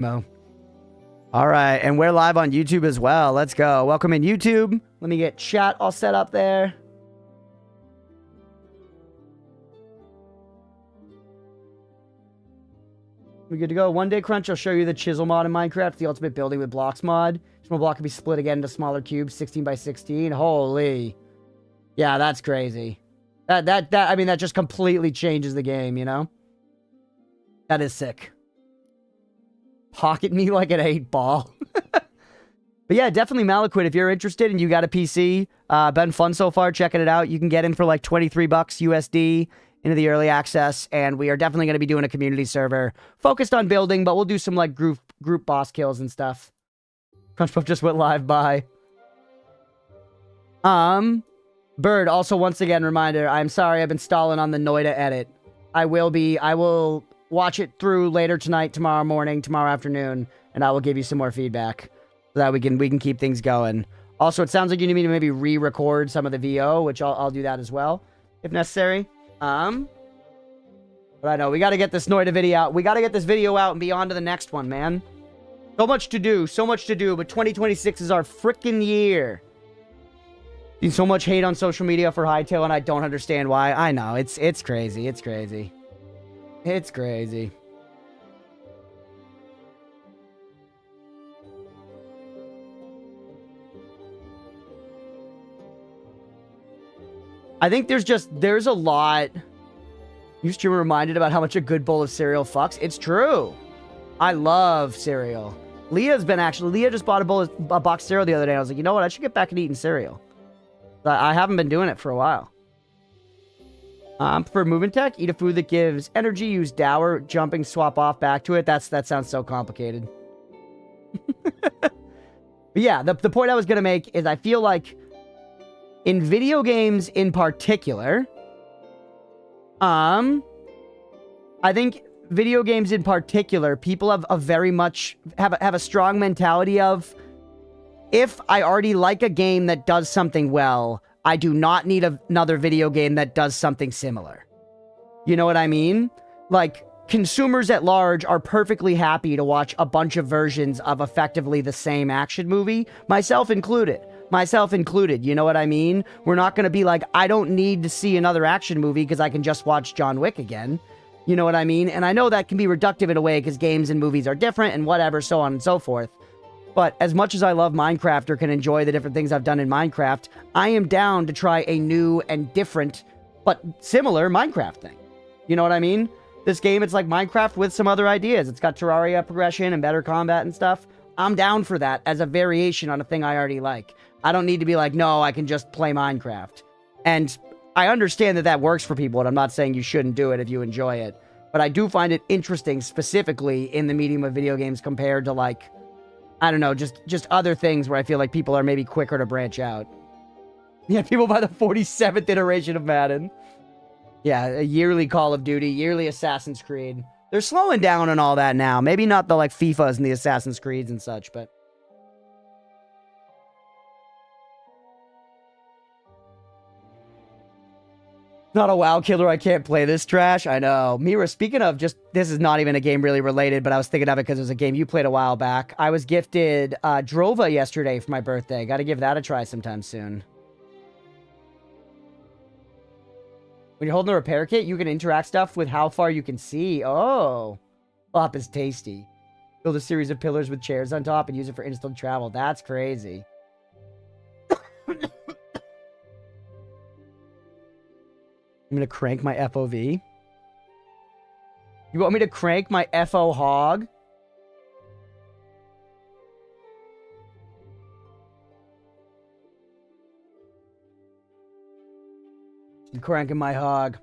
Mo. All right, and we're live on YouTube as well. Let's go. Welcome in YouTube. Let me get chat all set up there. We good to go. One day crunch, I'll show you the chisel mod in Minecraft, the ultimate building with blocks mod. Each block can be split again into smaller cubes, 16 by 16. Holy. Yeah, that's crazy. I mean, that just completely changes the game, you know? That is sick. Pocket me like an 8-ball. But yeah, definitely Malaquid. If you're interested and you got a PC, been fun so far, checking it out. You can get in for like 23 bucks USD into the early access, and we are definitely going to be doing a community server focused on building, but we'll do some like group boss kills and stuff. Crunchpuff just went live. Bye. Bird, also once again, reminder, I'm sorry I've been stalling on the Noida edit. I will watch it through later tonight, tomorrow morning, tomorrow afternoon, and I will give you some more feedback so that we can keep things going. Also, it sounds like you need me to maybe re-record some of the VO, which I'll do that as well, if necessary. But I know, we got to get this Noida video out. We got to get this video out and be on to the next one, man. So much to do, but 2026 is our freaking year. Seen so much hate on social media for Hytale, and I don't understand why. I know, it's crazy, it's crazy. It's crazy. I think there's a lot. You streamer reminded about how much a good bowl of cereal fucks. It's true. I love cereal. Leah just bought a box of cereal the other day. I was like, you know what? I should get back into eating cereal. I haven't been doing it for a while. For movement tech, eat a food that gives energy, use dower, jumping, swap off back to it. That sounds so complicated. But yeah, the point I was going to make is I feel like in video games in particular, I think video games in particular, people have a strong mentality of, if I already like a game that does something well, I do not need another video game that does something similar. You know what I mean? Like, consumers at large are perfectly happy to watch a bunch of versions of effectively the same action movie, myself included. You know what I mean? We're not going to be like, I don't need to see another action movie because I can just watch John Wick again. You know what I mean? And I know that can be reductive in a way because games and movies are different and whatever, so on and so forth. But as much as I love Minecraft or can enjoy the different things I've done in Minecraft, I am down to try a new and different, but similar Minecraft thing. You know what I mean? This game, it's like Minecraft with some other ideas. It's got Terraria progression and better combat and stuff. I'm down for that as a variation on a thing I already like. I don't need to be like, no, I can just play Minecraft. And I understand that works for people, and I'm not saying you shouldn't do it if you enjoy it. But I do find it interesting, specifically in the medium of video games compared to, like, I don't know, just other things where I feel like people are maybe quicker to branch out. Yeah, people buy the 47th iteration of Madden. Yeah, a yearly Call of Duty, yearly Assassin's Creed. They're slowing down on all that now. Maybe not the, like, FIFAs and the Assassin's Creeds and such, but... Not a WoW killer, I can't play this trash. I know. Mira, speaking of this is not even a game really related, but I was thinking of it because it was a game you played a while back. I was gifted Drova yesterday for my birthday. Got to give that a try sometime soon. When you're holding a repair kit, you can interact stuff with how far you can see. Oh. Plop is tasty. Build a series of pillars with chairs on top and use it for instant travel. That's crazy. I'm going to crank my FOV. You want me to crank my FO hog? I'm cranking my hog.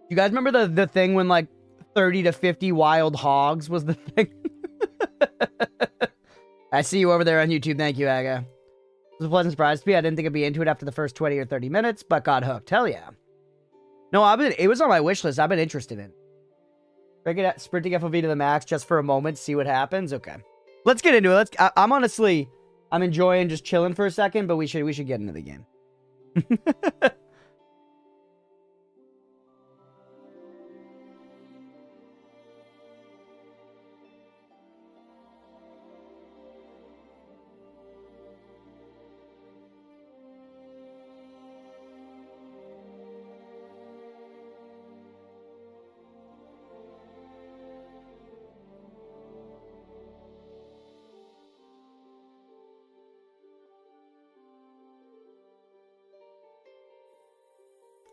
You guys remember the thing when like 30 to 50 wild hogs was the thing? I see you over there on YouTube. Thank you, Aga. It was a pleasant surprise to me. I didn't think I'd be into it after the first 20 or 30 minutes, but got hooked. Hell yeah. No, it was on my wish list. I've been interested in it. Break it out, sprinting FOV to the max just for a moment, see what happens. Okay. Let's get into it. I'm enjoying just chilling for a second, but we should get into the game.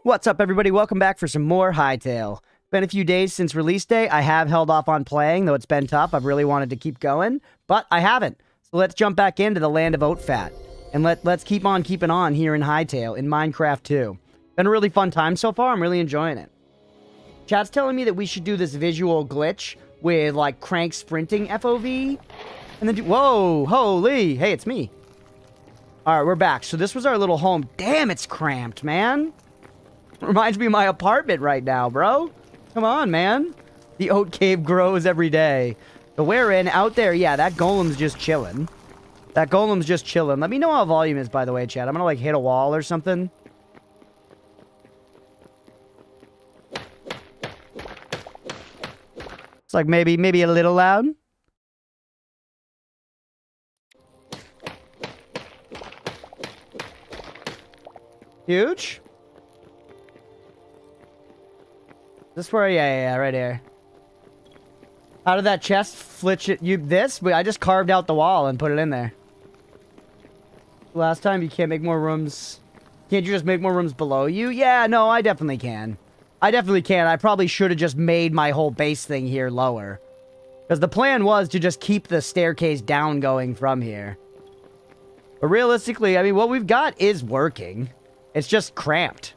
What's up, everybody? Welcome back for some more Hytale. Been a few days since release day. I have held off on playing, though it's been tough. I've really wanted to keep going, but I haven't. So let's jump back into the land of oat fat. And let's keep on keeping on here in Hytale, in Minecraft 2. Been a really fun time so far. I'm really enjoying it. Chat's telling me that we should do this visual glitch with, like, crank sprinting FOV. And then whoa, holy, hey, it's me. All right, we're back. So this was our little home. Damn, it's cramped, man. Reminds me of my apartment right now, bro. Come on, man. The oat cave grows every day. So we're in, out there, yeah, that golem's just chilling. That golem's just chilling. Let me know how volume is, by the way, chat. I'm gonna, like, hit a wall or something. It's like maybe a little loud. Huge. This where? Yeah, right here. How did that chest flitch it? I just carved out the wall and put it in there. Last time, you can't make more rooms. Can't you just make more rooms below you? Yeah, no, I definitely can. I definitely can. I probably should have just made my whole base thing here lower. Because the plan was to just keep the staircase down going from here. But realistically, I mean, what we've got is working. It's just cramped.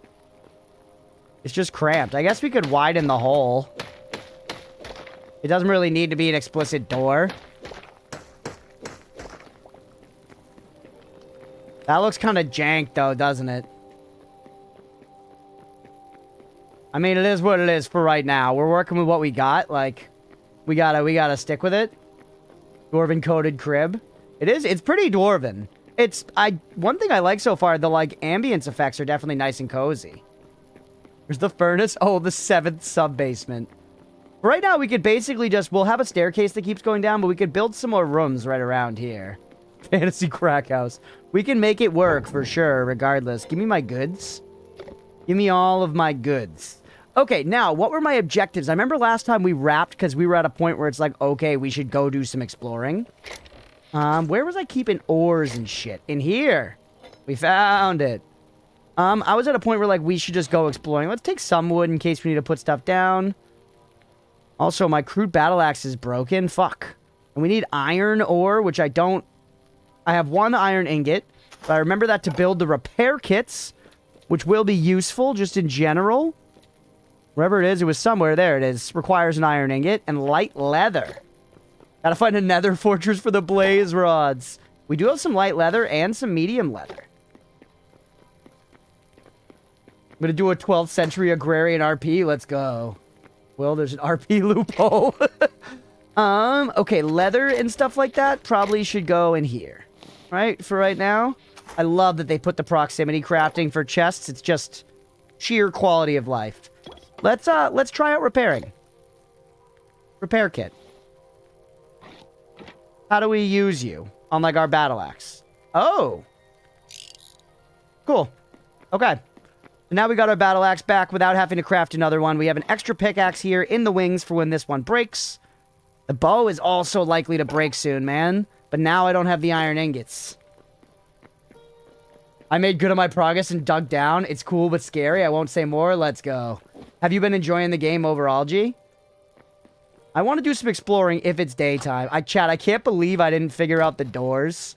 It's just cramped. I guess we could widen the hole. It doesn't really need to be an explicit door. That looks kind of jank, though, doesn't it? I mean, it is what it is for right now. We're working with what we got. Like, we gotta stick with it. Dwarven coated crib. It's pretty dwarven. One thing I like so far, the, like, ambience effects are definitely nice and cozy. There's the furnace. Oh, the 7th sub-basement. Right now, we could basically we'll have a staircase that keeps going down, but we could build some more rooms right around here. Fantasy crack house. We can make it work for sure, regardless. Give me my goods. Give me all of my goods. Okay, now, what were my objectives? I remember last time we wrapped because we were at a point where it's like, okay, we should go do some exploring. Where was I keeping ores and shit? In here. We found it. I was at a point where, like, we should just go exploring. Let's take some wood in case we need to put stuff down. Also, my crude battle axe is broken. Fuck. And we need iron ore, which I don't... I have 1 iron ingot. But I remember that to build the repair kits, which will be useful just in general. Wherever it was somewhere. There it is. Requires an iron ingot and light leather. Gotta find a nether fortress for the blaze rods. We do have some light leather and some medium leather. I'm gonna do a 12th century agrarian RP. Let's go. Well, there's an RP loophole. Okay, leather and stuff like that probably should go in here. Right? For right now. I love that they put the proximity crafting for chests. It's just sheer quality of life. Let's try out repairing. Repair kit. How do we use you on, like, our battle axe? Oh. Cool. Okay. Now we got our battle axe back without having to craft another one. We have an extra pickaxe here in the wings for when this one breaks. The bow is also likely to break soon, man. But now I don't have the iron ingots. I made good on my progress and dug down. It's cool but scary. I won't say more. Let's go. Have you been enjoying the game overall, G? I want to do some exploring if it's daytime. I can't believe I didn't figure out the doors.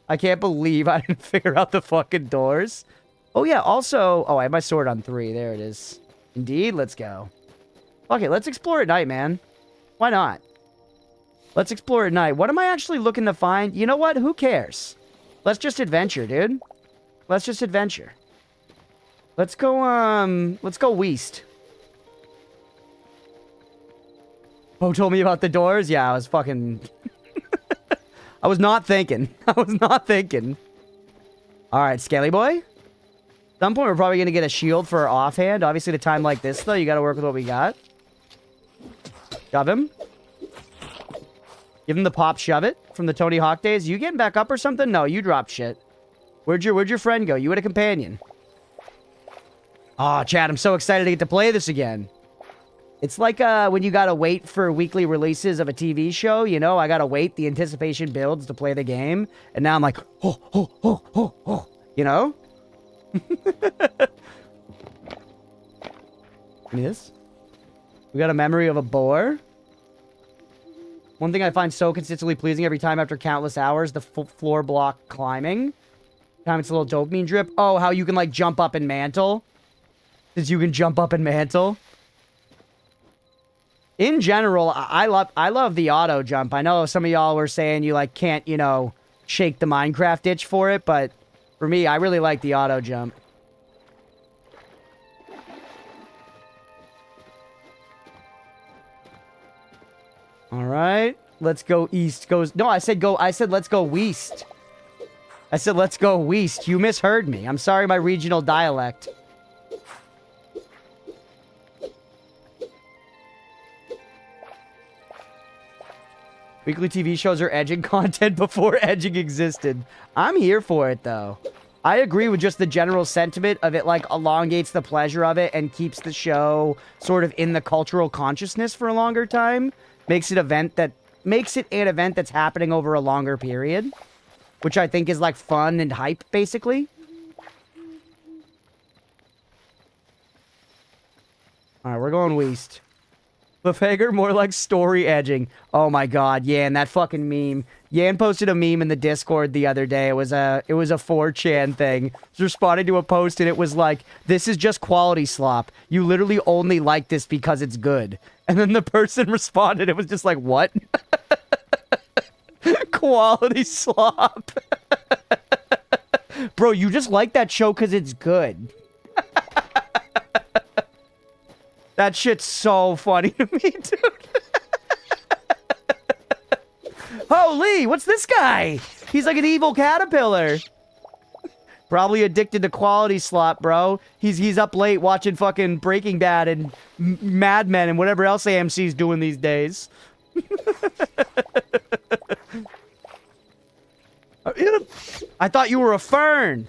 I can't believe I didn't figure out the fucking doors. Oh, yeah, also... Oh, I have my sword on 3. There it is. Indeed, let's go. Okay, let's explore at night, man. Why not? Let's explore at night. What am I actually looking to find? You know what? Who cares? Let's just adventure, dude. Let's just adventure. Let's go west. Bo told me about the doors? Yeah, I was fucking... I was not thinking. I was not thinking. Alright, Skelly boy. At some point, we're probably going to get a shield for our offhand. Obviously, at a time like this, though, you got to work with what we got. Shove him. Give him the pop shove it from the Tony Hawk days. You getting back up or something? No, you dropped shit. Where'd your friend go? You had a companion. Aw, Chad, I'm so excited to get to play this again. It's like when you gotta wait for weekly releases of a TV show, you know? I gotta wait. The anticipation builds to play the game. And now I'm like, oh. You know? Yes. We got a memory of a boar. One thing I find so consistently pleasing every time after countless hours, the floor block climbing. Time it's a little dopamine drip. Oh, how you can, like, jump up and mantle. Since you can jump up and mantle. In general, I love the auto jump. I know some of y'all were saying you, like, can't, you know, shake the Minecraft itch for it, but for me, I really like the auto jump. All right, let's go east. No, I said let's go west. I said let's go west. You misheard me. I'm sorry, my regional dialect. Weekly TV shows are edging content before edging existed. I'm here for it, though. I agree with just the general sentiment of it, like, elongates the pleasure of it and keeps the show sort of in the cultural consciousness for a longer time. Makes it an event that's happening over a longer period. Which I think is, like, fun and hype, basically. Alright, we're going west. Cliffhanger, more like story edging. Oh my god, Yan, that fucking meme. Yan posted a meme in the Discord the other day. It was a 4chan thing. It was responding to a post and it was like, this is just quality slop. You literally only like this because it's good. And then the person responded, it was just like, what? Quality slop. Bro, you just like that show because it's good. That shit's so funny to me, dude. Holy, what's this guy? He's like an evil caterpillar. Probably addicted to quality slop, bro. He's up late watching fucking Breaking Bad and Mad Men and whatever else AMC's doing these days. I thought you were a fern.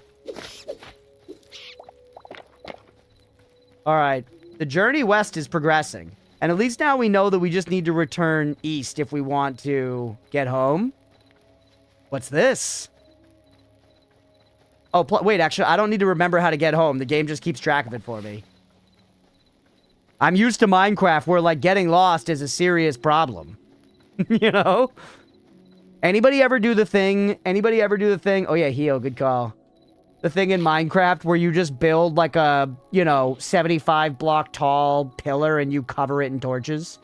All right. The journey west is progressing. And at least now we know that we just need to return east if we want to get home. What's this? Oh, wait, actually, I don't need to remember how to get home. The game just keeps track of it for me. I'm used to Minecraft where, like, getting lost is a serious problem. You know? Anybody ever do the thing? Oh, yeah, Heo, good call. The thing in Minecraft where you just build, like, a, 75 block tall pillar and you cover it in torches.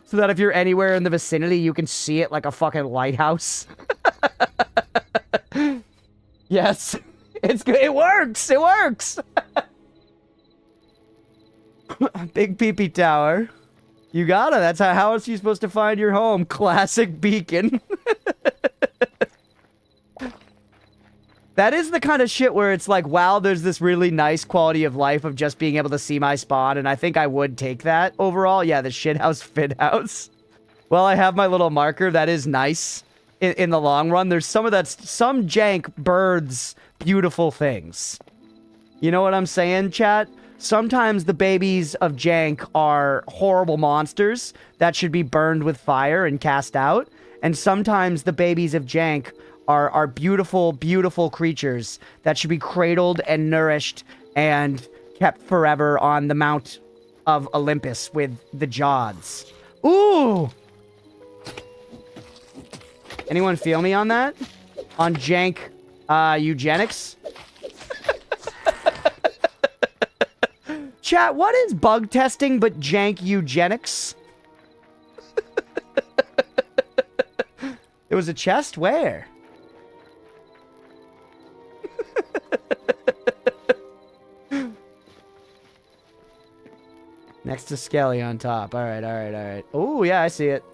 So that if you're anywhere in the vicinity, you can see it like a fucking lighthouse. Yes. It's good. It works. It works. Big peepee tower. You gotta. That's how else are you supposed to find your home? Classic beacon. That is the kind of shit where it's like, wow, there's this really nice quality of life of just being able to see my spawn, and I think I would take that overall. Yeah, the shithouse fit house. Well, I have my little marker. That is nice in the long run. There's some jank birds beautiful things. You know what I'm saying, chat? Sometimes the babies of jank are horrible monsters that should be burned with fire and cast out. And sometimes the babies of jank are beautiful, beautiful creatures that should be cradled and nourished and kept forever on the Mount of Olympus with the Jods. Ooh! Anyone feel me on that? On jank eugenics? Chat, what is bug testing but jank eugenics? There was a chest? Where? Next to Skelly on top. Alright, alright, alright. Oh, yeah, I see it.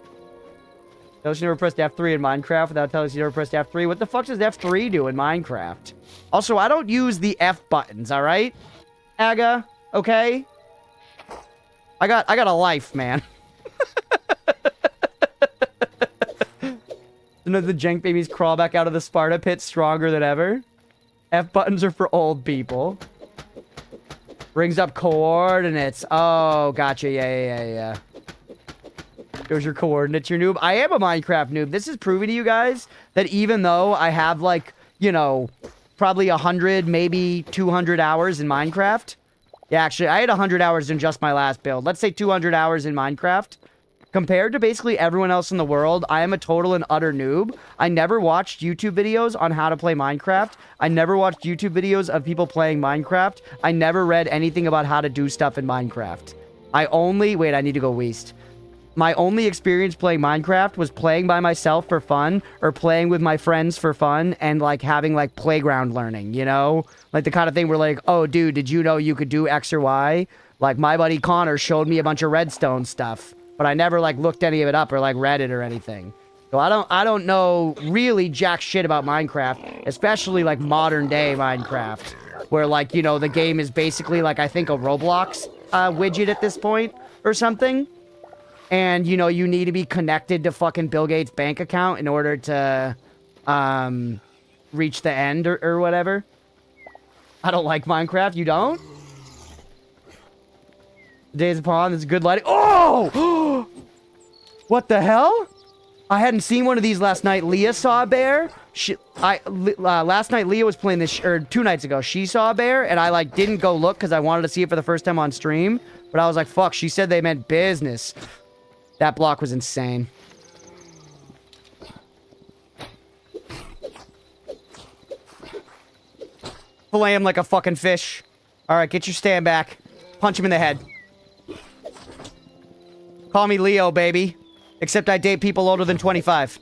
Tells you never pressed F3 in Minecraft without telling you never pressed F3. What the fuck does F3 do in Minecraft? Also, I don't use the F buttons, alright? Aga, okay? I got a life, man. You know, the jank babies crawl back out of the Sparta pit stronger than ever. F buttons are for old people. Brings up coordinates. Oh, gotcha. Yeah. There's your coordinates, your noob. I am a Minecraft noob. This is proving to you guys that even though I have, like, probably 100, maybe 200 hours in Minecraft. Yeah, actually, I had 100 hours in just my last build. Let's say 200 hours in Minecraft. Compared to basically everyone else in the world, I am a total and utter noob. I never watched YouTube videos on how to play Minecraft. I never watched YouTube videos of people playing Minecraft. I never read anything about how to do stuff in Minecraft. Wait, I need to go west. My only experience playing Minecraft was playing by myself for fun or playing with my friends for fun and, like, having, like, playground learning, you know? Like, the kind of thing where, like, oh, dude, did you know you could do X or Y? Like, my buddy Connor showed me a bunch of redstone stuff, but I never, like, looked any of it up or, like, read it or anything. So I don't know really jack shit about Minecraft, especially, like, modern-day Minecraft, where, like, you know, the game is basically, like, I think a Roblox widget at this point or something. And, you know, you need to be connected to fucking Bill Gates' bank account in order to, reach the end or whatever. I don't like Minecraft. You don't? Days upon, there's good lighting. Oh! What the hell? I hadn't seen one of these last night. Leah saw a bear. Last night Leah was playing this, or 2 nights ago, she saw a bear, and I, like, didn't go look because I wanted to see it for the first time on stream. But I was like, fuck, she said they meant business. That block was insane. Fillet him like a fucking fish. Alright, get your stand back. Punch him in the head. Call me Leo, baby. Except I date people older than 25.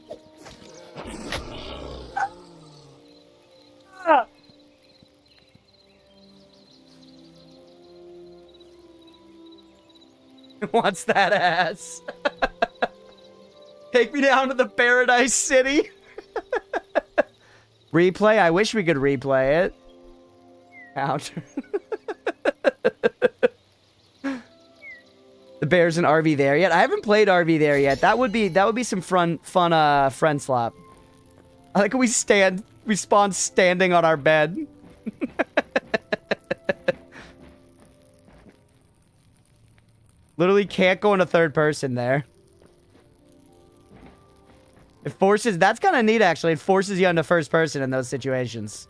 What's that ass? Take me down to the Paradise City. Replay? I wish we could replay it. Counter. The bear's in RV there yet? I haven't played RV there yet. That would be some fun friend slap. I like how we spawn standing on our bed. Literally can't go into third person there. It forces... That's kind of neat, actually. It forces you into first person in those situations.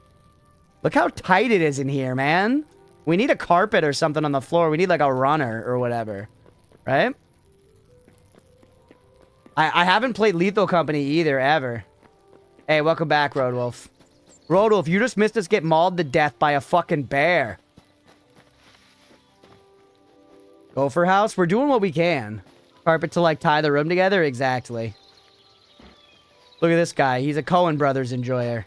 Look how tight it is in here, man. We need a carpet or something on the floor. We need, like, a runner or whatever. Right? I haven't played Lethal Company either, ever. Hey, welcome back, Roadwolf. Roadwolf, you just missed us get mauled to death by a fucking bear. Gopher house? We're doing what we can. Carpet to, like, tie the room together? Exactly. Look at this guy. He's a Coen Brothers enjoyer.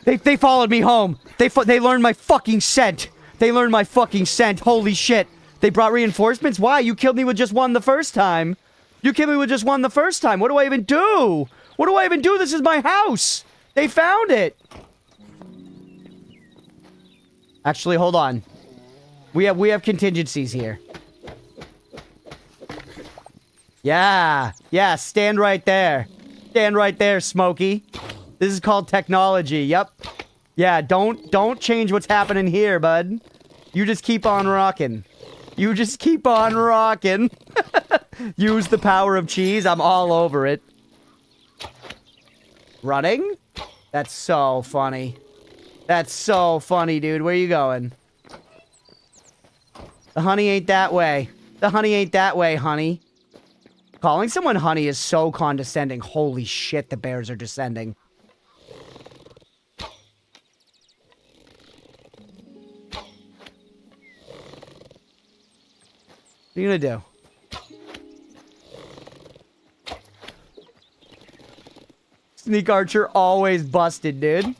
They followed me home. They learned my fucking scent. They learned my fucking scent. Holy shit. They brought reinforcements? Why? You killed me with just one the first time. You killed me with just one the first time. What do I even do? What do I even do? This is my house. They found it. Actually, hold on. We have contingencies here. Yeah. Yeah, stand right there. Stand right there, Smokey. This is called technology. Yep. Yeah, don't change what's happening here, bud. You just keep on rocking. You just keep on rocking. Use the power of cheese. I'm all over it. Running? That's so funny. That's so funny, dude. Where you going? The honey ain't that way. The honey ain't that way, honey. Calling someone honey is so condescending. Holy shit, the bears are descending. What are you gonna do? Sneak Archer always busted, dude.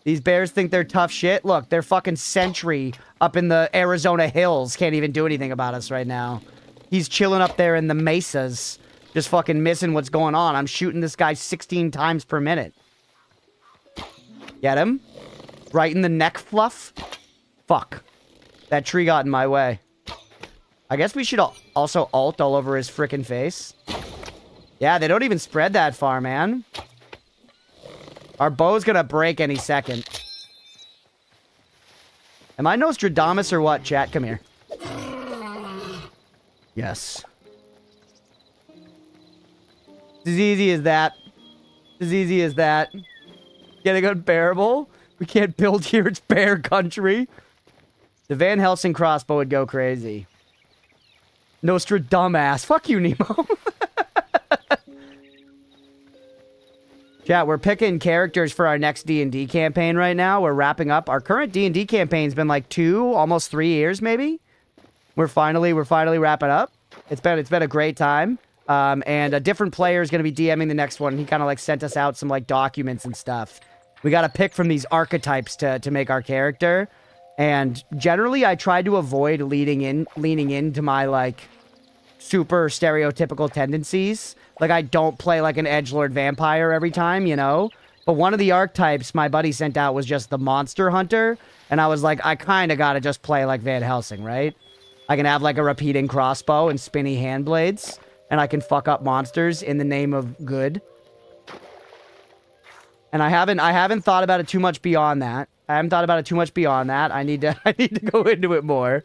These bears think they're tough shit. Look, they're fucking sentry up in the Arizona hills. Can't even do anything about us right now. He's chilling up there in the mesas. Just fucking missing what's going on. I'm shooting this guy 16 times per minute. Get him? Right in the neck fluff? Fuck. That tree got in my way. I guess we should also ult all over his frickin' face. Yeah, they don't even spread that far, man. Our bow's gonna break any second. Am I Nostradamus or what, chat? Come here. Yes. It's as easy as that. As easy as that. Get a good bearable? We can't build here. It's bear country. The Van Helsing crossbow would go crazy. Nostra dumbass. Fuck you, Nemo. Chat, we're picking characters for our next D&D campaign right now. We're wrapping up. Our current D&D campaign's been like 2, almost 3 years, maybe. We're finally wrapping up. It's been a great time. And a different player is going to be DMing the next one. He kind of like sent us out some like documents and stuff. We got to pick from these archetypes to make our character. And generally, I try to avoid leaning into my like super stereotypical tendencies. Like, I don't play like an edgelord vampire every time, you know? But one of the archetypes my buddy sent out was just the monster hunter. And I was like, I kind of got to just play like Van Helsing, right? I can have like a repeating crossbow and spinny hand blades. And I can fuck up monsters in the name of good. And I haven't thought about it too much beyond that. I need to go into it more.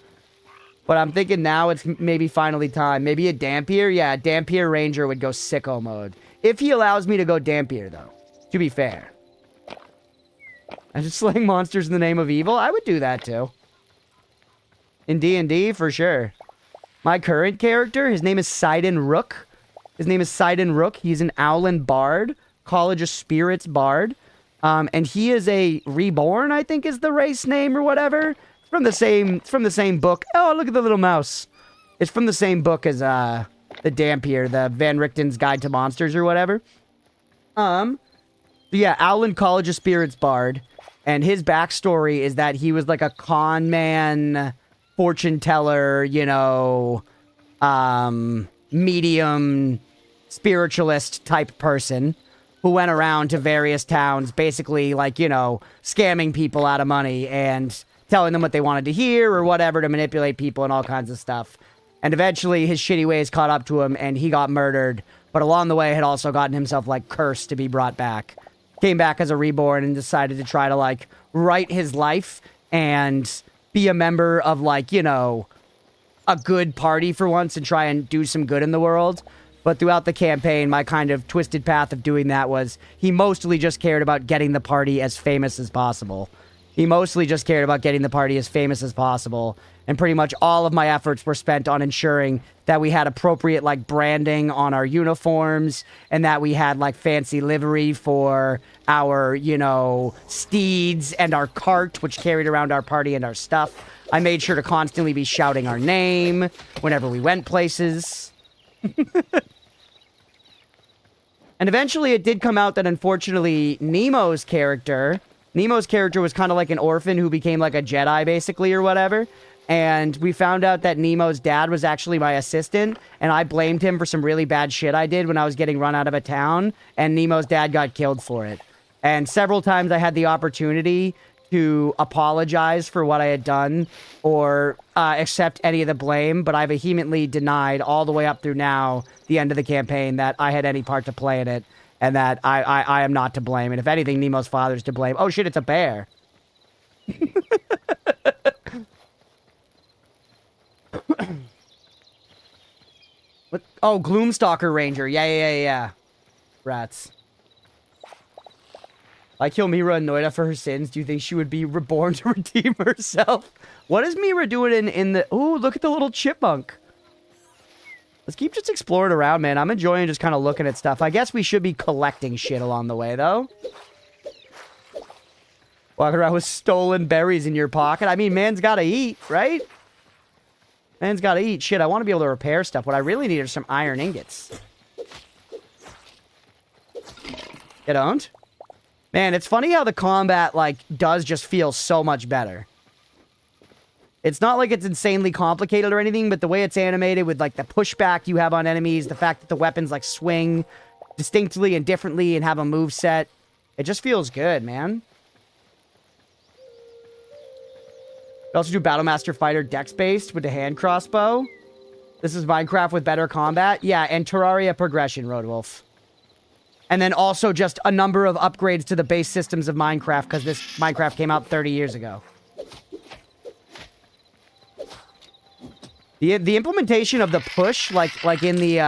But I'm thinking now it's maybe finally time. Maybe a Dampier? Yeah, a Dampier Ranger would go sicko mode. If he allows me to go Dampier, though. To be fair. I'm just slaying monsters in the name of evil? I would do that, too. In D&D, for sure. My current character, his name is Sidon Rook. He's an Owlin Bard. College of Spirits Bard. And he is a Reborn, I think is the race name or whatever. From the same book. Oh, look at the little mouse. It's from the same book as the Dampier, the Van Richten's Guide to Monsters or whatever. Yeah, Owlin College of Spirits Bard. And his backstory is that he was like a con man, fortune teller, you know, medium spiritualist type person who went around to various towns basically like, you know, scamming people out of money and telling them what they wanted to hear or whatever to manipulate people and all kinds of stuff. And eventually his shitty ways caught up to him and he got murdered. But along the way had also gotten himself like cursed to be brought back. Came back as a reborn and decided to try to like right his life and be a member of like, you know, a good party for once and try and do some good in the world. But throughout the campaign, my kind of twisted path of doing that was he mostly just cared about getting the party as famous as possible. And pretty much all of my efforts were spent on ensuring that we had appropriate, like, branding on our uniforms and that we had, like, fancy livery for our, you know, steeds and our cart, which carried around our party and our stuff. I made sure to constantly be shouting our name whenever we went places. And eventually it did come out that, unfortunately, Nemo's character was kind of like an orphan who became like a Jedi, basically, or whatever. And we found out that Nemo's dad was actually my assistant, and I blamed him for some really bad shit I did when I was getting run out of a town, and Nemo's dad got killed for it. And several times I had the opportunity to apologize for what I had done or accept any of the blame, but I vehemently denied all the way up through now, the end of the campaign, that I had any part to play in it. And that I am not to blame. And if anything, Nemo's father's to blame. Oh shit, it's a bear. What? Oh, Gloomstalker Ranger. Yeah. Rats. I kill Mira and Noida for her sins. Do you think she would be reborn to redeem herself? What is Mira doing in the... Ooh, look at the little chipmunk. Let's keep just exploring around, man. I'm enjoying just kind of looking at stuff. I guess we should be collecting shit along the way, though. Walking around with stolen berries in your pocket. I mean, man's gotta eat, right? Man's gotta eat. Shit, I want to be able to repair stuff. What I really need are some iron ingots. You don't? Man, it's funny how the combat, like, does just feel so much better. It's not like it's insanely complicated or anything, but the way it's animated with, like, the pushback you have on enemies, the fact that the weapons, like, swing distinctly and differently and have a move set, it just feels good, man. We also do Battlemaster Fighter dex-based with the hand crossbow. This is Minecraft with better combat. Yeah, and Terraria progression, Roadwolf. And then also just a number of upgrades to the base systems of Minecraft, because this Minecraft came out 30 years ago. The implementation of the push, like in the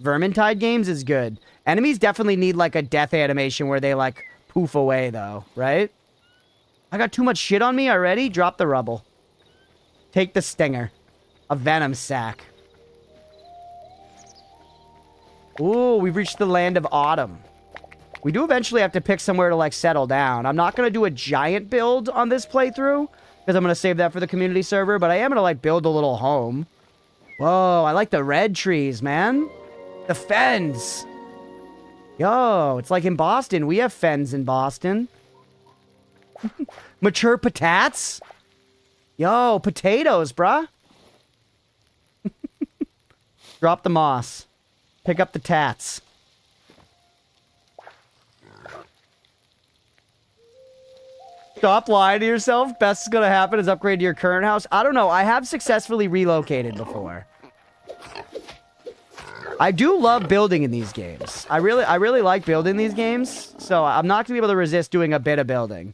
Vermintide games, is good. Enemies definitely need, like, a death animation where they, like, poof away, though, right? I got too much shit on me already? Drop the rubble. Take the stinger. A venom sack. Ooh, we've reached the land of autumn. We do eventually have to pick somewhere to, like, settle down. I'm not going to do a giant build on this playthrough, because I'm going to save that for the community server, but I am going to, like, build a little home. Whoa, I like the red trees, man. The fens. Yo, it's like in Boston. We have fens in Boston. Mature patates? Yo, potatoes, bruh. Drop the moss. Pick up the tats. Stop lying to yourself. Best is gonna happen is upgrade to your current house. I don't know. I have successfully relocated before. I do love building in these games. I really like building these games. So I'm not gonna be able to resist doing a bit of building.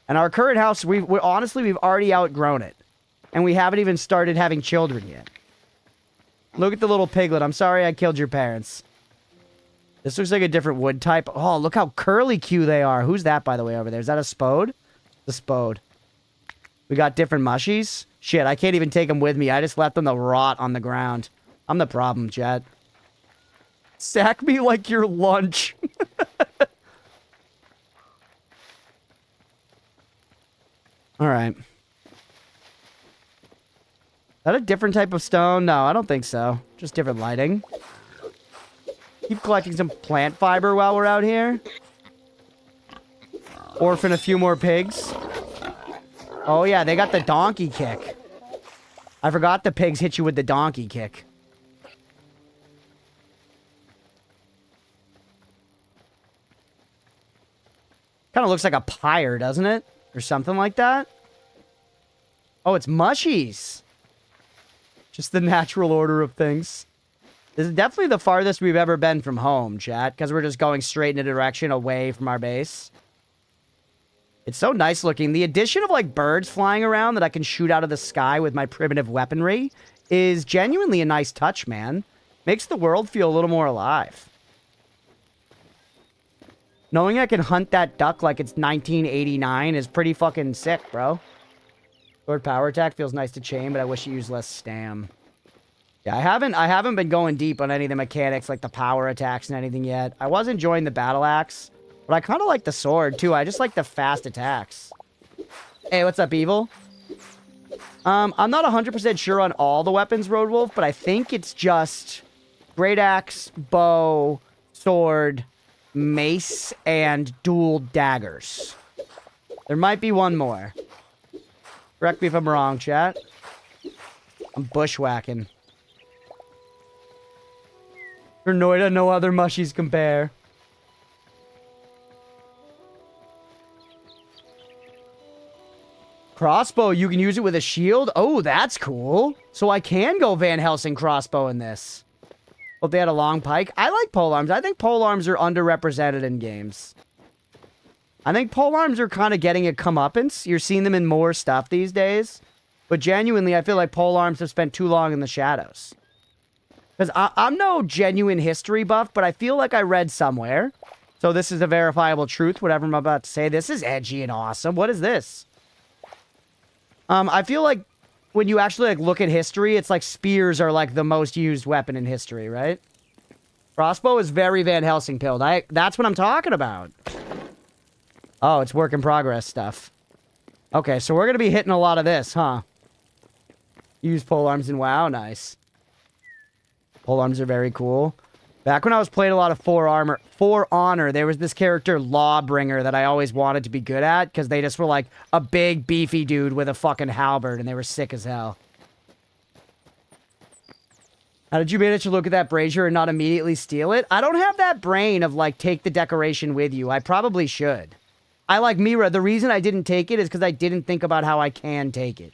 And our current house, honestly, we've already outgrown it. And we haven't even started having children yet. Look at the little piglet. I'm sorry I killed your parents. This looks like a different wood type. Oh, look how curly-Q they are. Who's that, by the way, over there? Is that a spode? The spode. We got different mushies. Shit, I can't even take them with me. I just left them to rot on the ground. I'm the problem, Jet. Sack me like your lunch. All right. Is that a different type of stone? No, I don't think so. Just different lighting. Keep collecting some plant fiber while we're out here. Orphan a few more pigs. Oh, yeah, they got the donkey kick. I forgot the pigs hit you with the donkey kick. Kind of looks like a pyre, doesn't it? Or something like that. Oh, it's mushies. Just the natural order of things. This is definitely the farthest we've ever been from home, chat, because we're just going straight in a direction away from our base. It's so nice looking. The addition of, like, birds flying around that I can shoot out of the sky with my primitive weaponry is genuinely a nice touch, man. Makes the world feel a little more alive. Knowing I can hunt that duck like it's 1989 is pretty fucking sick, bro. Lord Power Attack feels nice to chain, but I wish you used less stam. Yeah, I haven't been going deep on any of the mechanics, like the power attacks and anything yet. I was enjoying the battle axe, but I kind of like the sword, too. I just like the fast attacks. Hey, what's up, Evil? I'm not 100% sure on all the weapons, Road Wolf, but I think it's just great axe, bow, sword, mace, and dual daggers. There might be one more. Correct me if I'm wrong, chat. I'm bushwhacking. For Noida, no other mushies compare. Crossbow, you can use it with a shield? Oh, that's cool. So I can go Van Helsing crossbow in this. Hope they had a long pike. I like polearms. I think polearms are underrepresented in games. I think polearms are kind of getting a comeuppance. You're seeing them in more stuff these days. But genuinely, I feel like polearms have spent too long in the shadows. Because I'm no genuine history buff, but I feel like I read somewhere. So this is a verifiable truth, whatever I'm about to say. This is edgy and awesome. What is this? I feel like when you actually like look at history, it's like spears are like the most used weapon in history, right? Crossbow is very Van Helsing pilled. That's what I'm talking about. Oh, it's work in progress stuff. Okay, so we're going to be hitting a lot of this, huh? Use polearms in WoW. Nice. Polearms are very cool. Back when I was playing a lot of For Honor, there was this character, Lawbringer, that I always wanted to be good at, because they just were like a big, beefy dude with a fucking halberd, and they were sick as hell. How did you manage to look at that brazier and not immediately steal it? I don't have that brain of, like, take the decoration with you. I probably should. I like Mira. The reason I didn't take it is because I didn't think about how I can take it.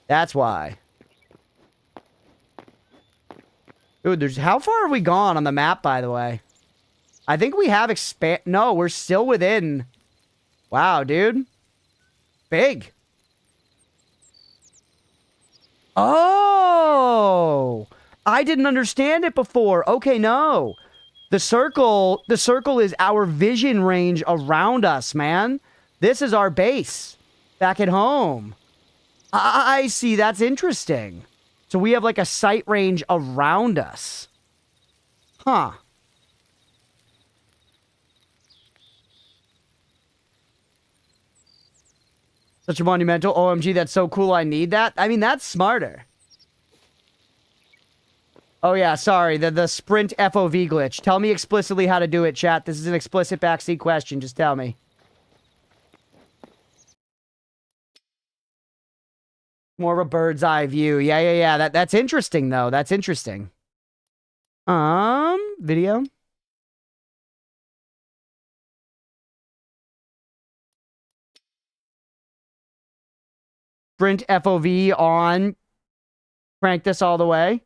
That's why. Dude, how far have we gone on the map, by the way? I think we have No, we're still within. Wow, dude. Big. Oh! I didn't understand it before. Okay, no. The circle is our vision range around us, man. This is our base back at home. I see. That's interesting. So we have like a sight range around us. Huh. Such a monumental. OMG, that's so cool. I need that. I mean, that's smarter. Oh, yeah, sorry. The sprint FOV glitch. Tell me explicitly how to do it, chat. This is an explicit backseat question. Just tell me. More of a bird's eye view. Yeah. That's interesting, though. That's interesting. Video. Sprint FOV on. Crank this all the way.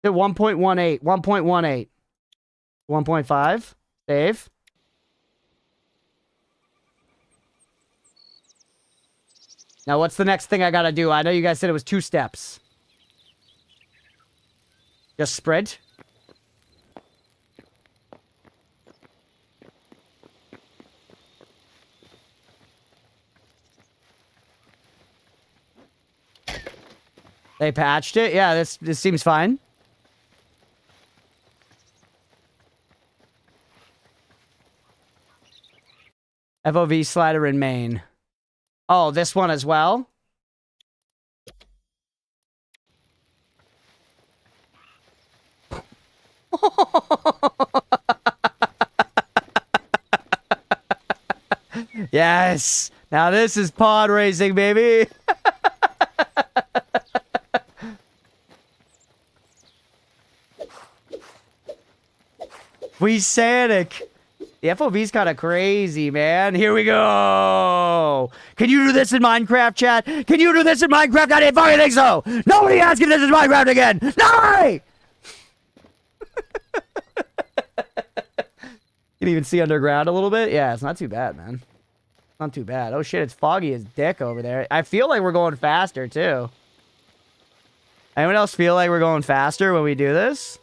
At 1.18. 1.18. 1.5. Save. Now, what's the next thing I gotta do? I know you guys said it was 2 steps. Just sprint. They patched it? Yeah, this seems fine. FOV slider in main. Oh, this one as well? Yes! Now this is pod racing, baby! We Sanic. The FOV's kind of crazy, man. Here we go. Can you do this in Minecraft, chat? Can you do this in Minecraft? I didn't fucking think so. Nobody asking this in Minecraft again. Nobody! You can even see underground a little bit. Yeah, it's not too bad, man. Not too bad. Oh, shit, it's foggy as dick over there. I feel like we're going faster, too. Anyone else feel like we're going faster when we do this?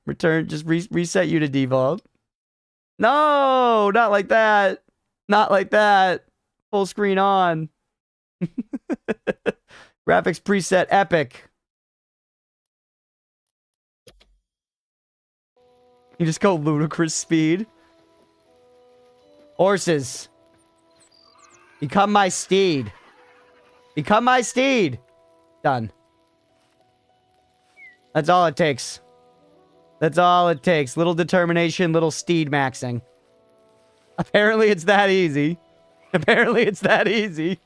Return, just reset you to default. No, not like that. Not like that. Full screen on. Graphics preset epic. You just go ludicrous speed. Horses. Become my steed. Become my steed. Done. That's all it takes. That's all it takes. Little determination, little steed maxing. Apparently it's that easy. Apparently it's that easy.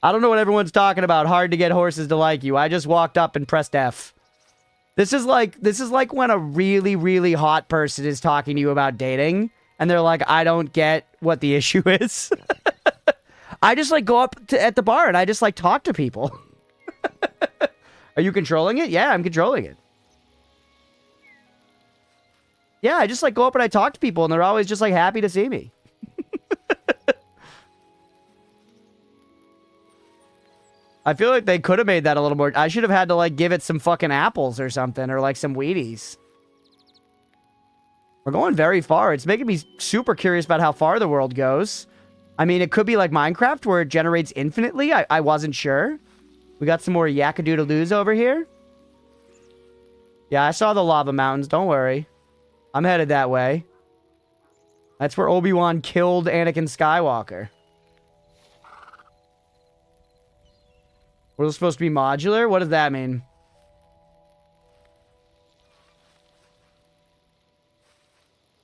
I don't know what everyone's talking about. Hard to get horses to like you. I just walked up and pressed F. This is like when a really, really hot person is talking to you about dating, and they're like, I don't get what the issue is. I just like go up at the bar and I just like talk to people. Are you controlling it? Yeah, I'm controlling it. Yeah, I just like go up and I talk to people and they're always just like happy to see me. I feel like they could have made that a little more. I should have had to like give it some fucking apples or something, or like some Wheaties. We're going very far. It's making me super curious about how far the world goes. I mean, it could be like Minecraft where it generates infinitely. I wasn't sure. We got some more yakadoo-to-loos over here. Yeah, I saw the lava mountains. Don't worry. I'm headed that way. That's where Obi-Wan killed Anakin Skywalker. We're supposed to be modular? What does that mean?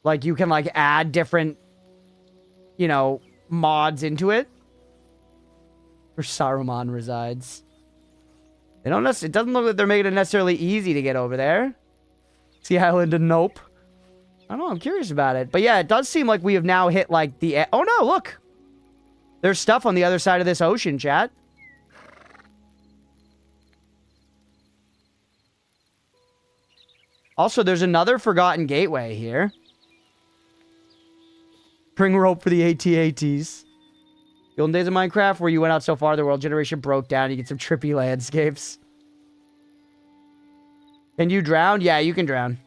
Like, you can, like, add different, you know, mods into it? Where Saruman resides. They don't it doesn't look like they're making it necessarily easy to get over there. Sea Island and Nope. I don't know, I'm curious about it. But yeah, it does seem like we have now hit, like, the... Oh, no, look! There's stuff on the other side of this ocean, chat. Also, there's another forgotten gateway here. Bring rope for the AT-ATs. The olden days of Minecraft where you went out so far, the world generation broke down. You get some trippy landscapes. Can you drown? Yeah, you can drown.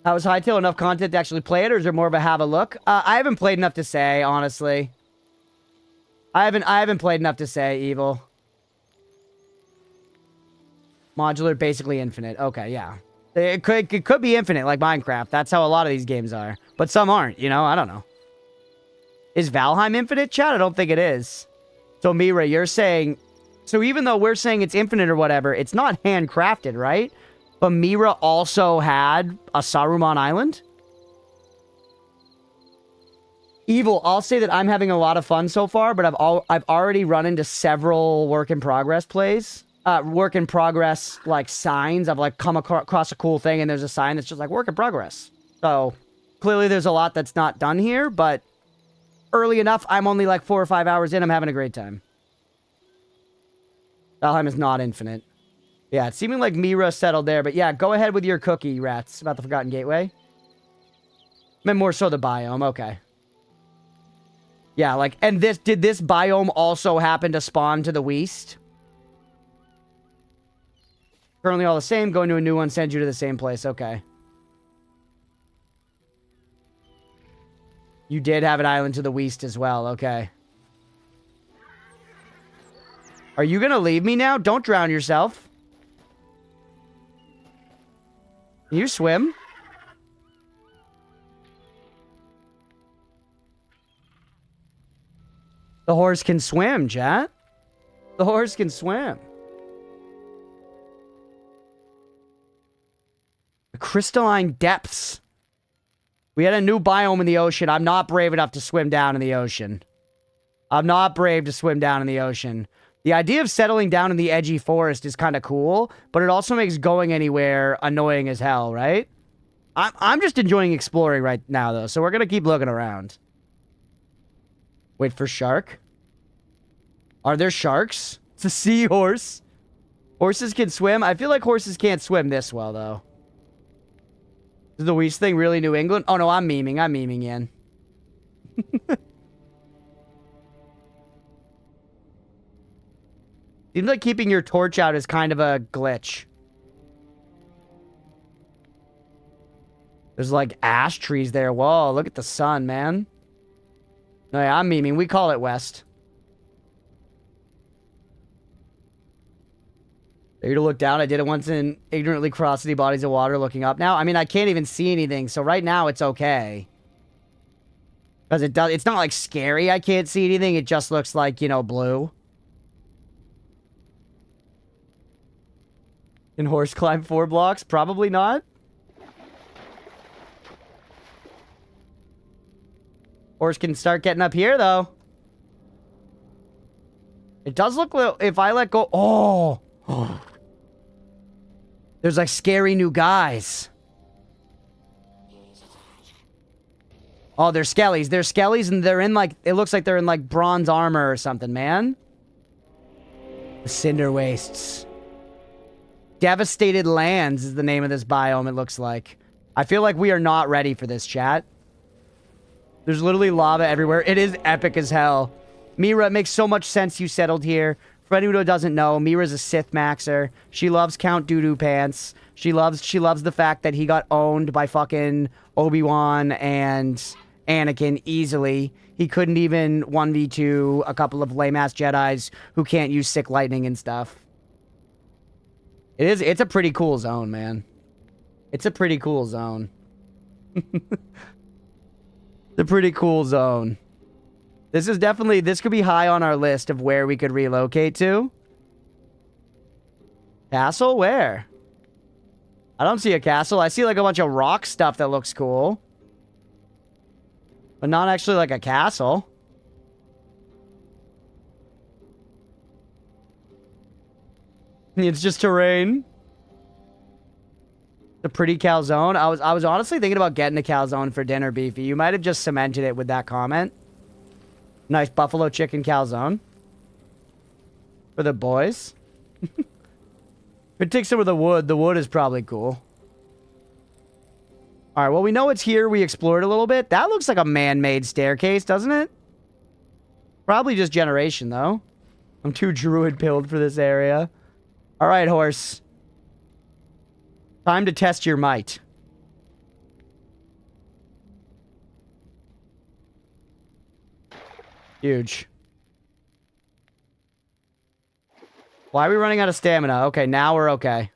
How was Hytale enough content to actually play it, or is there more of a have a look? I haven't played enough to say, honestly. I haven't played enough to say, Evil. Modular, basically infinite. Okay, yeah. It could be infinite, like Minecraft. That's how a lot of these games are. But some aren't, you know? I don't know. Is Valheim infinite, chat? I don't think it is. So, Mira, you're saying... So, even though we're saying it's infinite or whatever, it's not handcrafted, right? But Mira also had a Saruman Island? Evil, I'll say that I'm having a lot of fun so far, but I've already run into several work-in-progress plays. Work-in-progress, like, signs. I've, like, come across a cool thing, and there's a sign that's just, like, work-in-progress. So, clearly there's a lot that's not done here, but early enough, I'm only, like, 4 or 5 hours in. I'm having a great time. Valheim is not infinite. Yeah, it's seeming like Mira settled there, but yeah, go ahead with your cookie, Rats, about the Forgotten Gateway. I meant more so the biome, okay. Yeah, like, and did this biome also happen to spawn to the west? Currently all the same, going to a new one, send you to the same place, okay. You did have an island to the west as well, okay. Are you gonna leave me now? Don't drown yourself. Can you swim? The horse can swim, chat. The horse can swim. The crystalline depths. We had a new biome in the ocean. I'm not brave enough to swim down in the ocean. I'm not brave to swim down in the ocean. The idea of settling down in the edgy forest is kind of cool, but it also makes going anywhere annoying as hell, right? I'm just enjoying exploring right now, though, so we're going to keep looking around. Wait for shark. Are there sharks? It's a seahorse. Horses can swim? I feel like horses can't swim this well, though. Is the Weiss thing really New England? Oh, no, I'm memeing. I'm memeing, Ian. Seems like keeping your torch out is kind of a glitch. There's like ash trees there. Whoa, look at the sun, man. No, yeah, I'm memeing. We call it west. There to look down. I did it once and ignorantly crossed the bodies of water looking up. Now, I mean, I can't even see anything. So right now it's okay. Because it's not like scary. I can't see anything. It just looks like, you know, blue. Can horse climb 4 blocks? Probably not. Horse can start getting up here, though. It does look like if I let go... Oh! There's like scary new guys. Oh, they're skellies. They're skellies and they're in like... It looks like they're in like bronze armor or something, man. The Cinder Wastes. Devastated Lands is the name of this biome, it looks like. I feel like we are not ready for this, chat. There's literally lava everywhere. It is epic as hell. Mira, it makes so much sense you settled here. For anyone who doesn't know, Mira's a Sith Maxer. She loves Count Doo-Doo Pants. She loves the fact that he got owned by fucking Obi-Wan and Anakin easily. He couldn't even 1v2 a couple of lame-ass Jedis who can't use sick lightning and stuff. It's a pretty cool zone, man. It's a pretty cool zone. It's a pretty cool zone. This is definitely... This could be high on our list of where we could relocate to. Castle? Where? I don't see a castle. I see like a bunch of rock stuff that looks cool. But not actually like a castle. It's just terrain. The pretty calzone. I was honestly thinking about getting a calzone for dinner, Beefy. You might have just cemented it with that comment. Nice buffalo chicken calzone. For the boys. If it takes some of the wood is probably cool. Alright, well, we know it's here. We explored a little bit. That looks like a man-made staircase, doesn't it? Probably just generation, though. I'm too druid-pilled for this area. Alright, horse. Time to test your might. Huge. Why are we running out of stamina? Okay, now we're okay.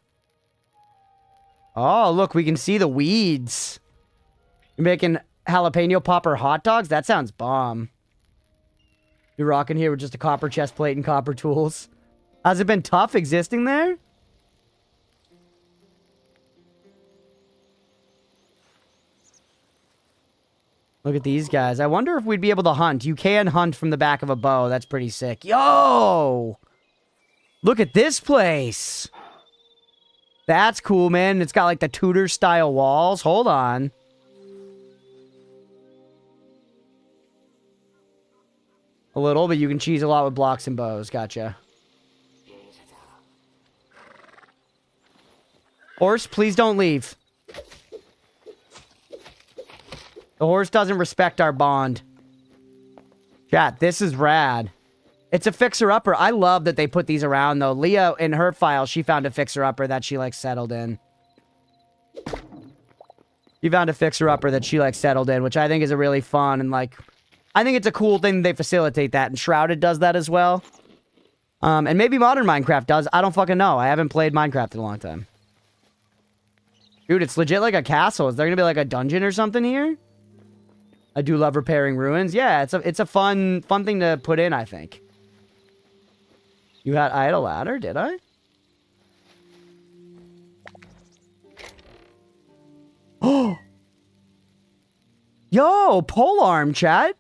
Oh, look, we can see the weeds. You're making jalapeno popper hot dogs? That sounds bomb. You're rocking here with just a copper chest plate and copper tools. Has it been tough existing there? Look at these guys. I wonder if we'd be able to hunt. You can hunt from the back of a bow. That's pretty sick. Yo! Look at this place. That's cool, man. It's got like the Tudor-style walls. Hold on. A little, but you can cheese a lot with blocks and bows. Gotcha. Horse, please don't leave. The horse doesn't respect our bond. Chat, this is rad. It's a fixer-upper. I love that they put these around, though. Leah, in her file, she found a fixer-upper that she, like, settled in. She found a fixer-upper that she, like, settled in, which I think is a really fun and, like... I think it's a cool thing they facilitate that, and Shrouded does that as well. And maybe Modern Minecraft does. I don't fucking know. I haven't played Minecraft in a long time. Dude, it's legit like a castle. Is there gonna be, like, a dungeon or something here? I do love repairing ruins. Yeah, it's a fun thing to put in, I think. I had a ladder, did I? Oh! Yo, polearm, chat.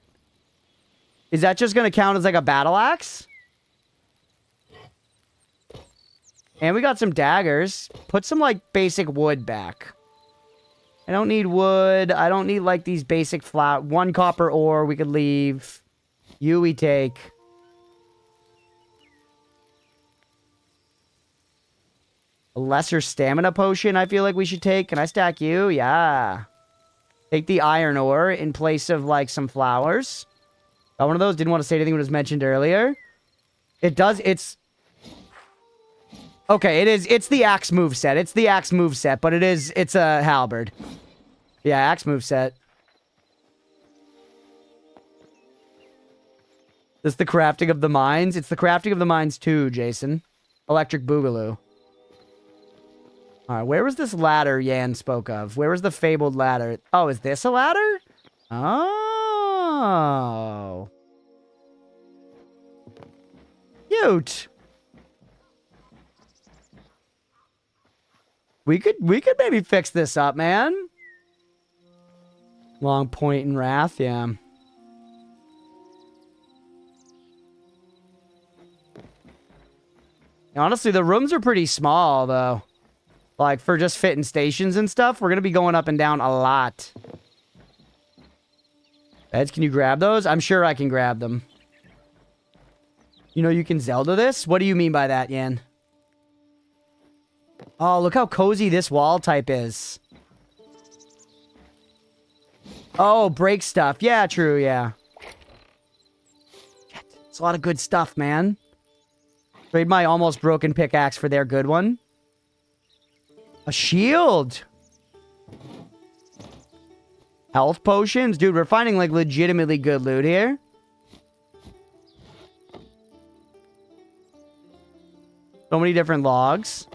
Is that just gonna count as like a battle axe? And we got some daggers. Put some like basic wood back. I don't need wood. I don't need like these basic flat. 1 copper ore we could leave. You we take. A lesser stamina potion I feel like we should take. Can I stack you? Yeah. Take the iron ore in place of, like, some flowers. Got one of those. Didn't want to say anything when it was mentioned earlier. It does, it's... Okay, it's the axe moveset. It's the axe moveset, but it's a halberd. Yeah, axe moveset. This is the crafting of the mines. It's the crafting of the mines too, Jason. Electric Boogaloo. Alright, where was this ladder Yan spoke of? Where was the fabled ladder? Oh, is this a ladder? Oh. Cute. We could maybe fix this up, man. Long point and wrath, yeah. Honestly, the rooms are pretty small, though. Like, for just fitting stations and stuff, we're going to be going up and down a lot. Beds, can you grab those? I'm sure I can grab them. You know you can Zelda this? What do you mean by that, Yan? Oh, look how cozy this wall type is. Oh, break stuff. Yeah, true, yeah. It's a lot of good stuff, man. Trade my almost broken pickaxe for their good one. A shield! Health potions? Dude, we're finding, like, legitimately good loot here. So many different logs.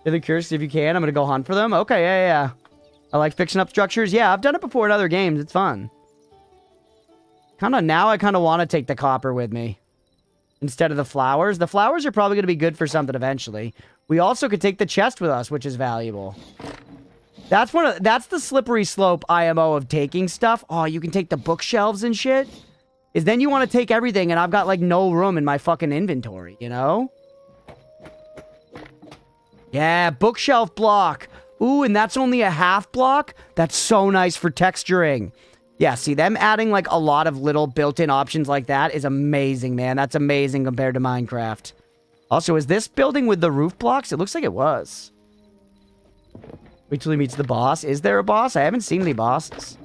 Really curious if you can. I'm gonna go hunt for them. Okay, yeah. I like fixing up structures. Yeah, I've done it before in other games. It's fun. Now I kind of want to take the copper with me. Instead of the flowers. The flowers are probably going to be good for something eventually. We also could take the chest with us, which is valuable. That's the slippery slope IMO of taking stuff. Oh, you can take the bookshelves and shit. Is then you want to take everything and I've got like no room in my fucking inventory, you know? Yeah, bookshelf block. Ooh, and that's only a half block? That's so nice for texturing. Yeah, see, them adding, like, a lot of little built-in options like that is amazing, man. That's amazing compared to Minecraft. Also, is this building with the roof blocks? It looks like it was. Wait till he meets the boss. Is there a boss? I haven't seen any bosses.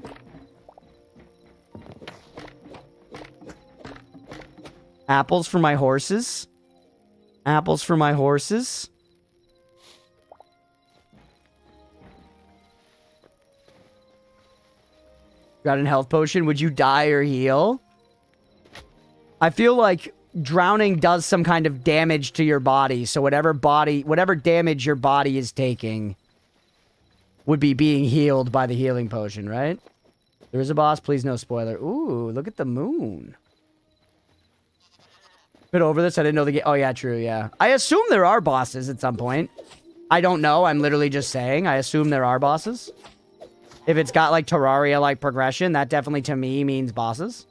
Apples for my horses. Apples for my horses. Got an health potion. Would you die or heal? I feel like drowning does some kind of damage to your body. So whatever damage your body is taking would be being healed by the healing potion, right? There is a boss. Please, no spoiler. Ooh, look at the moon. Bit over this. I didn't know the game. Oh, yeah, true. Yeah. I assume there are bosses at some point. I don't know. I'm literally just saying. I assume there are bosses. If it's got, like, Terraria-like progression, that definitely, to me, means bosses.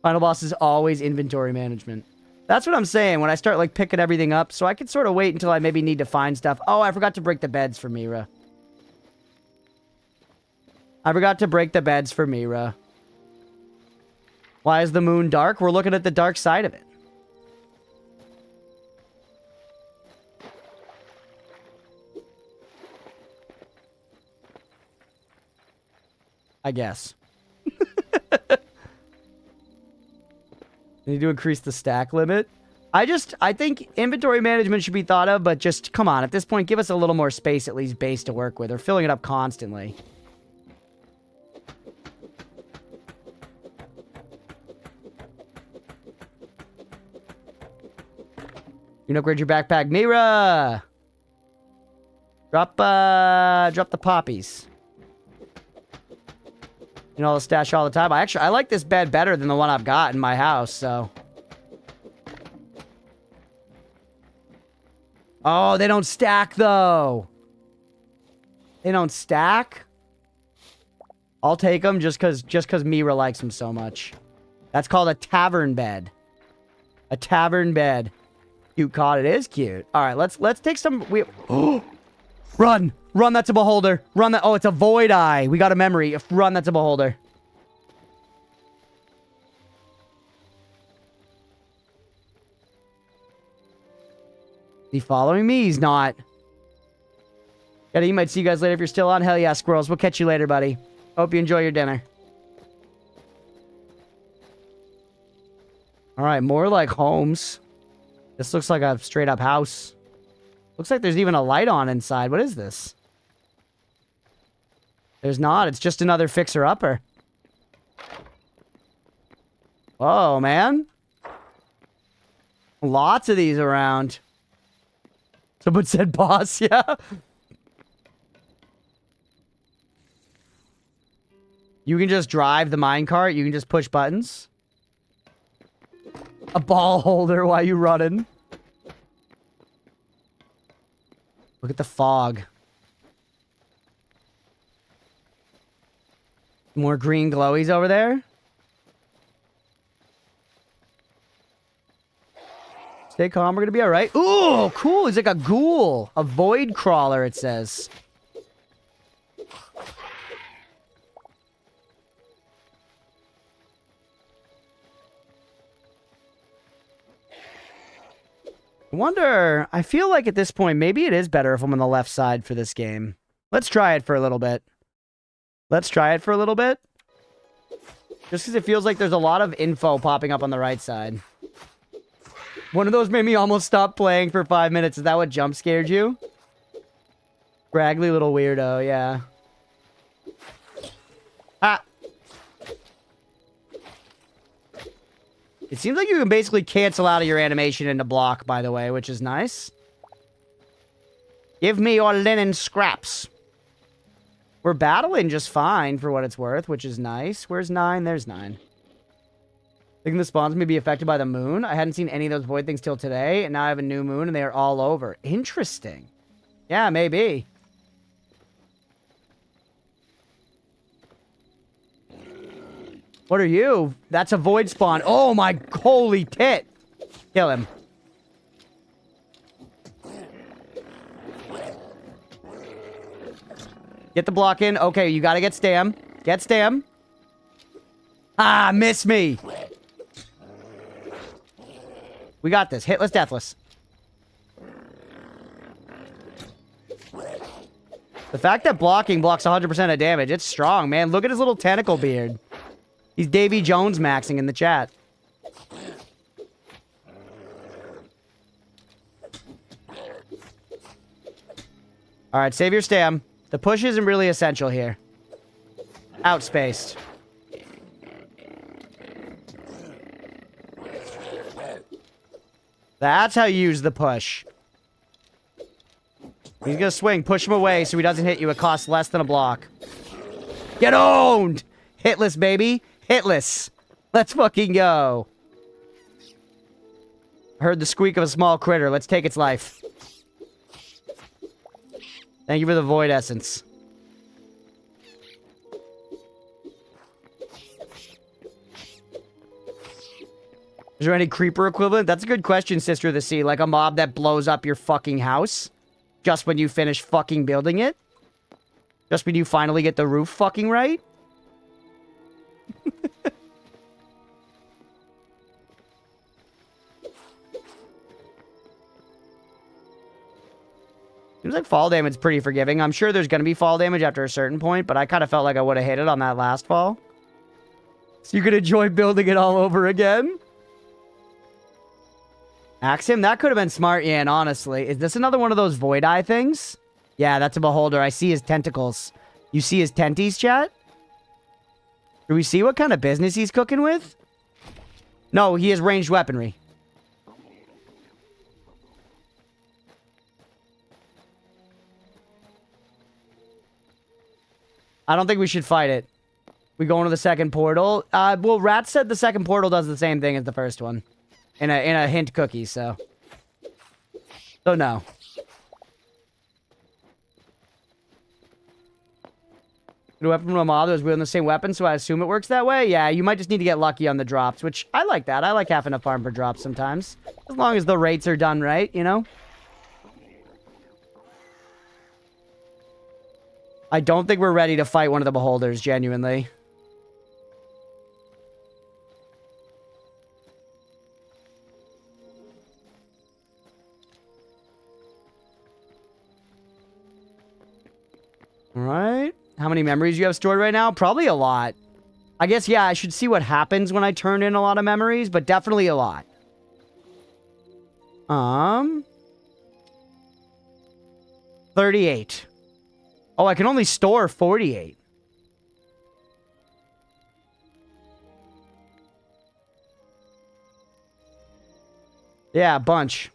Final boss is always inventory management. That's what I'm saying when I start, like, picking everything up. So I can sort of wait until I maybe need to find stuff. Oh, I forgot to break the beds for Mira. I forgot to break the beds for Mira. Why is the moon dark? We're looking at the dark side of it. I guess. Need to increase the stack limit. I think inventory management should be thought of, but just, come on, at this point, give us a little more space, at least base to work with. Or filling it up constantly. You can upgrade your backpack. Mira! Drop the poppies. You know, I'll stash all the time. I like this bed better than the one I've got in my house, so. Oh, they don't stack, though. They don't stack? I'll take them just because Mira likes them so much. That's called a tavern bed. A tavern bed. Cute cod. It is cute. All right, let's take some. Run! Run, that's a beholder. Run that. Oh, it's a void eye. We got a memory. Run, that's a beholder. Is he following me? He's not. Yeah, you might see you guys later if you're still on. Hell yeah, squirrels. We'll catch you later, buddy. Hope you enjoy your dinner. All right, more like homes. This looks like a straight up house. Looks like there's even a light on inside. What is this? There's not. It's just another fixer-upper. Whoa, man. Lots of these around. Someone said boss, yeah. You can just drive the minecart. You can just push buttons. A ball holder while you running. Look at the fog. More green glowies over there. Stay calm, we're gonna be alright. Ooh, cool. He's like a ghoul. A void crawler, it says. I wonder, I feel like at this point, maybe it is better if I'm on the left side for this game. Let's try it for a little bit. Let's try it for a little bit. Just because it feels like there's a lot of info popping up on the right side. One of those made me almost stop playing for 5 minutes. Is that what jump scared you? Scraggly little weirdo, yeah. Ah! It seems like you can basically cancel out of your animation into block, by the way, which is nice. Give me your linen scraps. We're battling just fine for what it's worth, which is nice. Where's 9? There's 9. Thinking the spawns may be affected by the moon. I hadn't seen any of those void things till today, and now I have a new moon, and they are all over. Interesting. Yeah, maybe. What are you? That's a void spawn. Oh my holy tit. Kill him. Get the block in. Okay, you gotta get stam. Get stam. Ah, miss me. We got this. Hitless, deathless. The fact that blocking blocks 100% of damage, it's strong, man. Look at his little tentacle beard. He's Davy Jones maxing in the chat. Alright, save your stam. The push isn't really essential here. Outspaced. That's how you use the push. He's gonna swing. Push him away so he doesn't hit you. It costs less than a block. Get owned! Hitless, baby. Hitless. Let's fucking go. I heard the squeak of a small critter. Let's take its life. Thank you for the void essence. Is there any creeper equivalent? That's a good question, Sister of the Sea. Like a mob that blows up your fucking house just when you finish fucking building it? Just when you finally get the roof fucking right? Seems like fall damage is pretty forgiving. I'm sure there's going to be fall damage after a certain point, but I kind of felt like I would have hit it on that last fall. So you could enjoy building it all over again? Axe him? That could have been smart, yeah, and honestly. Is this another one of those void eye things? Yeah, that's a beholder. I see his tentacles. You see his tenties, chat? Do we see what kind of business he's cooking with? No, he has ranged weaponry. I don't think we should fight it. We go into the second portal. Well, Rat said the second portal does the same thing as the first one. In a hint cookie, so. So no. Get a weapon from a mob that was wielding the same weapon, so I assume it works that way? Yeah, you might just need to get lucky on the drops, which I like that. I like having a farm for drops sometimes. As long as the rates are done right, you know? I don't think we're ready to fight one of the beholders, genuinely. Alright. How many memories do you have stored right now? Probably a lot. I guess, yeah, I should see what happens when I turn in a lot of memories, but definitely a lot. 38. Oh, I can only store 48. Yeah, a bunch.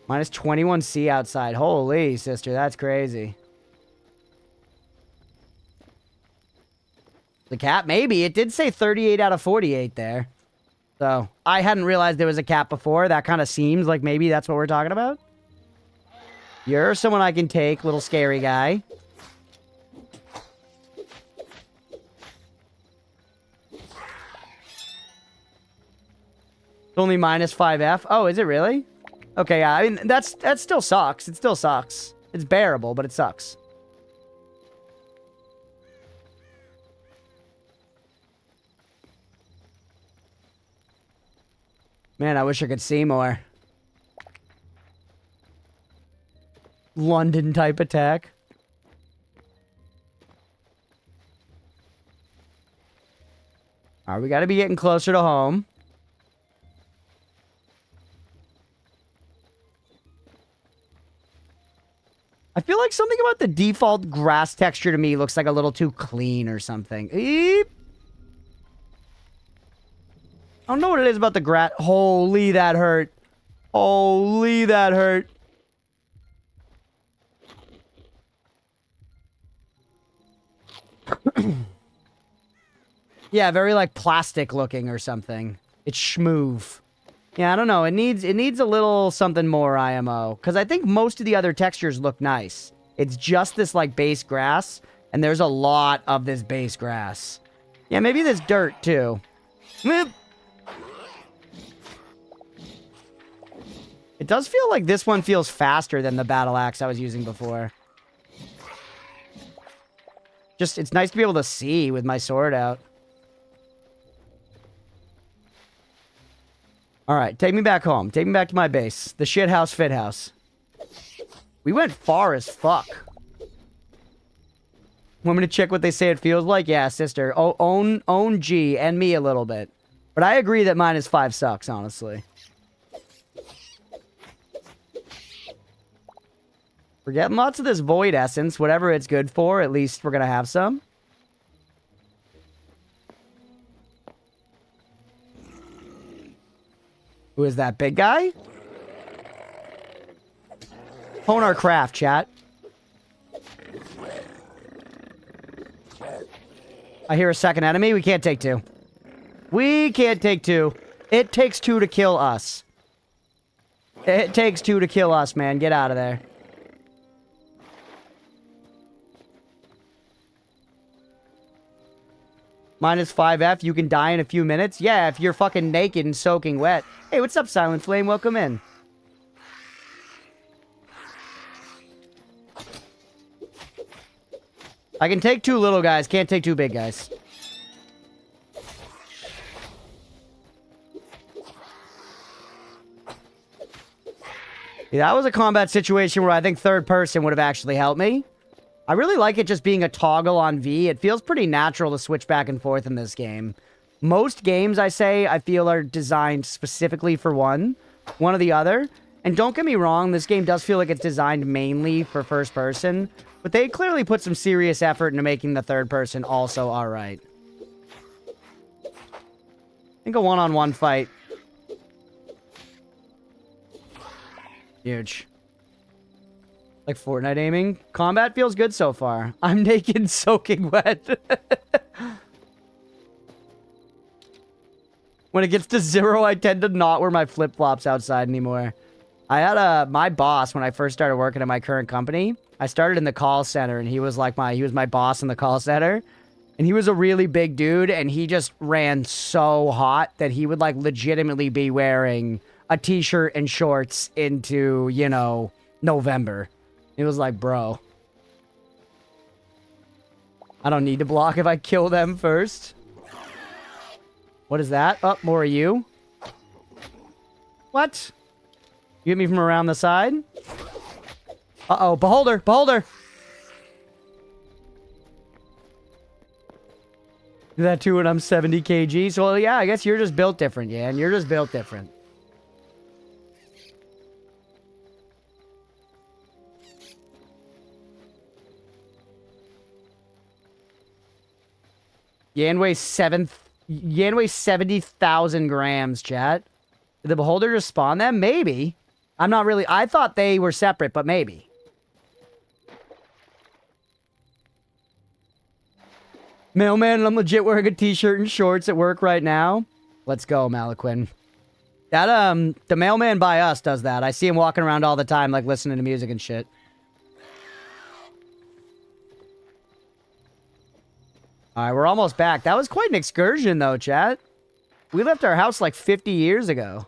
Minus 21C outside. Holy, sister, that's crazy. The cap? Maybe. It did say 38 out of 48 there. So, I hadn't realized there was a cap before. That kind of seems like maybe that's what we're talking about. You're someone I can take, little scary guy. It's only minus 5F. Oh, is it really? Okay, yeah, I mean, that still sucks. It still sucks. It's bearable, but it sucks. Man, I wish I could see more. London type attack. Alright, we gotta be getting closer to home. I feel like something about the default grass texture to me looks like a little too clean or something. Eep. I don't know what it is about the grass. Holy, that hurt. Holy, that hurt. Yeah, very like plastic looking or something. It's schmoove. Yeah, I don't know. It needs a little something more IMO. Because I think most of the other textures look nice. It's just this like base grass. And there's a lot of this base grass. Yeah, maybe this dirt too. It does feel like this one feels faster than the battle axe I was using before. Just, it's nice to be able to see with my sword out. Alright, take me back home. Take me back to my base. The shit house, fit house. We went far as fuck. Want me to check what they say it feels like? Yeah, sister. Oh, own G and me a little bit. But I agree that -5 sucks, honestly. We're getting lots of this void essence. Whatever it's good for, at least we're gonna have some. Who is that big guy? Hone our craft, chat. I hear a second enemy. We can't take two. We can't take two. It takes two to kill us. It takes two to kill us, man. Get out of there. -5F, you can die in a few minutes? Yeah, if you're fucking naked and soaking wet. Hey, what's up, Silent Flame? Welcome in. I can take two little guys, can't take two big guys. Yeah, that was a combat situation where I think third person would have actually helped me. I really like it just being a toggle on V. It feels pretty natural to switch back and forth in this game. Most games, I feel are designed specifically for one or the other. And don't get me wrong, this game does feel like it's designed mainly for first person, but they clearly put some serious effort into making the third person also alright. I think a one-on-one fight. Huge. Like Fortnite aiming. Combat feels good so far. I'm naked, soaking wet. When it gets to 0, I tend to not wear my flip-flops outside anymore. I had my boss when I first started working at my current company. I started in the call center, and he was my boss in the call center. And he was a really big dude, and he just ran so hot that he would, like, legitimately be wearing a t-shirt and shorts into, you know, November. It was like, bro. I don't need to block if I kill them first. What is that? Oh, more of you. What? You hit me from around the side? Uh-oh, beholder, beholder! Do that too when I'm 70 kg. So, yeah, I guess you're just built different, yeah, and you're just built different. Yan weighs 70,000 grams, chat. Did the beholder just spawn them? Maybe. I'm not really... I thought they were separate, but maybe. Mailman, I'm legit wearing a t-shirt and shorts at work right now. Let's go, Malaquin. That, the mailman by us does that. I see him walking around all the time, like, listening to music and shit. Alright, we're almost back. That was quite an excursion, though, chat. We left our house like 50 years ago.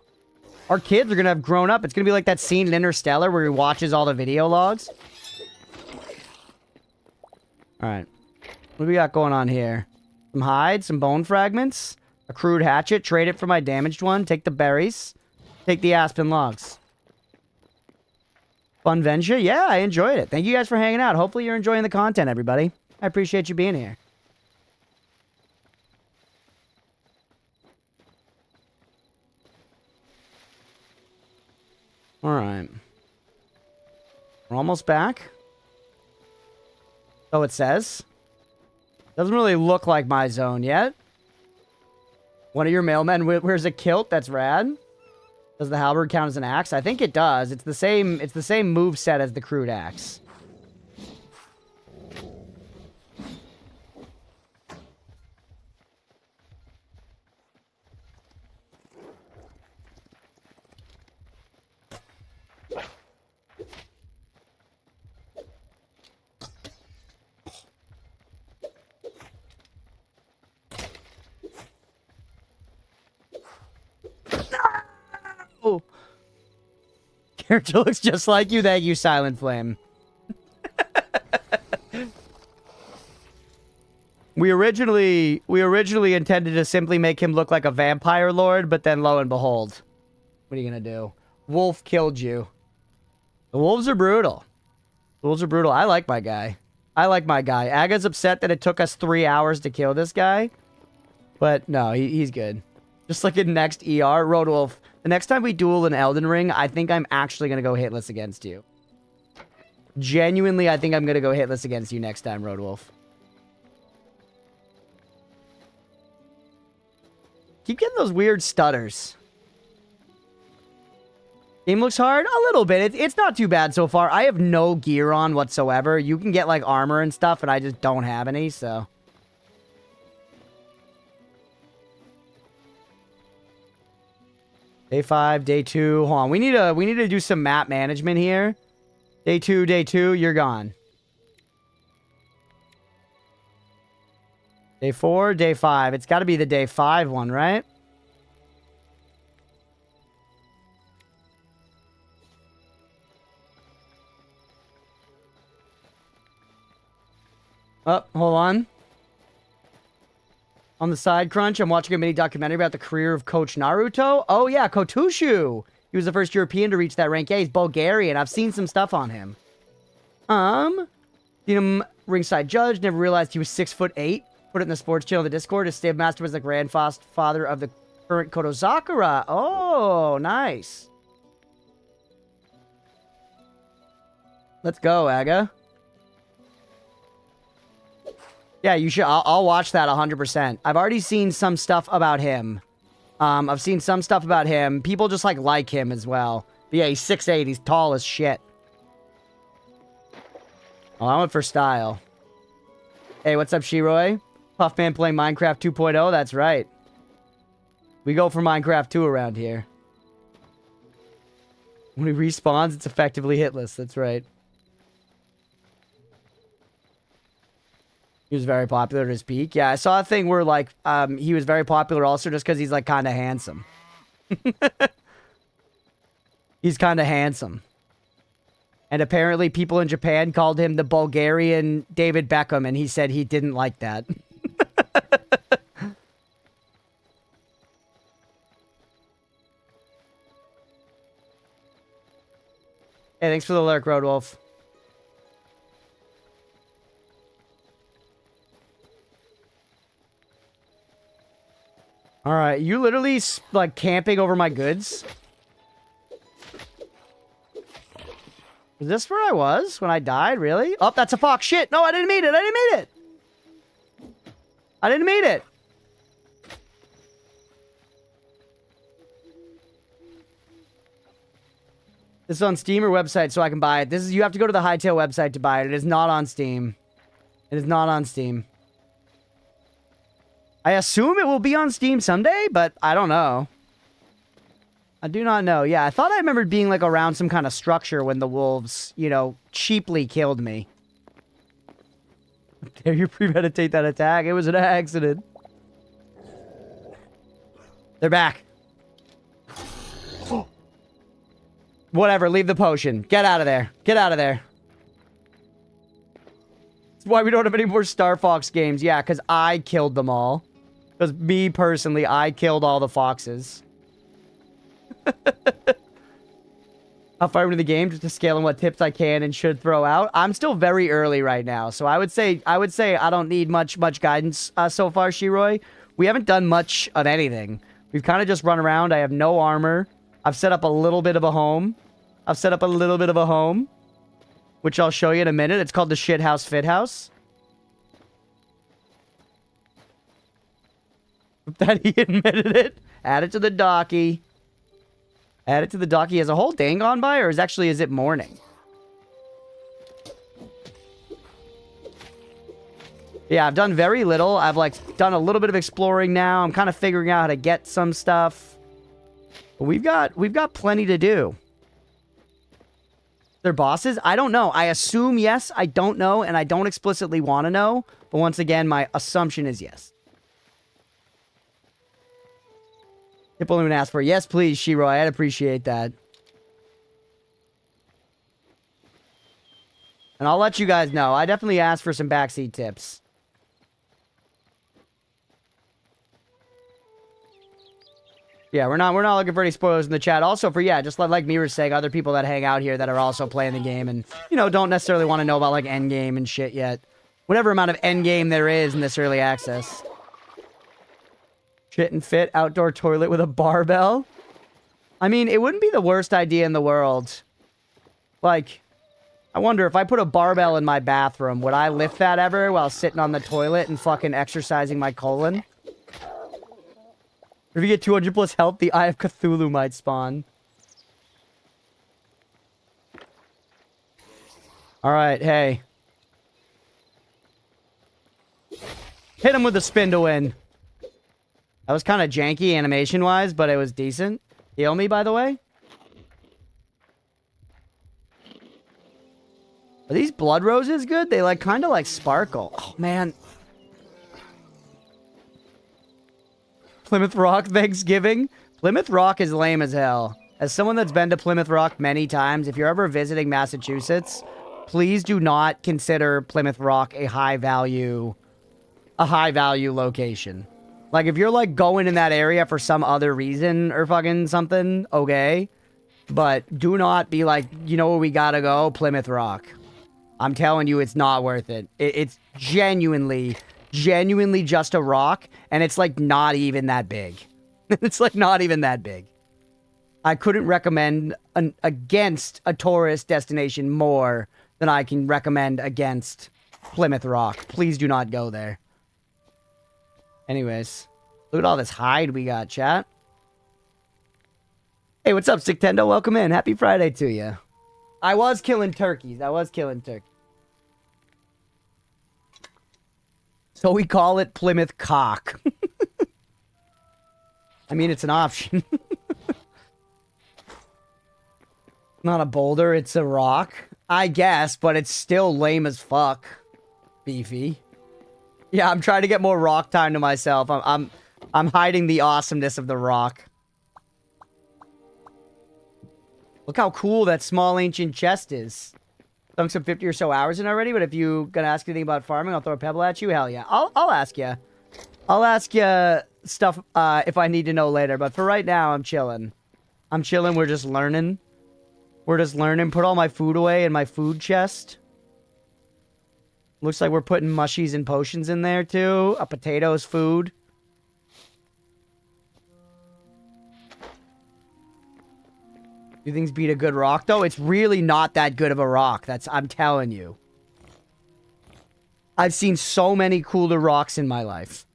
Our kids are gonna have grown up. It's gonna be like that scene in Interstellar where he watches all the video logs. Alright. What do we got going on here? Some hide, some bone fragments, a crude hatchet. Trade it for my damaged one. Take the berries. Take the aspen logs. Fun venture? Yeah, I enjoyed it. Thank you guys for hanging out. Hopefully you're enjoying the content, everybody. I appreciate you being here. Alright. We're almost back. So it says. Doesn't really look like my zone yet. One of your mailmen wears a kilt. That's rad. Does the halberd count as an axe? I think it does. It's the same move set as the crude axe. Oh. Character looks just like you. Thank you, Silent Flame. We originally intended to simply make him look like a vampire lord, but then lo and behold, what are you gonna do? Wolf killed you. The wolves are brutal. The wolves are brutal. I like my guy. I like my guy. Aga's upset that it took us 3 hours to kill this guy. But no, he's good. Just like in next ER, Roadwolf. The next time we duel in Elden Ring, I think I'm actually going to go hitless against you. Genuinely, I think I'm going to go hitless against you next time, Roadwolf. Keep getting those weird stutters. Game looks hard? A little bit. It's not too bad so far. I have no gear on whatsoever. You can get, like, armor and stuff, and I just don't have any, so... Day 5, day 2. Hold on. We need to do some map management here. Day 2, you're gone. Day 4, day 5. It's got to be the day 5 one, right? Oh, hold on. On the side, Crunch, I'm watching a mini documentary about the career of Coach Naruto. Oh, yeah, Kotushu. He was the first European to reach that rank. Yeah, he's Bulgarian. I've seen some stuff on him. Seen him ringside judge. Never realized he was 6'8". Put it in the sports channel, the Discord. His stable master was the grandfather of the current Kotozakura. Oh, nice. Let's go, Aga. Yeah, you should. I'll watch that 100%. I've already seen some stuff about him. I've seen some stuff about him. People just like him as well. But yeah, he's 6'8". He's tall as shit. Oh, I went for style. Hey, what's up, Shiroi? Puffman playing Minecraft 2.0? That's right. We go for Minecraft 2 around here. When he respawns, it's effectively hitless. That's right. He was very popular at his peak. Yeah, I saw a thing where, like, he was very popular also just because he's, like, kind of handsome. He's kind of handsome. And apparently people in Japan called him the Bulgarian David Beckham, and he said he didn't like that. Hey, thanks for the lurk, Roadwolf. Alright, you literally, like, camping over my goods? Is this where I was when I died? Really? Oh, that's a fox. Shit! No, I didn't mean it! I didn't mean it! I didn't mean it! This is on Steam or website so I can buy it. This is, you have to go to the Hytale website to buy it. It is not on Steam. It is not on Steam. I assume it will be on Steam someday, but I don't know. I do not know. Yeah, I thought I remembered being, like, around some kind of structure when the wolves, you know, cheaply killed me. Dare you premeditate that attack? It was an accident. They're back. Whatever, leave the potion. Get out of there. Get out of there. That's why we don't have any more Star Fox games. Yeah, because I killed them all. Because me, personally, I killed all the foxes. How far into the game, just to scale on what tips I can and should throw out. I'm still very early right now, so I would say I don't need much guidance so far, Shiroi. We haven't done much of anything. We've kind of just run around. I have no armor. I've set up a little bit of a home. Which I'll show you in a minute. It's called the Shit House Fit House. That he admitted it. Add it to the docky. Add it to the docky. Has a whole day gone by, or is it morning? Yeah, I've done very little. I've, like, done a little bit of exploring now. I'm kind of figuring out how to get some stuff. But we've got plenty to do. They're bosses? I don't know. I assume yes. I don't know, and I don't explicitly want to know. But once again, my assumption is yes. If only when asked for. Yes, please, Shiroi. I'd appreciate that. And I'll let you guys know. I definitely asked for some backseat tips. Yeah, we're not looking for any spoilers in the chat. Also for, yeah, just like me was saying, other people that hang out here that are also playing the game and, you know, don't necessarily want to know about, like, endgame and shit yet. Whatever amount of endgame there is in this early access. Shit and fit outdoor toilet with a barbell. I mean, it wouldn't be the worst idea in the world. Like, I wonder if I put a barbell in my bathroom, would I lift that ever while sitting on the toilet and fucking exercising my colon? If you get 200 plus health, the Eye of Cthulhu might spawn. Alright, hey. Hit him with the spin to win. That was kind of janky animation-wise, but it was decent. Heal me, by the way. Are these blood roses good? They, like, kind of, like, sparkle. Oh, man. Plymouth Rock Thanksgiving. Plymouth Rock is lame as hell. As someone that's been to Plymouth Rock many times, if you're ever visiting Massachusetts, please do not consider Plymouth Rock a high-value location. Like, if you're, like, going in that area for some other reason or fucking something, okay. But do not be like, you know where we gotta go? Plymouth Rock. I'm telling you, it's not worth it. It's genuinely just a rock, and it's, like, not even that big. It's, like, not even that big. I couldn't recommend against a tourist destination more than I can recommend against Plymouth Rock. Please do not go there. Anyways, look at all this hide we got, chat. Hey, what's up, Sicktendo? Welcome in. Happy Friday to you. I was killing turkeys. So we call it Plymouth Cock. I mean, it's an option. Not a boulder, it's a rock. I guess, but it's still lame as fuck. Beefy. Yeah, I'm trying to get more rock time to myself. I'm hiding the awesomeness of the rock. Look how cool that small ancient chest is. Sunk some 50 or so hours in already, but if you gonna ask anything about farming, I'll throw a pebble at you. Hell yeah. I'll ask you. I'll ask you stuff if I need to know later, but for right now, I'm chilling. We're just learning. Put all my food away in my food chest. Looks like we're putting mushies and potions in there, too. A potato's food. Do things beat a good rock, though? It's really not that good of a rock. I'm telling you. I've seen so many cooler rocks in my life.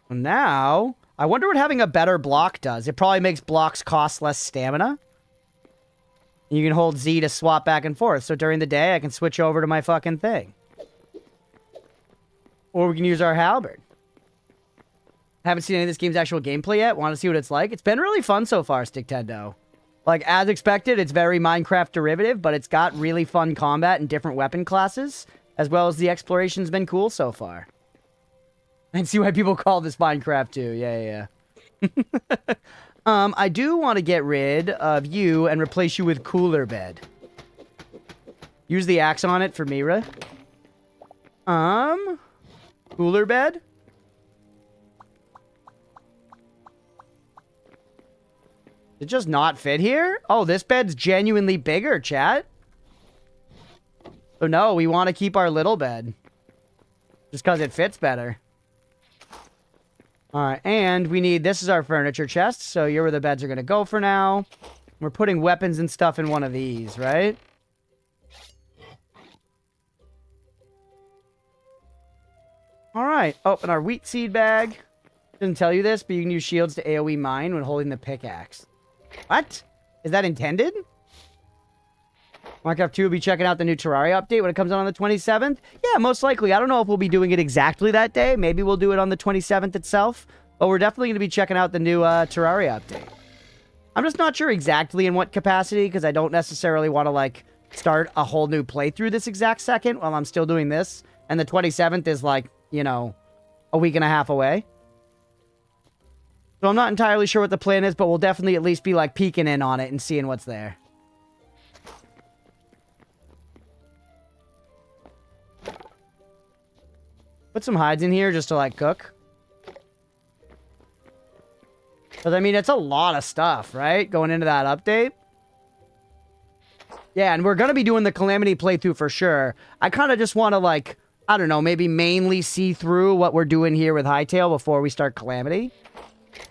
Now, I wonder what having a better block does. It probably makes blocks cost less stamina. You can hold Z to swap back and forth. So during the day, I can switch over to my fucking thing. Or we can use our halberd. Haven't seen any of this game's actual gameplay yet. Want to see what it's like? It's been really fun so far, Sticktendo. Like, as expected, it's very Minecraft derivative, but it's got really fun combat and different weapon classes, as well as the exploration's been cool so far. I can see why people call this Minecraft too. Yeah. I do want to get rid of you and replace you with Cooler Bed. Use the axe on it for Mira. Cooler Bed? It just not fit here? Oh, this bed's genuinely bigger, chat. So no, we want to keep our little bed. Just because it fits better. Alright, and we need... This is our furniture chest, so you're where the beds are going to go for now. We're putting weapons and stuff in one of these, right? Alright, open our wheat seed bag. Didn't tell you this, but you can use shields to AoE mine when holding the pickaxe. What? Is that intended? Minecraft 2 will be checking out the new Terraria update when it comes out on the 27th. Yeah, most likely. I don't know if we'll be doing it exactly that day. Maybe we'll do it on the 27th itself. But we're definitely going to be checking out the new Terraria update. I'm just not sure exactly in what capacity, because I don't necessarily want to, like, start a whole new playthrough this exact second while I'm still doing this. And the 27th is, like, you know, a week and a half away. So I'm not entirely sure what the plan is, but we'll definitely at least be, like, peeking in on it and seeing what's there. Put some hides in here just to, like, cook. Because, I mean, it's a lot of stuff, right? Going into that update. Yeah, and we're going to be doing the Calamity playthrough for sure. I kind of just want to, like, I don't know, maybe mainly see through what we're doing here with Hytale before we start Calamity.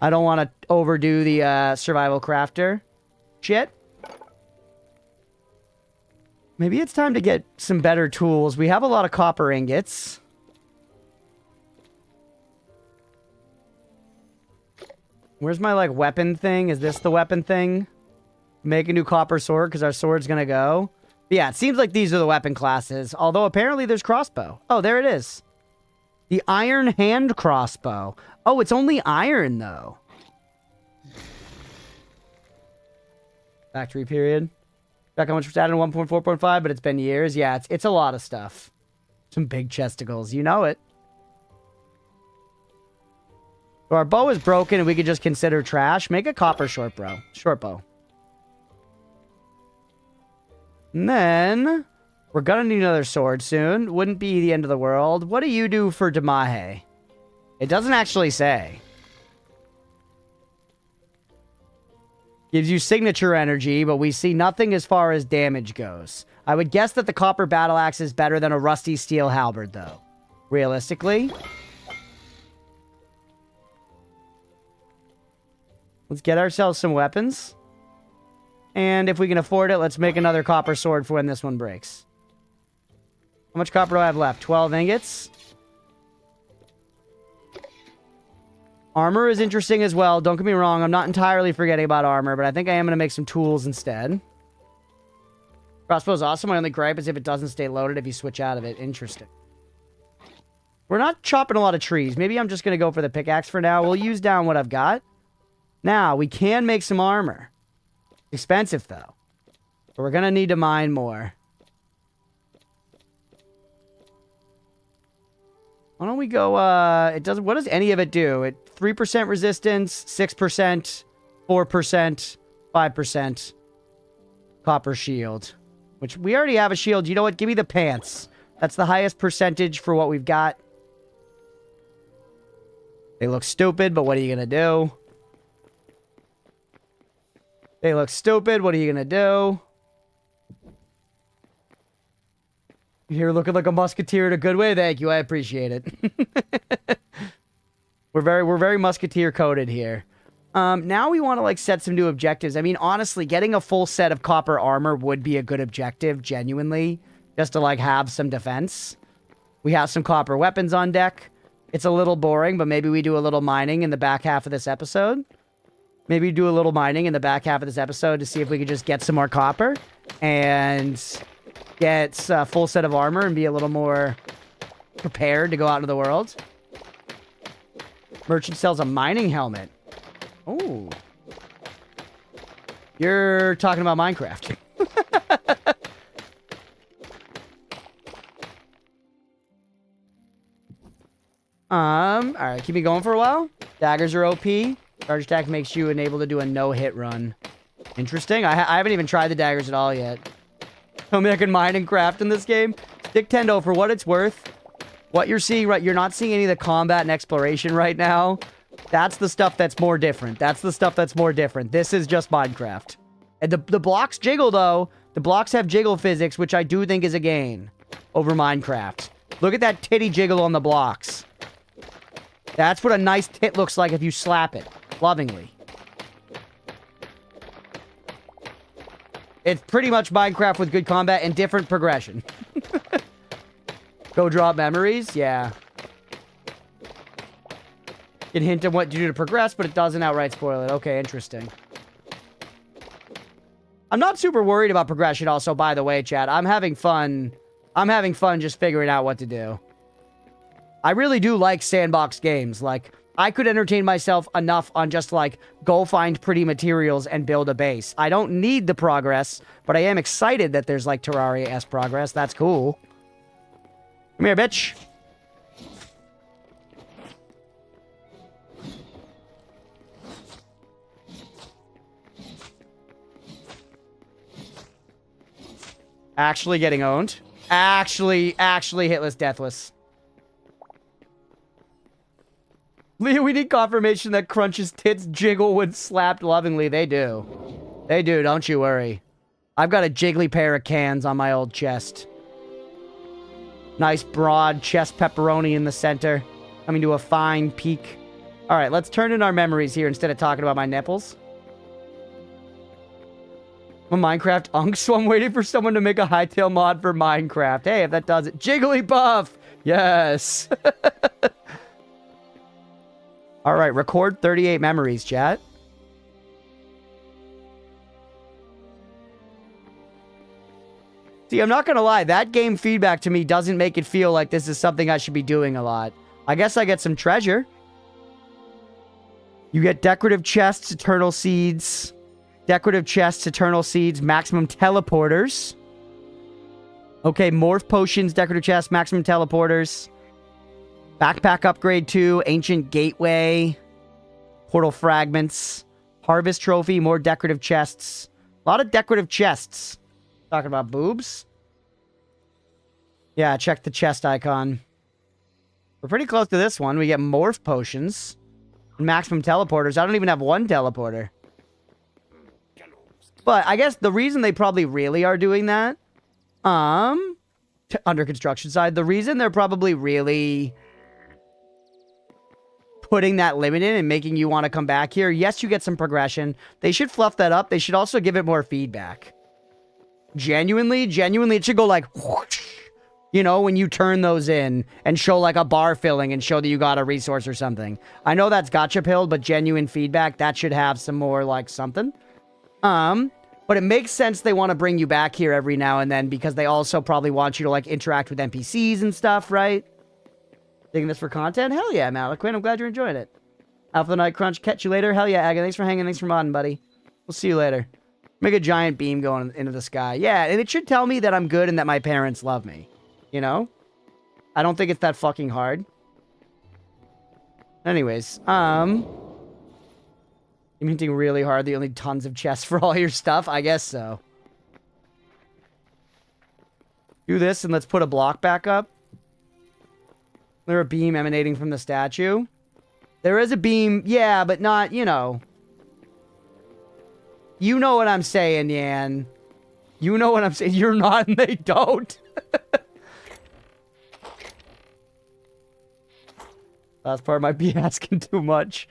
I don't want to overdo the survival crafter shit. Maybe it's time to get some better tools. We have a lot of copper ingots. Where's my, like, weapon thing? Is this the weapon thing? Make a new copper sword because our sword's gonna go. But yeah, it seems like these are the weapon classes. Although apparently there's crossbow. Oh, there it is. The iron hand crossbow. Oh, it's only iron, though. Factory period. Back how much was added in 1.4.5, but it's been years. Yeah, it's a lot of stuff. Some big chesticles. You know it. So our bow is broken and we could just consider trash. Make a copper short bow. And then we're gonna need another sword soon. Wouldn't be the end of the world. What do you do for Damahe? It doesn't actually say. Gives you signature energy, but we see nothing as far as damage goes. I would guess that the copper battle axe is better than a rusty steel halberd, though. Realistically. Let's get ourselves some weapons. And if we can afford it, let's make another copper sword for when this one breaks. How much copper do I have left? 12 ingots. Armor is interesting as well. Don't get me wrong. I'm not entirely forgetting about armor, but I think I am going to make some tools instead. Crossbow is awesome. My only gripe is if it doesn't stay loaded if you switch out of it. Interesting. We're not chopping a lot of trees. Maybe I'm just going to go for the pickaxe for now. We'll use down what I've got. Now, we can make some armor. Expensive, though. But we're going to need to mine more. Why don't we go, what does any of it do? It 3% resistance, 6%, 4%, 5%. Copper shield. Which, we already have a shield. You know what? Give me the pants. That's the highest percentage for what we've got. They look stupid, but what are you going to do? They look stupid. What are you going to do? You're looking like a musketeer in a good way. Thank you. I appreciate it. We're very musketeer coded here. Now we want to, like, set some new objectives. I mean, honestly, getting a full set of copper armor would be a good objective, genuinely. Just to, like, have some defense. We have some copper weapons on deck. It's a little boring, but maybe we do a little mining in the back half of this episode. Maybe do a little mining in the back half of this episode to see if we could just get some more copper. And get a full set of armor and be a little more prepared to go out into the world. Merchant sells a mining helmet. Oh. You're talking about Minecraft. Alright, keep me going for a while. Daggers are OP. Charge attack makes you unable to do a no-hit run. Interesting. I haven't even tried the daggers at all yet. Tell me I can mine and craft in this game. Stick Tendo, for what it's worth, what you're seeing, right? You're not seeing any of the combat and exploration right now. That's the stuff that's more different. That's the stuff that's more different. This is just Minecraft. And the blocks jiggle, though. The blocks have jiggle physics, which I do think is a gain over Minecraft. Look at that titty jiggle on the blocks. That's what a nice tit looks like if you slap it. Lovingly. It's pretty much Minecraft with good combat and different progression. Go drop memories? Yeah. Can hint at what you do to progress, but it doesn't outright spoil it. Okay, interesting. I'm not super worried about progression also, by the way, chat. I'm having fun. I'm having fun just figuring out what to do. I really do like sandbox games. Like, I could entertain myself enough on just, like, go find pretty materials and build a base. I don't need the progress, but I am excited that there's, like, Terraria-esque progress. That's cool. Come here, bitch. Actually getting owned. Actually hitless, deathless. Leo, we need confirmation that Crunch's tits jiggle when slapped lovingly. They do. They do, don't you worry. I've got a jiggly pair of cans on my old chest. Nice broad chest pepperoni in the center. Coming to a fine peak. Alright, let's turn in our memories here instead of talking about my nipples. I'm a Minecraft unk, so I'm waiting for someone to make a Hytale mod for Minecraft. Hey, if that does it. Jigglypuff! Yes! Alright, record 38 memories, chat. See, I'm not gonna lie, that game feedback to me doesn't make it feel like this is something I should be doing a lot. I guess I get some treasure. You get decorative chests, eternal seeds. Decorative chests, eternal seeds, maximum teleporters. Okay, morph potions, decorative chests, maximum teleporters. Backpack upgrade 2, ancient gateway. Portal fragments. Harvest trophy, more decorative chests. A lot of decorative chests. Talking about boobs? Yeah, check the chest icon. We're pretty close to this one. We get morph potions. Maximum teleporters. I don't even have one teleporter. But I guess the reason they probably really are doing that, under construction side, the reason they're probably really putting that limit in and making you want to come back here, yes, you get some progression. They should fluff that up. They should also give it more feedback. Genuinely, it should go like, whoosh, you know, when you turn those in and show like a bar filling and show that you got a resource or something. I know that's gotcha pilled, but genuine feedback, that should have some more like something. But it makes sense they want to bring you back here every now and then because they also probably want you to like interact with NPCs and stuff, right? Digging this for content? Hell yeah, Malaquin. I'm glad you're enjoying it. Alpha Night Crunch, catch you later. Hell yeah, Aga. Thanks for hanging. Thanks for modding, buddy. We'll see you later. Make a giant beam going into the sky. Yeah, and it should tell me that I'm good and that my parents love me. You know? I don't think it's that fucking hard. Anyways, you're hinting really hard that you need tons of chests for all your stuff? I guess so. Do this and let's put a block back up. There's a beam emanating from the statue. There is a beam, yeah, but not, you know. You know what I'm saying, Yan. You know what I'm saying. You're not and they don't. Last part might be asking too much.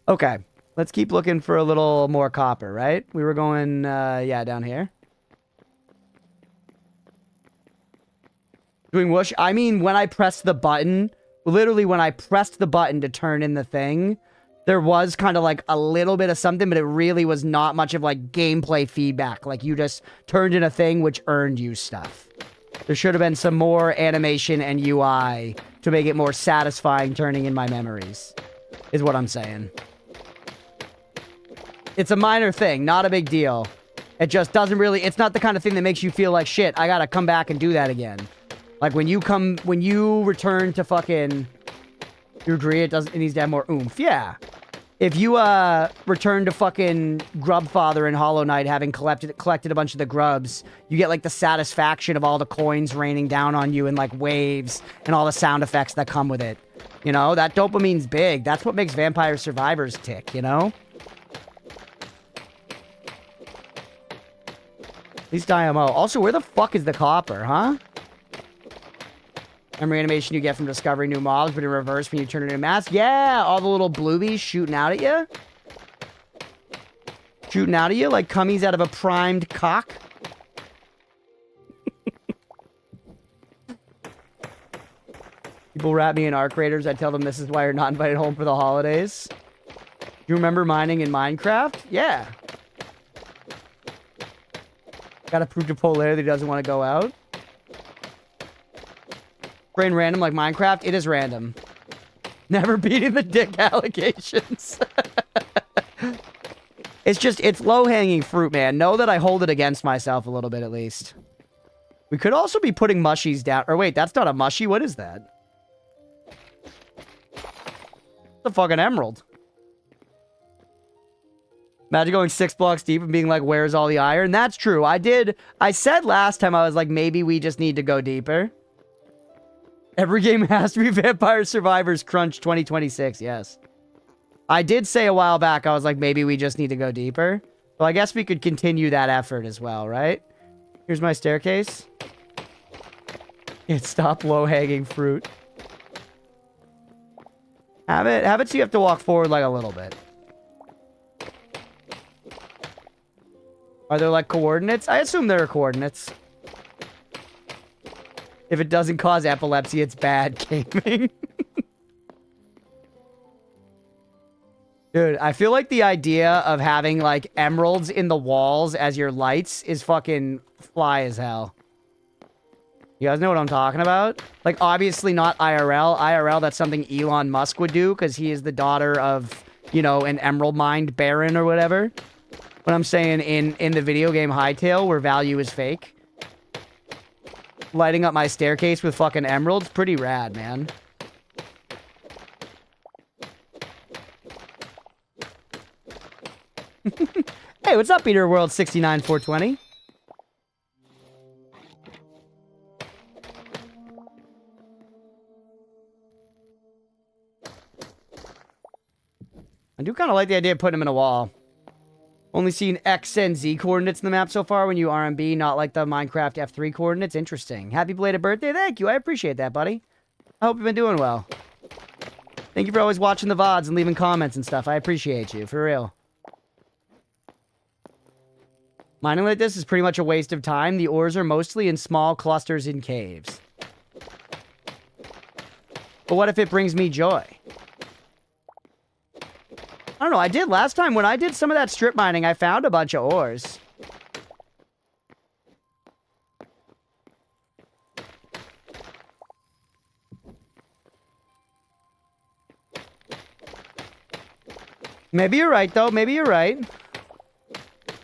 Okay. Let's keep looking for a little more copper, right? We were going, yeah, down here. Doing whoosh. I mean, when I pressed the button, literally when I pressed the button to turn in the thing, there was kind of like a little bit of something, but it really was not much of like gameplay feedback. Like you just turned in a thing which earned you stuff. There should have been some more animation and UI to make it more satisfying turning in my memories, is what I'm saying. It's a minor thing, not a big deal. It just doesn't really, it's not the kind of thing that makes you feel like, shit, I gotta come back and do that again. Like when you return to fucking, you agree it needs to have more oomph. Yeah. If you, return to fucking Grubfather in Hollow Knight having collected a bunch of the grubs, you get like the satisfaction of all the coins raining down on you in like waves and all the sound effects that come with it. You know, that dopamine's big. That's what makes Vampire Survivors tick, you know? At least IMO. Also, where the fuck is the copper, huh? Memory animation you get from discovering new mobs, but in reverse when you turn it into mask. Yeah, all the little bluebies shooting out at you. Shooting out at you like cummies out of a primed cock. People wrap me in Arc Raiders. I tell them this is why you're not invited home for the holidays. You remember mining in Minecraft? Yeah. Gotta prove to Polaire that he doesn't want to go out. Brain random like Minecraft? It is random. Never beating the dick allegations. It's low-hanging fruit, man. Know that I hold it against myself a little bit, at least. We could also be putting mushies down. Or wait, that's not a mushy. What is that? It's a fucking emerald. Imagine going 6 blocks deep and being like, where's all the iron? That's true. I said last time, I was like, maybe we just need to go deeper. Every game has to be Vampire Survivors Crunch 2026, yes. I did say a while back, I was like, maybe we just need to go deeper. Well, I guess we could continue that effort as well, right? Here's my staircase. Can't stop low-hanging fruit. Have it so you have to walk forward like a little bit. Are there like coordinates? I assume there are coordinates. If it doesn't cause epilepsy, it's bad gaming. Dude, I feel like the idea of having like emeralds in the walls as your lights is fucking fly as hell. You guys know what I'm talking about? Like, obviously not IRL. IRL, that's something Elon Musk would do because he is the daughter of, you know, an emerald mined baron or whatever. But I'm saying in the video game Hytale, where value is fake, lighting up my staircase with fucking emeralds, pretty rad, man. Hey, what's up, Peter World 69420? I do kind of like the idea of putting him in a wall. Only seen X and Z coordinates in the map so far when you RMB, not like the Minecraft F3 coordinates. Interesting. Happy belated birthday. Thank you. I appreciate that, buddy. I hope you've been doing well. Thank you for always watching the VODs and leaving comments and stuff. I appreciate you, for real. Mining like this is pretty much a waste of time. The ores are mostly in small clusters in caves. But what if it brings me joy? I don't know, I did last time when I did some of that strip mining, I found a bunch of ores. Maybe you're right, though. Maybe you're right.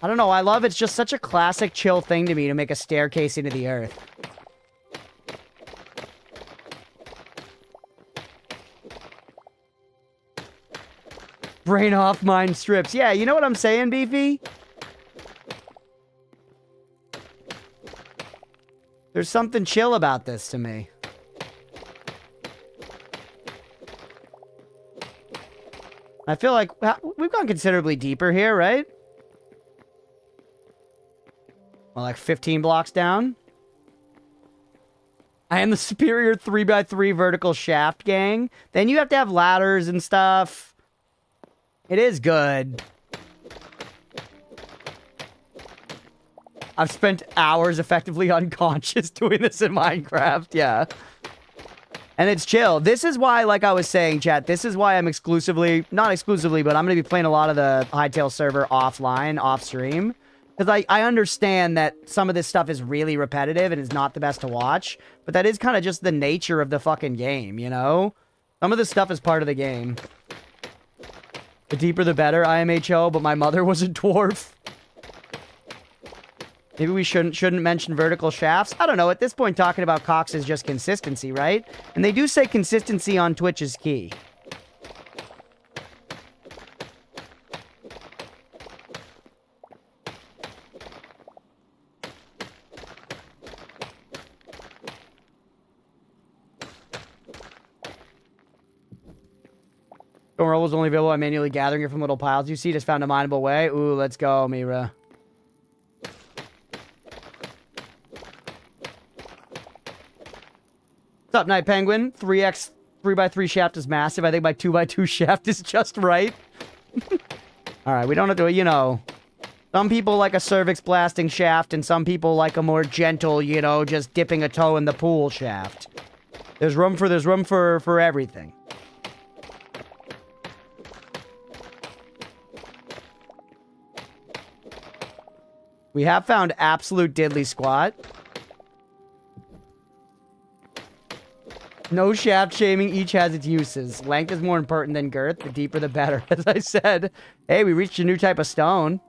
I don't know, I love it's just such a classic chill thing to me to make a staircase into the earth. Brain off mine strips. Yeah, you know what I'm saying, Beefy? There's something chill about this to me. I feel like we've gone considerably deeper here, right? Well, like 15 blocks down. I am the superior 3x3 vertical shaft gang. Then you have to have ladders and stuff. It is good. I've spent hours effectively unconscious doing this in Minecraft, yeah. And it's chill. This is why, like I was saying, chat, this is why I'm exclusively, not exclusively, but I'm going to be playing a lot of the Hytale server offline, off stream. Because I understand that some of this stuff is really repetitive and is not the best to watch. But that is kind of just the nature of the fucking game, you know? Some of this stuff is part of the game. The deeper the better, IMHO, but my mother was a dwarf. Maybe we shouldn't mention vertical shafts. I don't know, at this point talking about cocks is just consistency, right? And they do say consistency on Twitch is key. Stone roll was only available by manually gathering it from little piles. You see, just found a mineable way. Ooh, let's go, Mira. What's up, Night Penguin? 3x 3x3 shaft is massive. I think my 2x2 shaft is just right. Alright, we don't have to, you know. Some people like a cervix blasting shaft, and some people like a more gentle, you know, just dipping a toe in the pool shaft. There's room for everything. We have found absolute diddly squat. No shaft shaming, each has its uses. Length is more important than girth, the deeper the better. As I said, hey, we reached a new type of stone.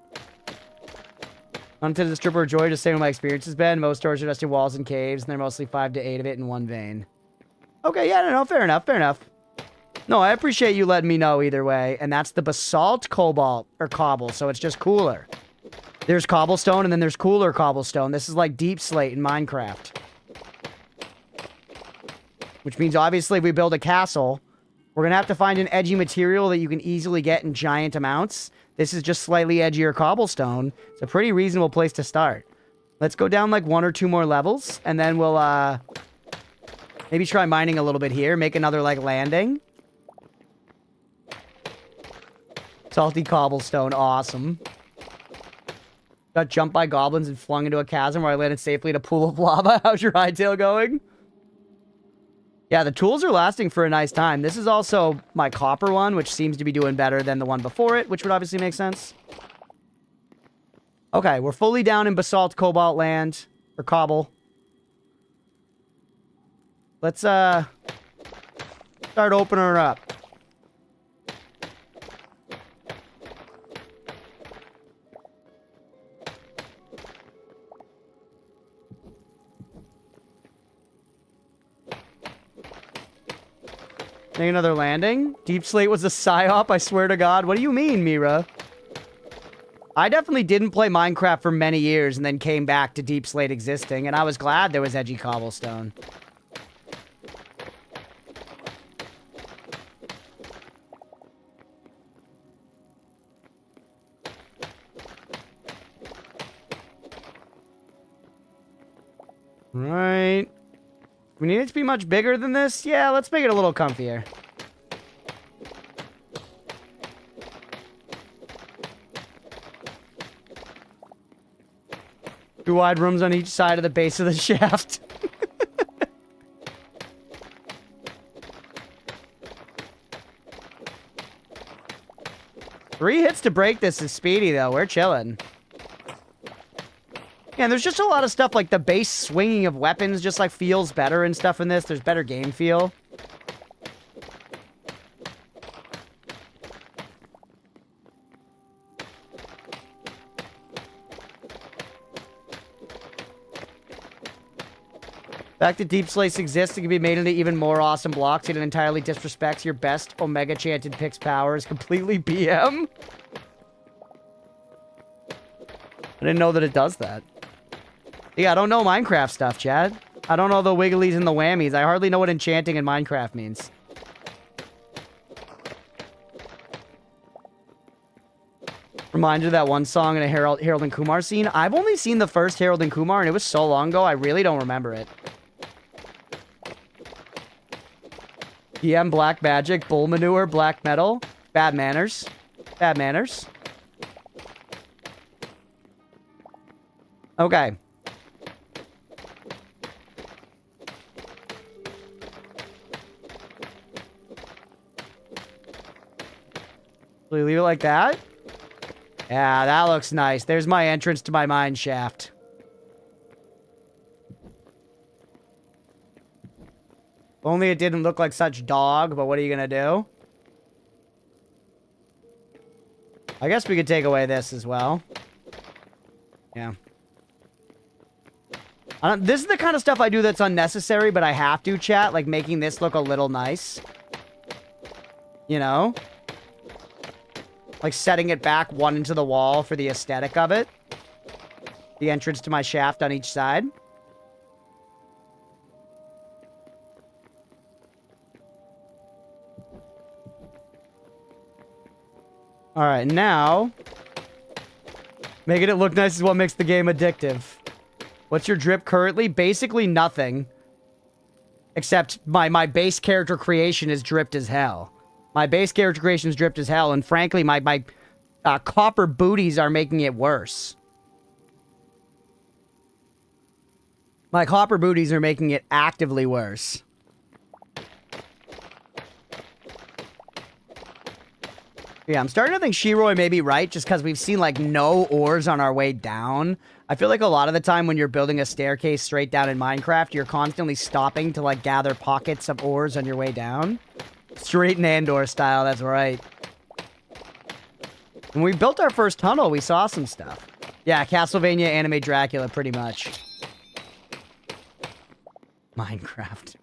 Onto the stripper of joy, just saying what my experience has been. Most stores are just in walls and caves, and they're mostly 5 to 8 of it in one vein. Okay, yeah, no, fair enough, fair enough. No, I appreciate you letting me know either way. And that's the basalt cobalt, or cobble, so it's just cooler. There's cobblestone, and then there's cooler cobblestone. This is like deep slate in Minecraft. Which means, obviously, if we build a castle, We're going to have to find an edgy material that you can easily get in giant amounts. This is just slightly edgier cobblestone. It's a pretty reasonable place to start. Let's go down like 1 or 2 more levels, and then we'll maybe try mining a little bit here, make another like landing. Salty cobblestone, awesome. Got jumped by goblins and flung into a chasm where I landed safely in a pool of lava. How's your Hytale going? Yeah, the tools are lasting for a nice time. This is also my copper one, which seems to be doing better than the one before it, which would obviously make sense. Okay, we're fully down in basalt cobalt land, or cobble. Let's, start opening her up. Make another landing? Deep Slate was a psyop, I swear to God. What do you mean, Mira? I definitely didn't play Minecraft for many years and then came back to Deep Slate existing, and I was glad there was edgy cobblestone. Right. We need it to be much bigger than this? Yeah, let's make it a little comfier. Two wide rooms on each side of the base of the shaft. 3 hits to break this is speedy, though. We're chilling. Yeah, and there's just a lot of stuff, like the base swinging of weapons just, like, feels better and stuff in this. There's better game feel. The fact that Deep Slates exists, it can be made into even more awesome blocks. It entirely disrespects your best Omega Chanted Pic's powers. Completely BM. I didn't know that it does that. Yeah, I don't know Minecraft stuff, Chad. I don't know the wigglies and the whammies. I hardly know what enchanting in Minecraft means. Reminded of that one song in a Harold and Kumar scene. I've only seen the first Harold and Kumar, and it was so long ago, I really don't remember it. PM, black magic, bull manure, black metal, bad manners. Bad manners. Okay. So we leave it like that? Yeah, that looks nice. There's my entrance to my mine shaft. Only it didn't look like such dog, but what are you gonna do? I guess we could take away this as well. Yeah. This is the kind of stuff I do that's unnecessary, but I have to, chat. Like, making this look a little nice. You know? Like, setting it back one into the wall for the aesthetic of it. The entrance to my shaft on each side. Alright, now... making it look nice is what makes the game addictive. What's your drip currently? Basically nothing. Except my base character creation is dripped as hell. My base character creation is dripped as hell, and frankly, my copper booties are making it worse. My copper booties are making it actively worse. Yeah, I'm starting to think Shiroi may be right, just because we've seen, like, no ores on our way down. I feel like a lot of the time when you're building a staircase straight down in Minecraft, you're constantly stopping to, like, gather pockets of ores on your way down. Straight in Andor style, that's right. When we built our first tunnel, we saw some stuff. Yeah, Castlevania, Anime Dracula, pretty much. Minecraft.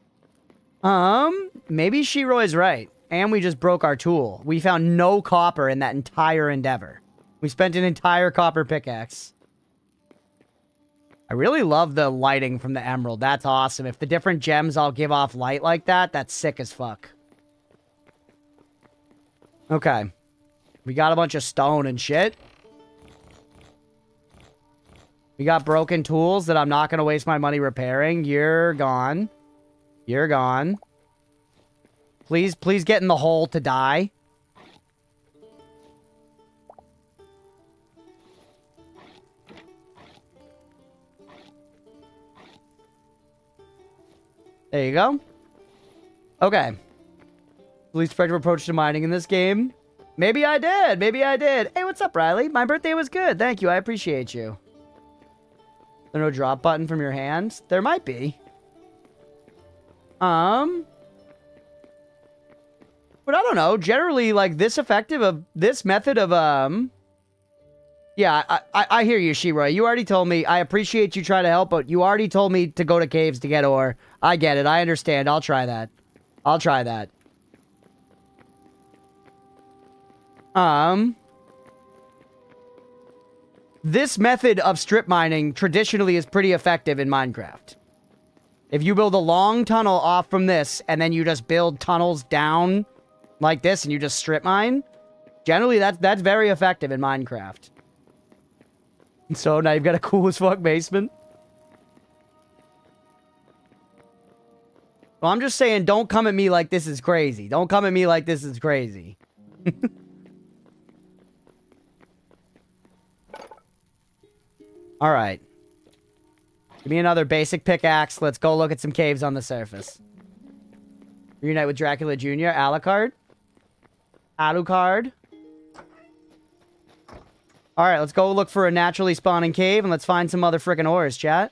Maybe Shiroi's right. And we just broke our tool. We found no copper in that entire endeavor. We spent an entire copper pickaxe. I really love the lighting from the emerald. That's awesome. If the different gems all give off light like that, that's sick as fuck. Okay. We got a bunch of stone and shit. We got broken tools that I'm not going to waste my money repairing. You're gone. You're gone. Please get in the hole to die. There you go. Okay. Least effective approach to mining in this game. Maybe I did. Maybe I did. Hey, what's up, Riley? My birthday was good. Thank you. I appreciate you. There no drop button from your hands? There might be. But I don't know. Generally, like, this method of, yeah, I hear you, Shiro. You already told me. I appreciate you trying to help, but you already told me to go to caves to get ore. I get it. I understand. I'll try that. I'll try that. This method of strip mining traditionally is pretty effective in Minecraft. If you build a long tunnel off from this, and then you just build tunnels down like this, and you just strip mine, generally that's very effective in Minecraft. So now you've got a cool as fuck basement. Well, I'm just saying, don't come at me like this is crazy. Don't come at me like this is crazy. Alright. Give me another basic pickaxe. Let's go look at some caves on the surface. Reunite with Dracula Jr. Alucard. Alucard. Alright, let's go look for a naturally spawning cave and let's find some other frickin' ores, chat.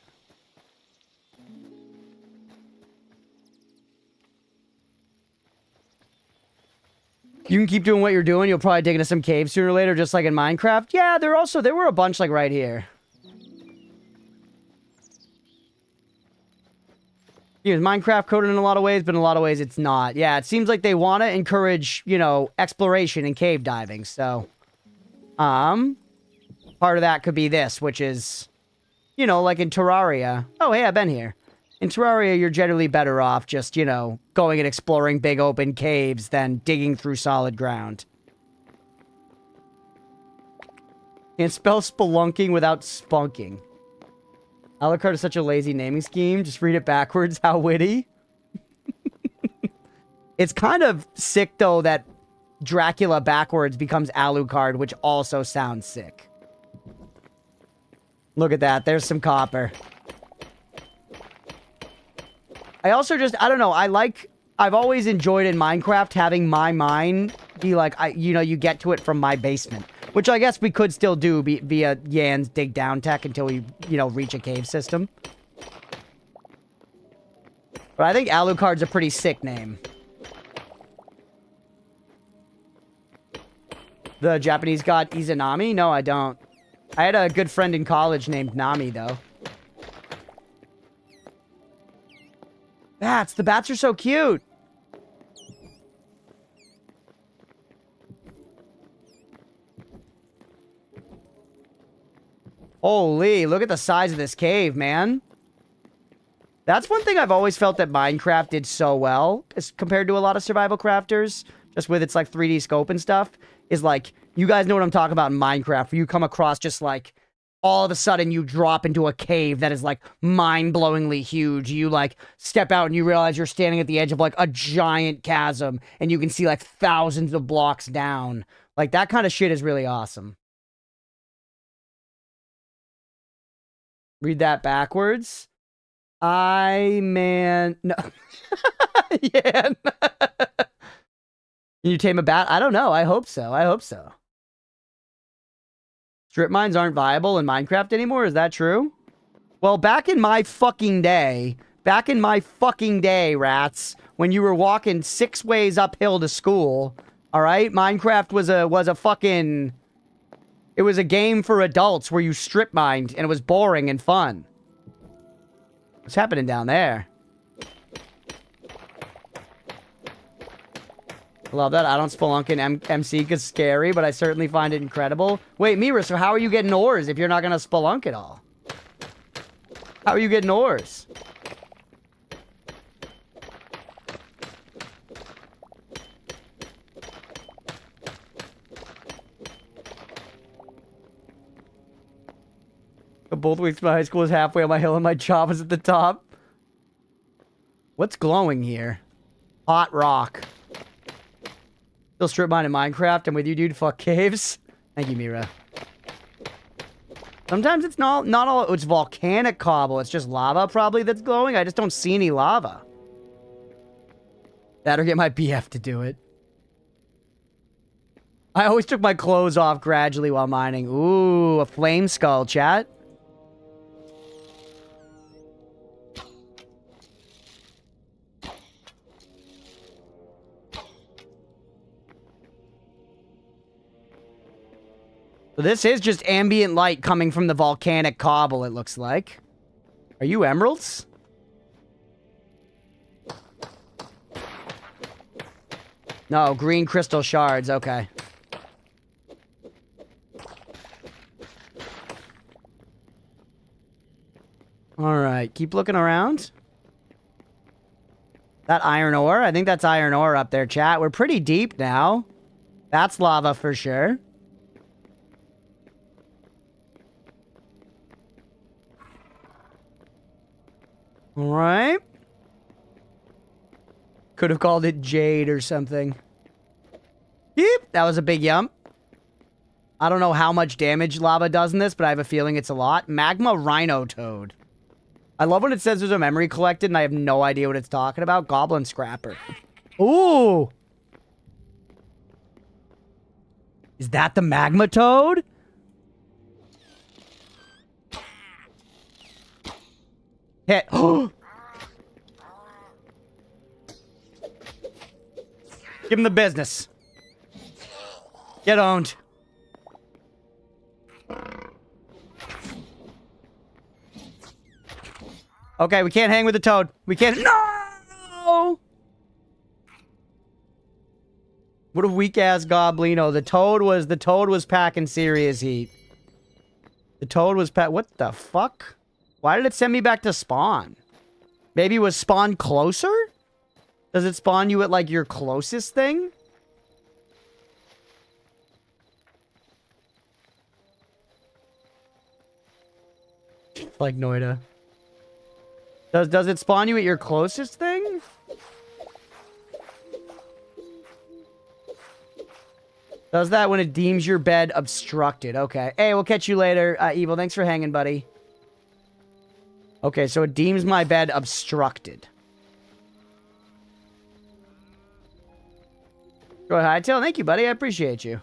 You can keep doing what you're doing. You'll probably dig into some caves sooner or later, just like in Minecraft. Yeah, there were a bunch like right here. Yeah, Minecraft coded in a lot of ways, but in a lot of ways it's not. Yeah, it seems like they want to encourage, you know, exploration and cave diving. So, part of that could be this, which is, you know, like in Terraria. Oh, hey, I've been here. In Terraria, you're generally better off just, you know, going and exploring big open caves than digging through solid ground. Can't spell spelunking without spunking. Alucard is such a lazy naming scheme. Just read it backwards. How witty. It's kind of sick, though, that Dracula backwards becomes Alucard, which also sounds sick. Look at that. There's some copper. I also just, I don't know, I've always enjoyed in Minecraft having my mine be like, you know, you get to it from my basement. Which I guess we could still do via Yan's dig down tech until we, you know, reach a cave system. But I think Alucard's a pretty sick name. The Japanese god Izanami? No, I don't. I had a good friend in college named Nami, though. Bats! The bats are so cute! Holy, look at the size of this cave, man. That's one thing I've always felt that Minecraft did so well, as compared to a lot of survival crafters, just with its, like, 3D scope and stuff, is, like, you guys know what I'm talking about in Minecraft, where you come across just, like, all of a sudden you drop into a cave that is, like, mind-blowingly huge. You, like, step out and you realize you're standing at the edge of, like, a giant chasm, and you can see, like, thousands of blocks down. Like, that kind of shit is really awesome. Read that backwards. Man, no. Yeah. Can you tame a bat? I don't know. I hope so. I hope so. Strip mines aren't viable in Minecraft anymore? Is that true? Well, back in my fucking day, rats, when you were walking 6 ways uphill to school, all right? Minecraft was a fucking... It was a game for adults where you strip mined, and it was boring and fun. What's happening down there? Love that. I don't spelunk in MC because scary, but I certainly find it incredible. Wait, Mira, so how are you getting ores if you're not going to spelunk at all? How are you getting ores? both weeks of my high school is halfway on my hill and my job is at the top. What's glowing here? Hot rock. Still strip mine in Minecraft. I'm with you, dude. Fuck caves. Thank you, Mira. Sometimes it's not all... It's volcanic cobble. It's just lava, probably, that's glowing. I just don't see any lava. That or get my BF to do it. I always took my clothes off gradually while mining. Ooh, a flame skull, chat. So this is just ambient light coming from the volcanic cobble, it looks like. Are you emeralds? No, green crystal shards, okay. Alright, keep looking around. That iron ore? I think that's iron ore up there, chat. We're pretty deep now. That's lava for sure. Alright. Could have called it jade or something. Yep, that was a big yump. I don't know how much damage lava does in this, but I have a feeling it's a lot. Magma rhino toad. I love when it says there's a memory collected and I have no idea what it's talking about. Goblin scrapper. Ooh. Is that the magma toad? Hit. Give him the business. Get owned. Okay, we can't hang with the toad. We can't. No! What a weak ass goblino. The toad was packing serious heat. The toad was what the fuck? Why did it send me back to spawn? Maybe it was spawn closer? Does it spawn you at like your closest thing? Like Noida. Does it spawn you at your closest thing? Does that when it deems your bed obstructed. Okay. Hey, we'll catch you later, Evil. Thanks for hanging, buddy. Okay, so it deems my bed obstructed. Go ahead, Hytale. Thank you, buddy. I appreciate you.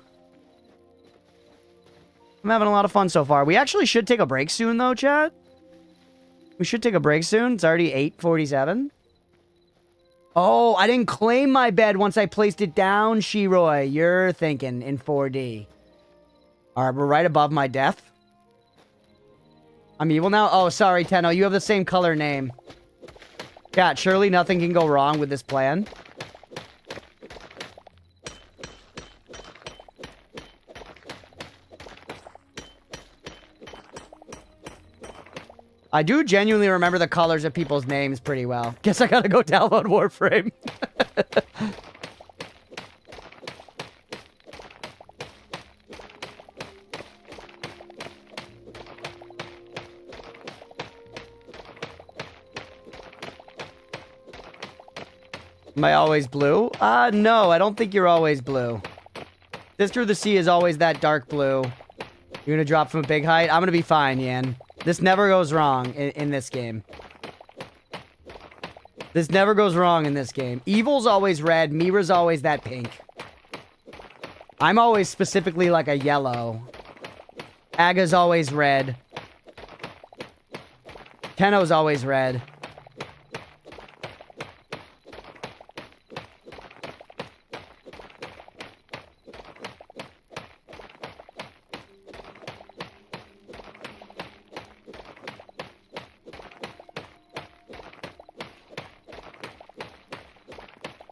I'm having a lot of fun so far. We actually should take a break soon, though, chat. We should take a break soon. It's already 8:47. Oh, I didn't claim my bed once I placed it down, Shiroy. You're thinking in 4D. Alright, we're right above my death. I'm evil now? Oh, sorry, Tenno. You have the same color name. Yeah, surely nothing can go wrong with this plan. I do genuinely remember the colors of people's names pretty well. Guess I gotta go download Warframe. Am I always blue? No, I don't think you're always blue. Sister of the Sea is always that dark blue. You're gonna drop from a big height? I'm gonna be fine, Yan. This never goes wrong in this game. This never goes wrong in this game. Evil's always red. Mira's always that pink. I'm always specifically like a yellow. Aga's always red. Tenno's always red.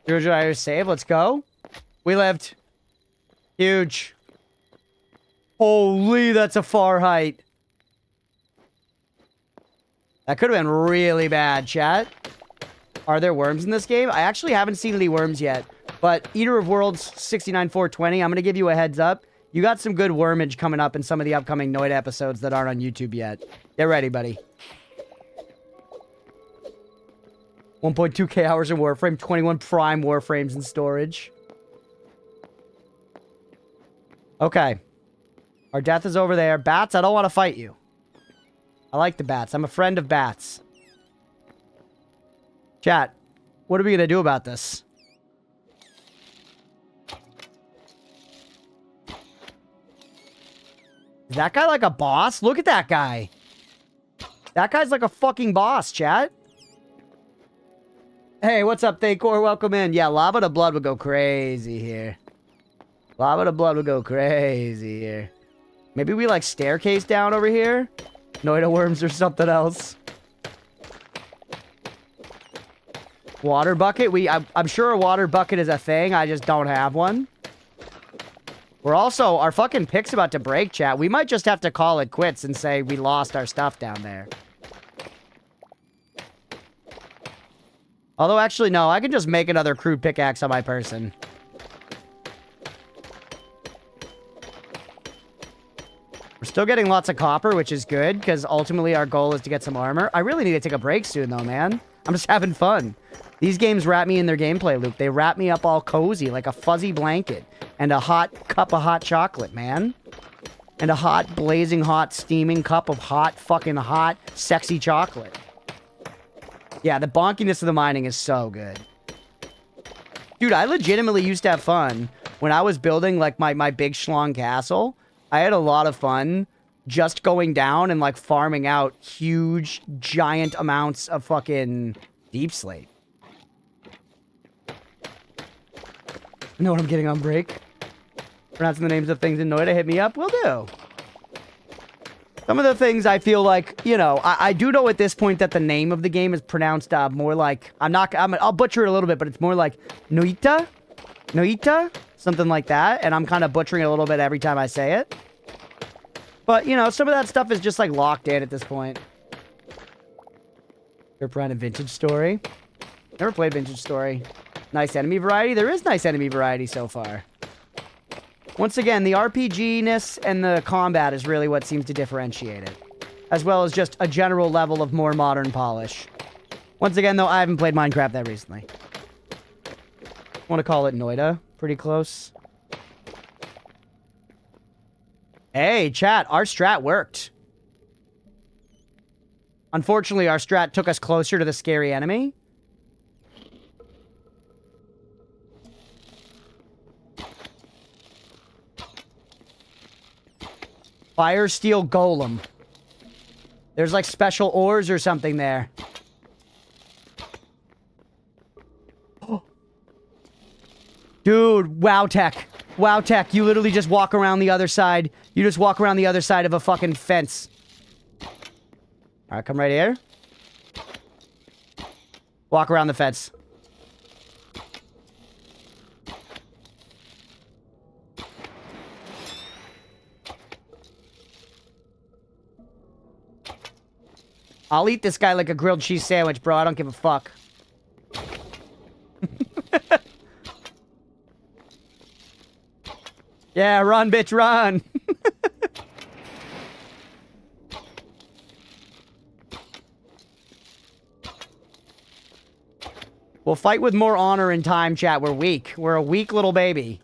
Georgia save. Let's go. We lived. Huge. Holy, that's a far height. That could have been really bad, chat. Are there worms in this game? I actually haven't seen any worms yet. But Eater of Worlds 69420, I'm going to give you a heads up. You got some good wormage coming up in some of the upcoming Noid episodes that aren't on YouTube yet. Get ready, buddy. 1.2k hours in Warframe, 21 prime Warframes in storage. Okay. Our death is over there. Bats, I don't want to fight you. I like the bats. I'm a friend of bats. Chat, what are we going to do about this? Is that guy like a boss? Look at that guy. That guy's like a fucking boss, chat. Hey, what's up, Thakor? Welcome in. Yeah, Lava to Blood would go crazy here. Lava to Blood would go crazy here. Maybe we, like, staircase down over here? Noida worms or something else. Water bucket? I'm sure a water bucket is a thing. I just don't have one. We're also... Our fucking pick's about to break, chat. We might just have to call it quits and say we lost our stuff down there. Although, actually, no. I can just make another crude pickaxe on my person. We're still getting lots of copper, which is good, because ultimately our goal is to get some armor. I really need to take a break soon, though, man. I'm just having fun. These games wrap me in their gameplay loop. They wrap me up all cozy, like a fuzzy blanket, and a hot cup of hot chocolate, man. And a hot, blazing hot, steaming cup of hot, fucking hot, sexy chocolate. Yeah, the bonkiness of the mining is so good. Dude, I legitimately used to have fun when I was building, like, my big schlong castle. I had a lot of fun just going down and, like, farming out huge, giant amounts of fucking deep slate. You know what I'm getting on break? Pronouncing the names of things in Noida, hit me up. Will do. Some of the things I feel like, you know, I do know at this point that the name of the game is pronounced more like, I'll butcher it a little bit, but it's more like Noita? Noita? Something like that. And I'm kind of butchering it a little bit every time I say it. But, you know, some of that stuff is just like locked in at this point. You're playing a Vintage Story. Never played Vintage Story. Nice enemy variety. There is nice enemy variety so far. Once again, the RPG-ness and the combat is really what seems to differentiate it. As well as just a general level of more modern polish. Once again, though, I haven't played Minecraft that recently. I want to call it Noida. Pretty close. Hey, chat. Our strat worked. Unfortunately, our strat took us closer to the scary enemy. Fire steel golem. There's like special ores or something there. Dude, wow tech. Wow tech. You literally just walk around the other side. You just walk around the other side of a fucking fence. Alright, come right here. Walk around the fence. I'll eat this guy like a grilled cheese sandwich, bro. I don't give a fuck. Yeah, run, bitch, run. We'll fight with more honor in time, chat. We're weak. We're a weak little baby.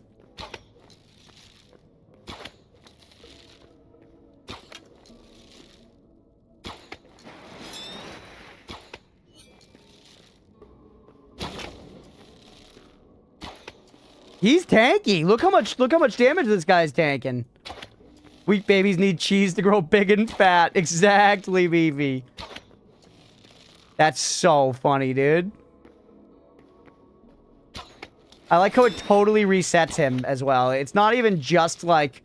He's tanky. Look how much damage this guy's tanking. Weak babies need cheese to grow big and fat. Exactly, BB. That's so funny, dude. I like how it totally resets him as well. It's not even just like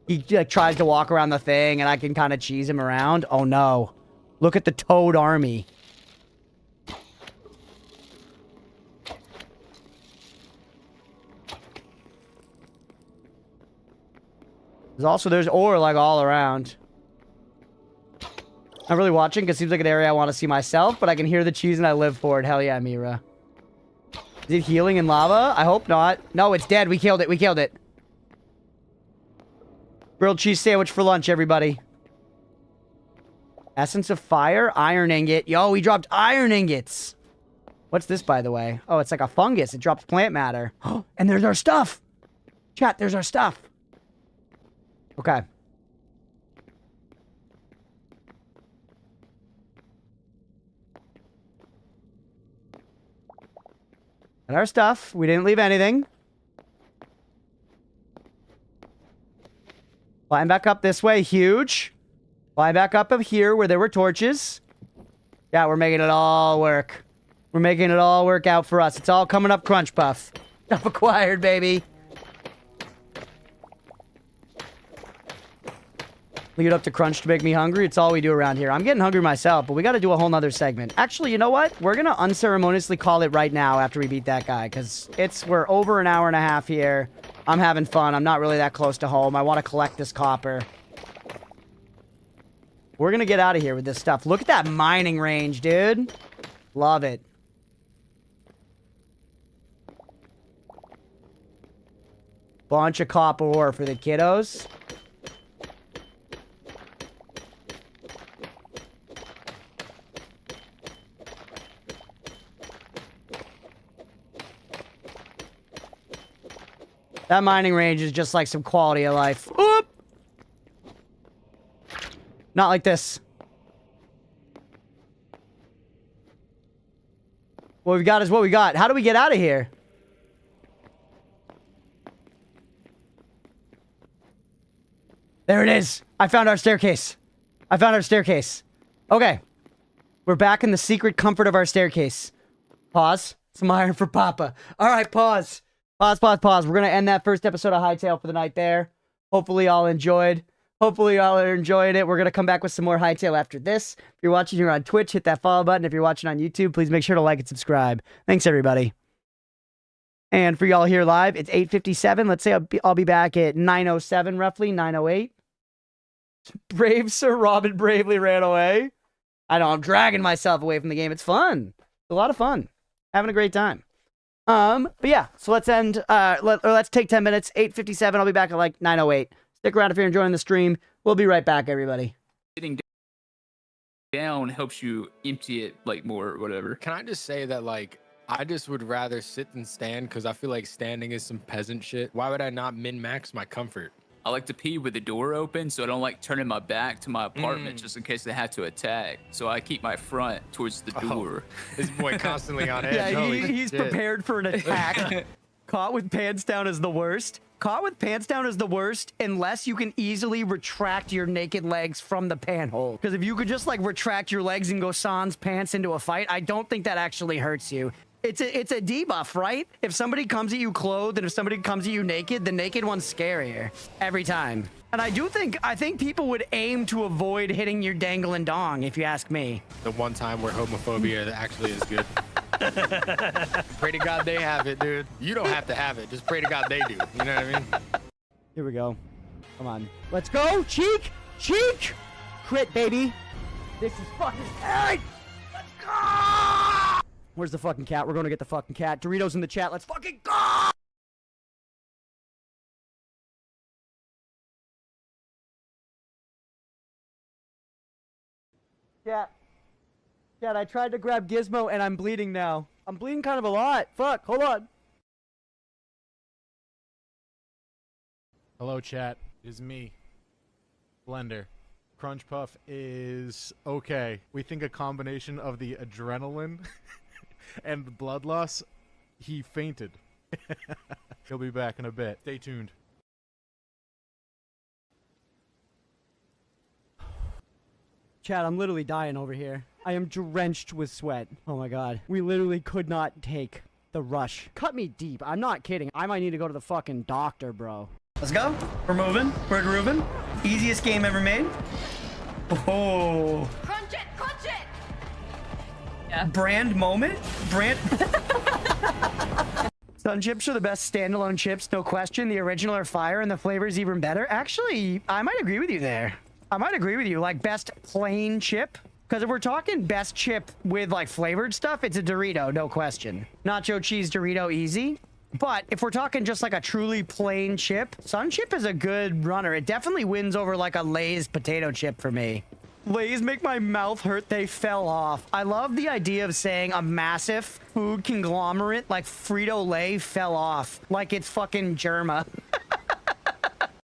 he like, tries to walk around the thing and I can kind of cheese him around. Oh no. Look at the Toad army. There's ore like all around. I'm really watching because it seems like an area I want to see myself, but I can hear the cheese and I live for it. Hell yeah, Mira. Is it healing in lava? I hope not. No, it's dead. We killed it. We killed it. Grilled cheese sandwich for lunch, everybody. Essence of fire, iron ingot. Yo, we dropped iron ingots. What's this, by the way? Oh, it's like a fungus. It drops plant matter. And there's our stuff. Chat, there's our stuff. Okay. And our stuff. We didn't leave anything. Climb back up this way. Huge. Climb back up here where there were torches. Yeah, we're making it all work. We're making it all work out for us. It's all coming up Crunchpuff. Stuff acquired, baby. Leave it up to Crunch to make me hungry. It's all we do around here. I'm getting hungry myself, but we got to do a whole nother segment. Actually, you know what? We're going to unceremoniously call it right now after we beat that guy, because we're over an hour and a half here. I'm having fun. I'm not really that close to home. I want to collect this copper. We're going to get out of here with this stuff. Look at that mining range, dude. Love it. Bunch of copper ore for the kiddos. That mining range is just like some quality of life. Oop! Not like this. What we got is what we got. How do we get out of here? There it is. I found our staircase. I found our staircase. Okay. We're back in the secret comfort of our staircase. Pause. Some iron for Papa. All right, pause. Pause. We're going to end that first episode of Hytale for the night there. Hopefully y'all enjoyed. Hopefully y'all are enjoying it. We're going to come back with some more Hytale after this. If you're watching here on Twitch, hit that follow button. If you're watching on YouTube, please make sure to like and subscribe. Thanks, everybody. And for y'all here live, it's 8:57. Let's say I'll be back at 9:07, roughly, 9:08. Brave Sir Robin bravely ran away. I know, I'm dragging myself away from the game. It's fun. It's a lot of fun. Having a great time. But yeah, so let's end, let's take 10 minutes. 8:57. I'll be back at like 9:08. Stick around if you're enjoying the stream. We'll be right back, everybody. Sitting down helps you empty it like more or whatever. Can I just say that, like, I just would rather sit than stand because I feel like standing is some peasant shit. Why would I not min-max my comfort? I like to pee with the door open, so I don't like turning my back to my apartment just in case they have to attack. So I keep my front towards the door. This boy constantly on edge. Yeah, he's prepared for an attack. Caught with pants down is the worst. Caught with pants down is the worst unless you can easily retract your naked legs from the panhole. Because if you could just like retract your legs and go sans pants into a fight, I don't think that actually hurts you. It's a debuff, right? If somebody comes at you clothed and if somebody comes at you naked, the naked one's scarier every time. And I think people would aim to avoid hitting your dangling dong, if you ask me. The one time where homophobia actually is good. Pray to God they have it, dude. You don't have to have it. Just pray to God they do. You know what I mean? Here we go. Come on. Let's go, cheek! Cheek! Crit, baby. This is fucking hard. Let's go! Where's the fucking cat? We're going to get the fucking cat. Doritos in the chat. Let's fucking go! Chat, I tried to grab Gizmo and I'm bleeding now. I'm bleeding kind of a lot. Fuck, hold on. Hello, chat. It's me, Blender. Crunchpuff is okay. We think a combination of the adrenaline and the blood loss, he fainted. He'll be back in a bit. Stay tuned. Chad, I'm literally dying over here. I am drenched with sweat. Oh my god. We literally could not take the rush. Cut me deep. I'm not kidding. I might need to go to the fucking doctor, bro. Let's go. We're moving. We're grooving. Easiest game ever made. Oh. Crunch it! Crunch it! Yeah. Brand moment? Brand... Sun chips are the best standalone chips, no question. The original are fire and the flavor's even better. Actually, I might agree with you there. I might agree with you. Like, best plain chip? Because if we're talking best chip with, like, flavored stuff, it's a Dorito, no question. Nacho cheese Dorito easy. But if we're talking just like a truly plain chip, Sun Chip is a good runner. It definitely wins over like a Lay's potato chip for me. Lay's make my mouth hurt. They fell off. I love the idea of saying a massive food conglomerate like Frito-Lay fell off. Like it's fucking Germa.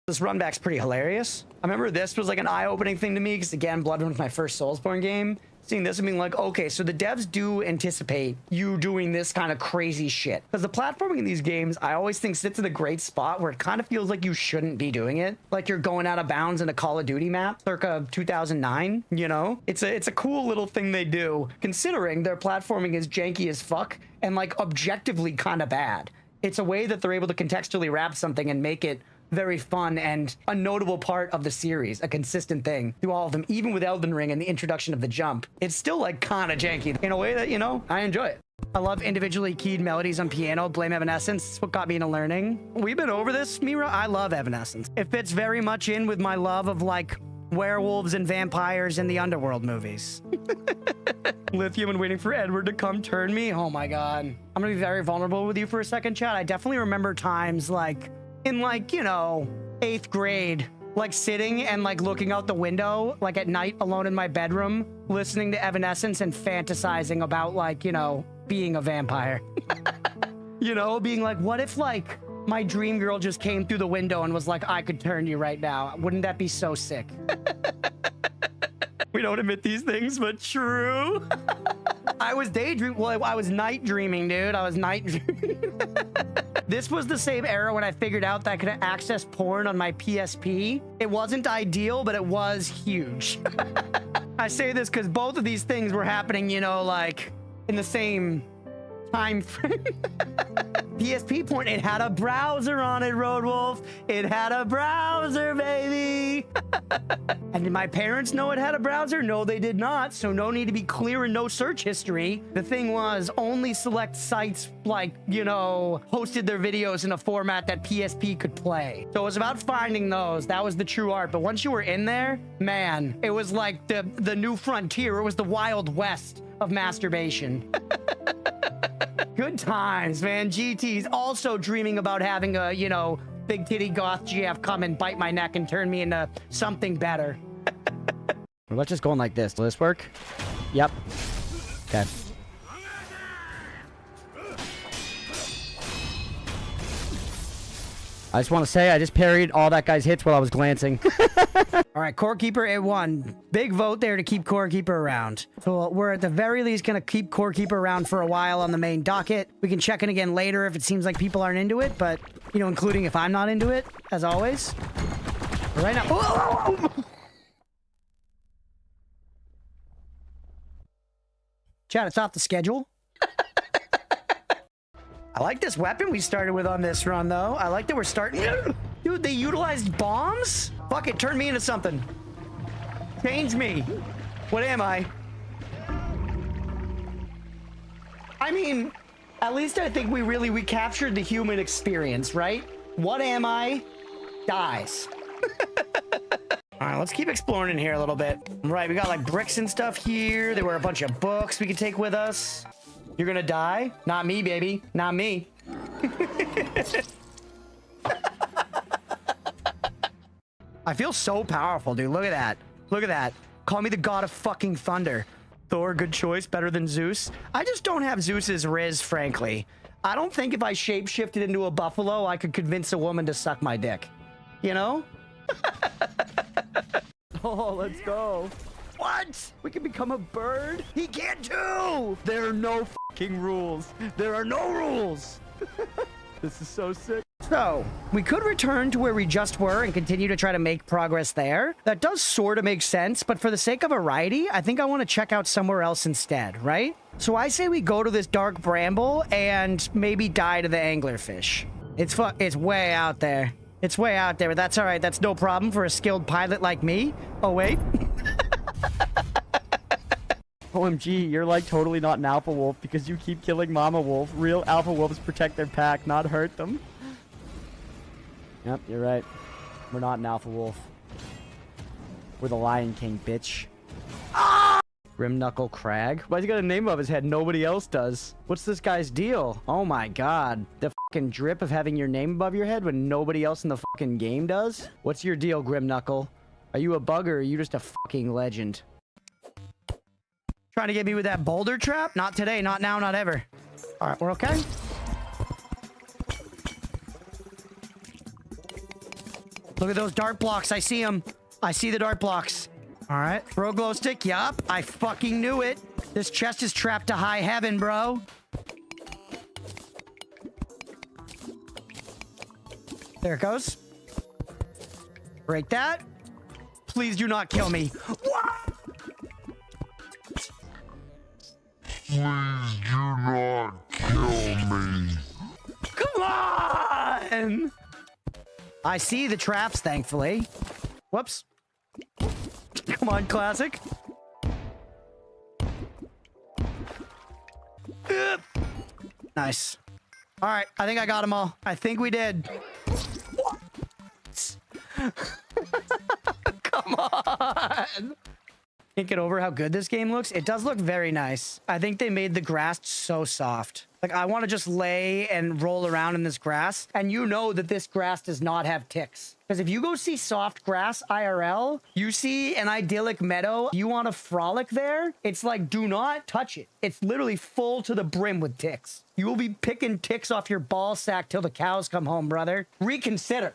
This run back's pretty hilarious. I remember this was like an eye-opening thing to me because, again, Bloodborne was my first Soulsborne game. Seeing this and being like, okay, so the devs do anticipate you doing this kind of crazy shit. Because the platforming in these games, I always think sits in a great spot where it kind of feels like you shouldn't be doing it. Like you're going out of bounds in a Call of Duty map circa 2009, you know? It's a cool little thing they do, considering their platforming is janky as fuck and like objectively kind of bad. It's a way that they're able to contextually wrap something and make it very fun and a notable part of the series, a consistent thing through all of them. Even with Elden Ring and the introduction of the jump, it's still like kind of janky in a way that, you know, I enjoy it. I love individually keyed melodies on piano. Blame Evanescence. It's what got me into learning. We've been over this, Mira. I love Evanescence. It fits very much in with my love of like werewolves and vampires in the Underworld movies. Lithium and waiting for Edward to come turn me. Oh my God. I'm gonna be very vulnerable with you for a second, chat. I definitely remember times like in like, you know, 8th grade, like sitting and like looking out the window, like at night alone in my bedroom, listening to Evanescence and fantasizing about like, you know, being a vampire. You know, being like, what if like my dream girl just came through the window and was like, I could turn you right now. Wouldn't that be so sick? We don't admit these things, but true. I was daydreaming. Well, I was night dreaming, dude. I was night dreaming. This was the same era when I figured out that I could access porn on my PSP. It wasn't ideal, but it was huge. I say this because both of these things were happening, you know, like in the same time frame. PSP porn, it had a browser on it, Roadwolf. It had a browser, baby. And did my parents know it had a browser? No, they did not. So no need to be clear and no search history. The thing was only select sites like, you know, hosted their videos in a format that PSP could play. So it was about finding those. That was the true art. But once you were in there, man, it was like the new frontier. It was the Wild West of masturbation. Good times, man. GT's also dreaming about having a, you know, big titty goth GF come and bite my neck and turn me into something better. Well, let's just go in like this. Will this work? Yep. Okay. I just want to say I just parried all that guy's hits while I was glancing. All right, Core Keeper, it won. Big vote there to keep Core Keeper around. So we're at the very least going to keep Core Keeper around for a while on the main docket. We can check in again later if it seems like people aren't into it, but, you know, including if I'm not into it, as always. But right now... Whoa! Chat, it's off the schedule. I like this weapon we started with on this run, though. I like that we're starting... Dude, they utilized bombs? Fuck it, turn me into something. Change me. What am I? I mean, at least I think we captured the human experience, right? What am I? Dies. All right, let's keep exploring in here a little bit. Right, we got like bricks and stuff here. There were a bunch of books we could take with us. You're gonna die? Not me, baby. Not me. I feel so powerful, dude. Look at that. Look at that. Call me the god of fucking thunder. Thor, good choice. Better than Zeus. I just don't have Zeus's riz, frankly. I don't think if I shapeshifted into a buffalo, I could convince a woman to suck my dick. You know? Oh, let's go. What? We can become a bird? He can't too! There are no fucking rules. There are no rules. This is so sick. So, we could return to where we just were and continue to try to make progress there. That does sort of make sense, but for the sake of variety, I think I want to check out somewhere else instead, right? So I say we go to this dark bramble and maybe die to the anglerfish. It's way out there. It's way out there, but that's all right. That's no problem for a skilled pilot like me. Oh, wait. OMG, you're like totally not an alpha wolf because you keep killing mama wolf. Real alpha wolves protect their pack, not hurt them. Yep, you're right. We're not an alpha wolf. We're the Lion King, bitch. Ah! Grim Knuckle Crag? Why's he got a name above his head? Nobody else does. What's this guy's deal? Oh my god. The fucking drip of having your name above your head when nobody else in the fucking game does? What's your deal, Grim Knuckle? Are you a bug or are you just a fucking legend? Trying to get me with that boulder trap? Not today, not now, not ever. Alright, we're okay? Look at those dart blocks. I see them. I see the dart blocks. All right. Throw glow stick. Yup. I fucking knew it. This chest is trapped to high heaven, bro. There it goes. Break that. Please do not kill me. What? Please do not kill me. Come on! I see the traps, thankfully. Whoops. Come on, classic. Nice. All right, I think I got them all. I think we did. Come on. Can't get over how good this game looks. It does look very nice. I think they made the grass so soft. Like, I want to just lay and roll around in this grass. And you know that this grass does not have ticks. Because if you go see soft grass IRL, you see an idyllic meadow, you want to frolic there, it's like, do not touch it. It's literally full to the brim with ticks. You will be picking ticks off your ball sack till the cows come home, brother. Reconsider.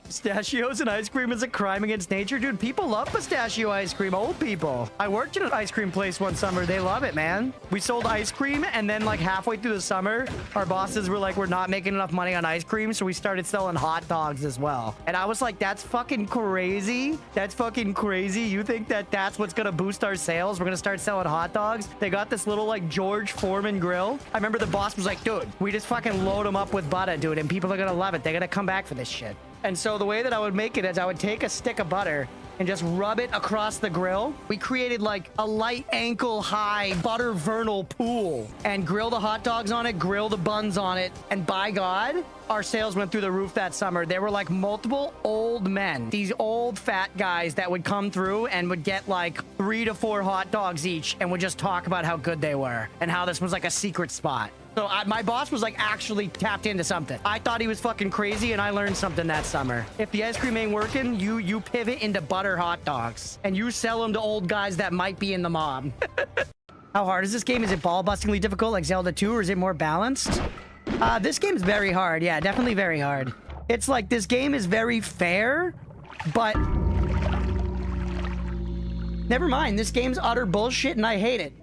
Pistachios and ice cream is a crime against nature? Dude, people love pistachio ice cream. Old people. I worked in an ice cream place one summer. They love it, man. We sold ice cream, and then like halfway through the summer, our bosses were like, we're not making enough money on ice cream, so we started selling hot dogs as well. And I was like, that's fucking crazy. That's fucking crazy. You think that that's what's gonna boost our sales? We're gonna start selling hot dogs? They got this little like George Foreman grill. I remember the boss was like, dude, we just fucking load them up with butter, dude, and people are gonna love it. They're gonna come back for this shit. And so the way that I would make it is I would take a stick of butter and just rub it across the grill. We created like a light ankle high butter vernal pool and grill the hot dogs on it, grill the buns on it. And by God, our sales went through the roof that summer. There were like multiple old men, these old fat guys that would come through and would get like 3 to 4 hot dogs each and would just talk about how good they were and how this was like a secret spot. So my boss was like actually tapped into something. I thought he was fucking crazy and I learned something that summer. If the ice cream ain't working, you pivot into butter hot dogs and you sell them to old guys that might be in the mob. How hard is this game? Is it ball-bustingly difficult like Zelda 2 or is it more balanced? This game's very hard. Yeah, definitely very hard. It's like this game is very fair, but never mind. This game's utter bullshit and I hate it.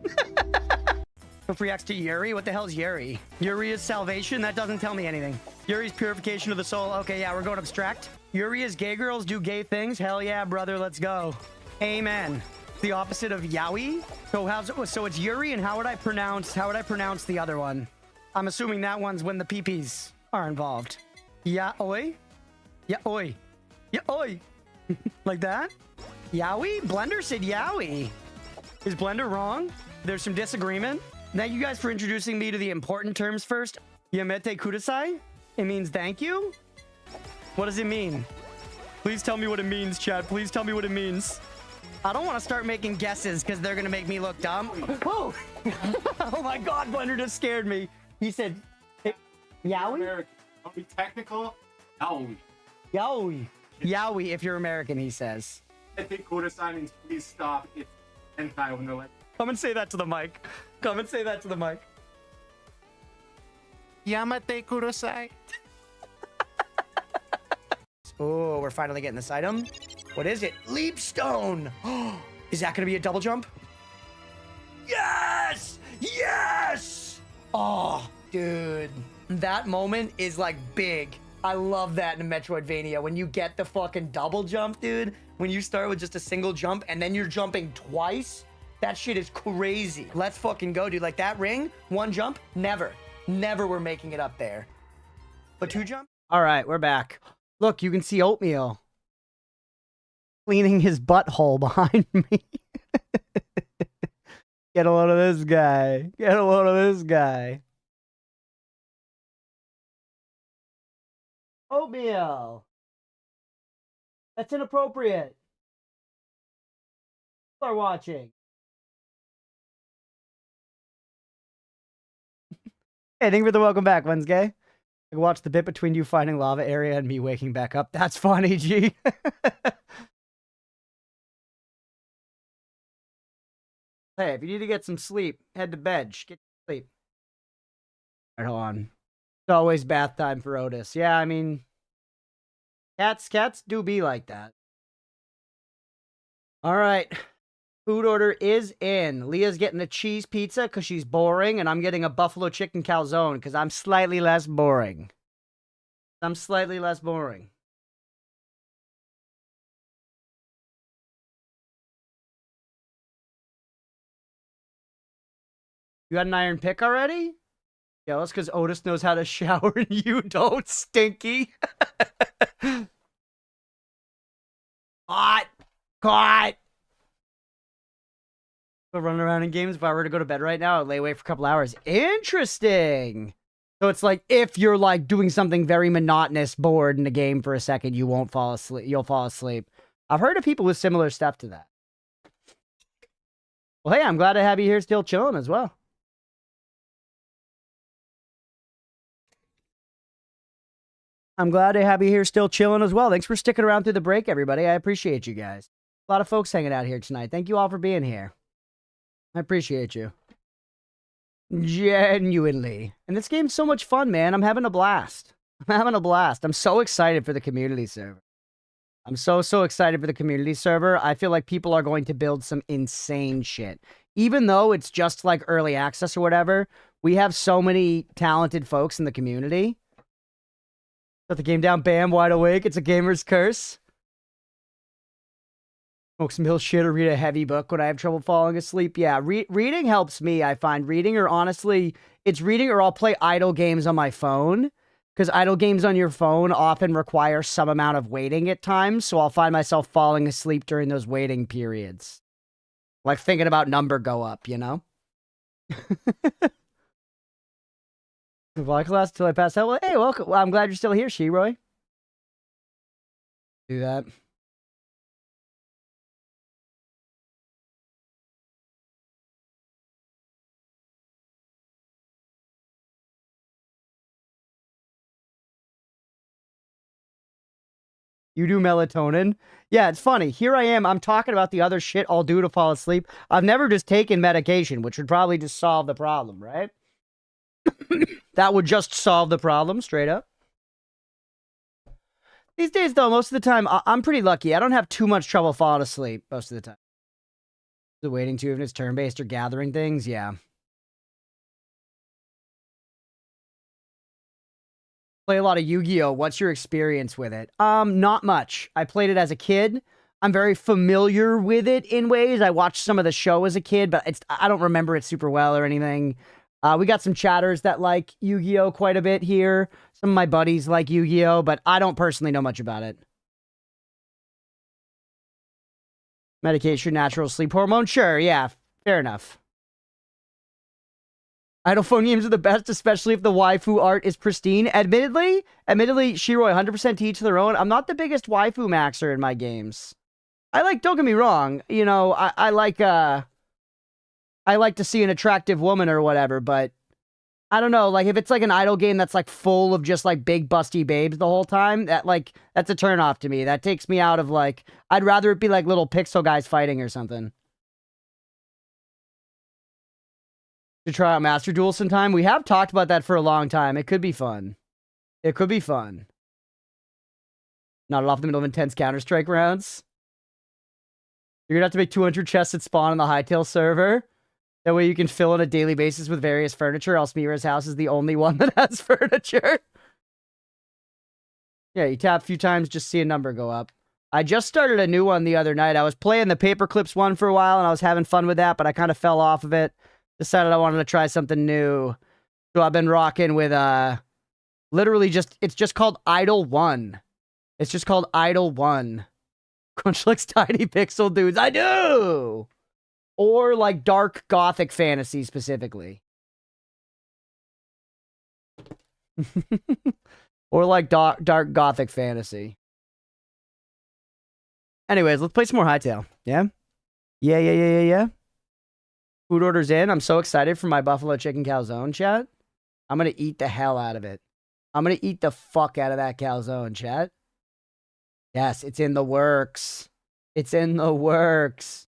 Reacts to Yuri? What the hell is Yuri? Yuri is salvation? That doesn't tell me anything. Yuri's purification of the soul. Okay, yeah, we're going abstract. Yuri is gay girls do gay things? Hell yeah, brother, let's go. Amen. The opposite of yaoi? So it's Yuri, and how would I pronounce the other one? I'm assuming that one's when the peepees are involved. Yaoi? Yaoi. Yaoi. Like that? Yaoi? Blender said yaoi. Is Blender wrong? There's some disagreement. Thank you guys for introducing me to the important terms first. Yamete kudasai? It means thank you? What does it mean? Please tell me what it means, chat. Please tell me what it means. I don't want to start making guesses because they're going to make me look dumb. Whoa! Oh my god, Blender just scared me. He said, yaoi? American. I'll be technical. Yaoi. Yaoi. Yaoi if you're American, he says. I think Kudasai means please stop. It's hentai when they're like, Come and say that to the mic. Come and say that to the mic. Yamate Kurosai. Oh, we're finally getting this item. What is it? Leap stone. Is that going to be a double jump? Yes! Yes! Oh, dude. That moment is like big. I love that in Metroidvania. When you get the fucking double jump, dude. When you start with just a single jump and then you're jumping twice. That shit is crazy. Let's fucking go, dude. Like that ring, one jump, never we're making it up there. But 2 jump? All right, we're back. Look, you can see Oatmeal cleaning his butthole behind me. Get a load of this guy. Get a load of this guy. Oatmeal. That's inappropriate. People are watching. Hey, thank you for the welcome back, Wednesday. I can watch the bit between you finding lava area and me waking back up. That's funny, G. Hey, if you need to get some sleep, head to bed. Get sleep. All right, hold on. It's always bath time for Otis. Yeah, I mean, cats do be like that. All right. Food order is in. Leah's getting a cheese pizza because she's boring, and I'm getting a buffalo chicken calzone because I'm slightly less boring. I'm slightly less boring. You got an iron pick already? Yeah, that's because Otis knows how to shower and you don't, Stinky. Caught! Caught! But running around in games, if I were to go to bed right now, I'd lay awake for a couple hours. Interesting! So it's like, if you're like doing something very monotonous, bored in a game for a second, you won't fall asleep. You'll fall asleep. I've heard of people with similar stuff to that. Well, hey, I'm glad to have you here still chilling as well. I'm glad to have you here still chilling as well. Thanks for sticking around through the break, everybody. I appreciate you guys. A lot of folks hanging out here tonight. Thank you all for being here. I appreciate you. Genuinely. And this game's so much fun, man. I'm having a blast. I'm having a blast. I'm so excited for the community server. I'm so excited for the community server. I feel like people are going to build some insane shit. Even though it's just like early access or whatever, we have so many talented folks in the community. Shut the game down, bam, wide awake. It's a gamer's curse. Smoke some hill shit or read a heavy book when I have trouble falling asleep. Yeah, reading helps me, I find. Reading, or honestly, it's reading, or I'll play idle games on my phone. Because idle games on your phone often require some amount of waiting at times, so I'll find myself falling asleep during those waiting periods. Like thinking about number go up, you know? Vlog class until I pass out. Well, hey, welcome. Well, I'm glad you're still here, Sheroy. Do that. You do melatonin? Yeah, it's funny. Here I am. I'm talking about the other shit I'll do to fall asleep. I've never just taken medication, which would probably just solve the problem, right? That would just solve the problem, straight up. These days, though, most of the time, I'm pretty lucky. I don't have too much trouble falling asleep most of the time. The waiting to, if it's turn-based or gathering things, yeah. Play a lot of Yu-Gi-Oh! What's your experience with it? Not much. I played it as a kid. I'm very familiar with it in ways. I watched some of the show as a kid, but I don't remember it super well or anything. We got some chatters that like Yu-Gi-Oh! Quite a bit here. Some of my buddies like Yu-Gi-Oh! But I don't personally know much about it. Medication, natural sleep hormone? Sure, yeah. Fair enough. Idle phone games are the best, especially if the waifu art is pristine. Admittedly, Shiroi, 100% to each their own. I'm not the biggest waifu maxer in my games. Don't get me wrong, you know, I like to see an attractive woman or whatever, but I don't know, like, if it's like an idle game that's like full of just like big busty babes the whole time, that's a turnoff to me. That takes me out of like, I'd rather it be like little pixel guys fighting or something. To try out Master Duel sometime. We have talked about that for a long time. It could be fun. It could be fun. Not off in the middle of intense Counter-Strike rounds. You're gonna have to make 200 chests at spawn on the Hytale server. That way you can fill on a daily basis with various furniture, else Mira's house is the only one that has furniture. Yeah, you tap a few times, just see a number go up. I just started a new one the other night. I was playing the Paperclips one for a while, and I was having fun with that, but I kind of fell off of it. Decided I wanted to try something new. So I've been rocking with, literally it's just called Idle 1. It's just called Idle 1. Crunch likes tiny pixel dudes. I do! Or, like, dark gothic fantasy, specifically. Or, like, dark gothic fantasy. Anyways, let's play some more Hytale. Yeah? Yeah. Food order's in. I'm so excited for my buffalo chicken calzone, chat. I'm gonna eat the hell out of it. I'm gonna eat the fuck out of that calzone, chat. Yes, it's in the works. It's in the works.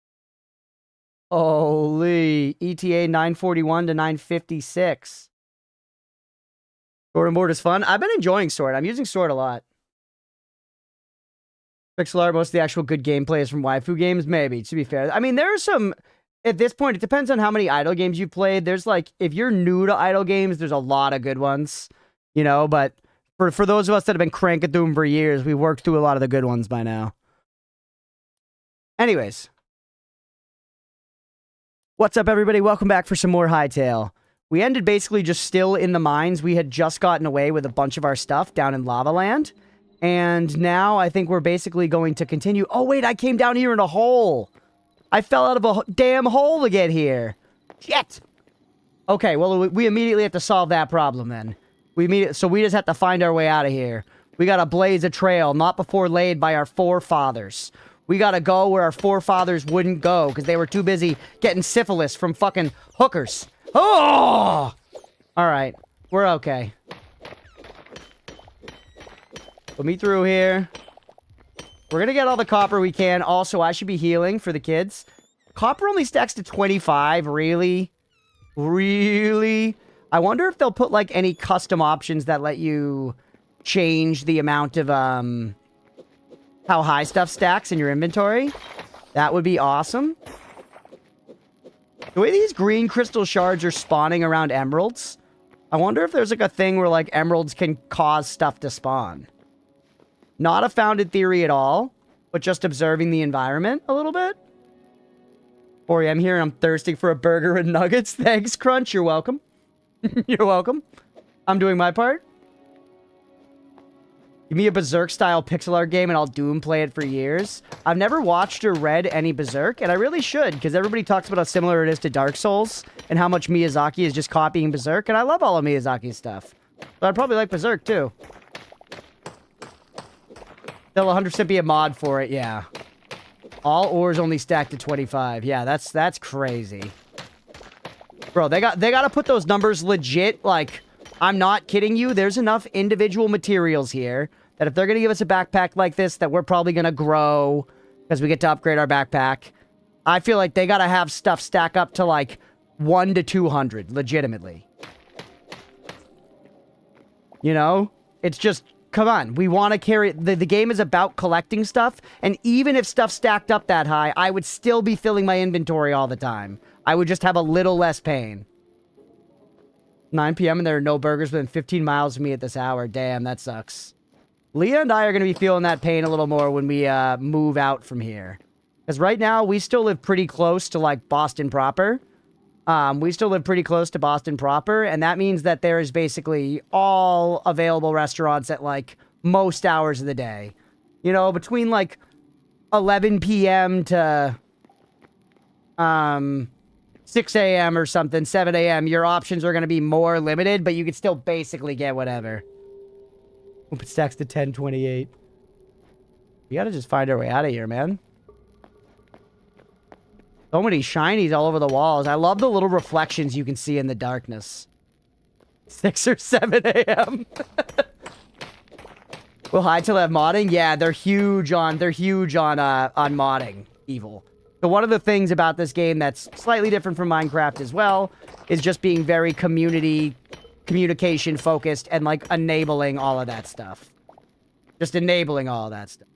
Holy. ETA 941 to 956. Sword and Board is fun. I've been enjoying Sword. I'm using Sword a lot. Pixel art, most of the actual good gameplay is from waifu games? Maybe, to be fair. I mean, there are some... At this point, it depends on how many idle games you've played. There's like... If you're new to idle games, there's a lot of good ones. You know, but... For those of us that have been cranking through them for years, we've worked through a lot of the good ones by now. Anyways. What's up, everybody? Welcome back for some more Hytale. We ended basically just still in the mines. We had just gotten away with a bunch of our stuff down in Lava Land. And now I think we're basically going to continue. Oh, wait, I came down here in a hole. I fell out of a damn hole to get here. Shit. Okay, well, we immediately have to solve that problem then. So we just have to find our way out of here. We gotta blaze a trail, not before laid by our forefathers. We gotta go where our forefathers wouldn't go, because they were too busy getting syphilis from fucking hookers. Oh! Alright, we're okay. Put me through here. We're gonna get all the copper we can. Also, I should be healing for the kids. Copper only stacks to 25, really? Really? I wonder if they'll put, like, any custom options that let you change the amount of, how high stuff stacks in your inventory. That would be awesome. The way these green crystal shards are spawning around emeralds, I wonder if there's, like, a thing where, like, emeralds can cause stuff to spawn. Not a founded theory at all, but just observing the environment a little bit. 4 a.m. here, and I'm thirsting for a burger and nuggets. Thanks, Crunch. You're welcome. You're welcome. I'm doing my part. Give me a Berserk-style pixel art game, and I'll doom play it for years. I've never watched or read any Berserk, and I really should, because everybody talks about how similar it is to Dark Souls, and how much Miyazaki is just copying Berserk, and I love all of Miyazaki's stuff. But I'd probably like Berserk, too. There'll 100% be a mod for it, yeah. All ores only stack to 25. Yeah, that's crazy. Bro, they gotta put those numbers legit, like, I'm not kidding you. There's enough individual materials here that if they're gonna give us a backpack like this, that we're probably gonna grow because we get to upgrade our backpack. I feel like they gotta have stuff stack up to, like, 1 to 200, legitimately. You know? It's just, come on. We want to carry... The game is about collecting stuff, and even if stuff stacked up that high, I would still be filling my inventory all the time. I would just have a little less pain. 9 p.m. and there are no burgers within 15 miles of me at this hour. Damn, that sucks. Leah and I are going to be feeling that pain a little more when we move out from here. Because right now, we still live pretty close to, like, Boston proper. We still live pretty close to Boston proper, and that means that there is basically all available restaurants at, like, most hours of the day. You know, between, like, 11 p.m. to 6 a.m. or something, 7 a.m., your options are going to be more limited, but you can still basically get whatever. Hope it stacks to 1028. We gotta just find our way out of here, man. So many shinies all over the walls. I love the little reflections you can see in the darkness. 6 or 7 a.m. Will Hytale have modding? Yeah, they're huge on modding, Evil. So one of the things about this game that's slightly different from Minecraft as well is just being very communication focused and, like, enabling all of that stuff. Just enabling all of that stuff.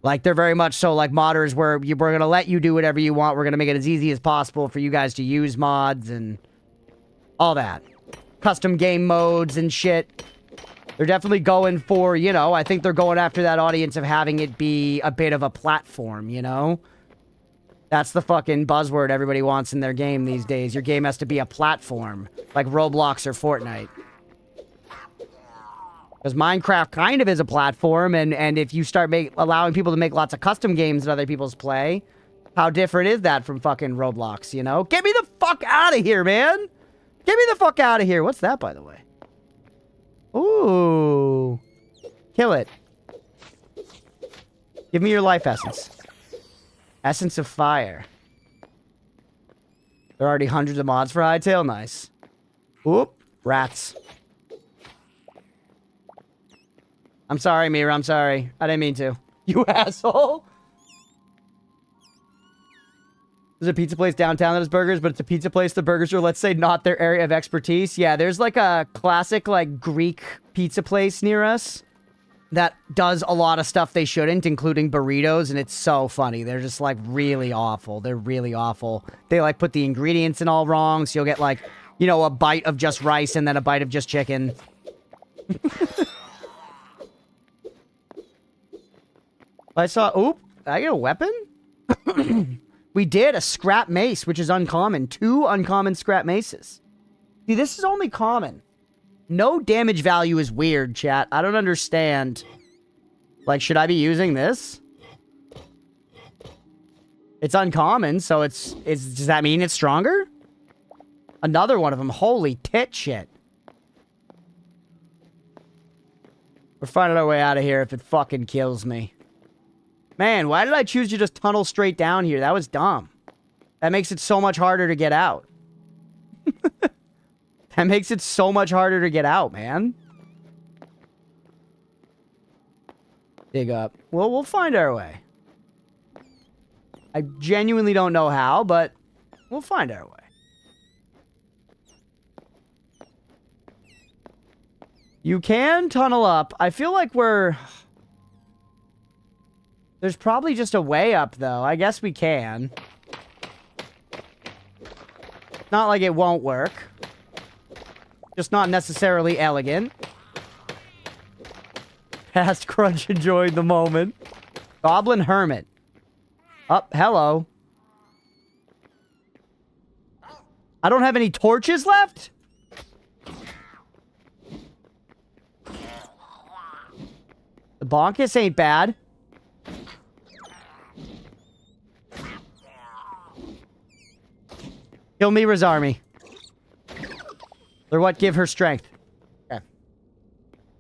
Like, they're very much so like modders where we're going to let you do whatever you want. We're going to make it as easy as possible for you guys to use mods and all that. Custom game modes and shit. They're definitely going for, you know, I think they're going after that audience of having it be a bit of a platform, you know? That's the fucking buzzword everybody wants in their game these days. Your game has to be a platform, like Roblox or Fortnite. Because Minecraft kind of is a platform, and if you start allowing people to make lots of custom games that other people's play, how different is that from fucking Roblox, you know? Get me the fuck out of here, man! Get me the fuck out of here! What's that, by the way? Ooh. Kill it. Give me your life essence. Essence of fire. There are already hundreds of mods for Hytale. Nice. Whoop. Rats. I'm sorry, Mira. I'm sorry. I didn't mean to. You asshole. There's a pizza place downtown that has burgers, but it's a pizza place. The burgers are, let's say, not their area of expertise. Yeah, there's like a classic, like, Greek pizza place near us that does a lot of stuff they shouldn't, including burritos, and it's so funny. They're just, like, really awful. They're really awful. They, like, put the ingredients in all wrong, so you'll get, like, you know, a bite of just rice and then a bite of just chicken. I saw... Oop! Did I get a weapon? We did. A scrap mace, which is uncommon. 2 uncommon scrap maces. See, this is only common. No damage value is weird, chat. I don't understand. Like, should I be using this? It's uncommon, so it's does that mean it's stronger? Another one of them. Holy tit shit. We're finding our way out of here if it fucking kills me. Man, why did I choose to just tunnel straight down here? That was dumb. That makes it so much harder to get out. That makes it so much harder to get out, man. Dig up. Well, we'll find our way. I genuinely don't know how, but we'll find our way. You can tunnel up. I feel like we're... There's probably just a way up, though. I guess we can. Not like it won't work. Just not necessarily elegant. Past Crunch enjoyed the moment. Goblin Hermit. Oh, hello. I don't have any torches left? The Bonkus ain't bad. Kill Mira's army. Or what? Give her strength. Okay.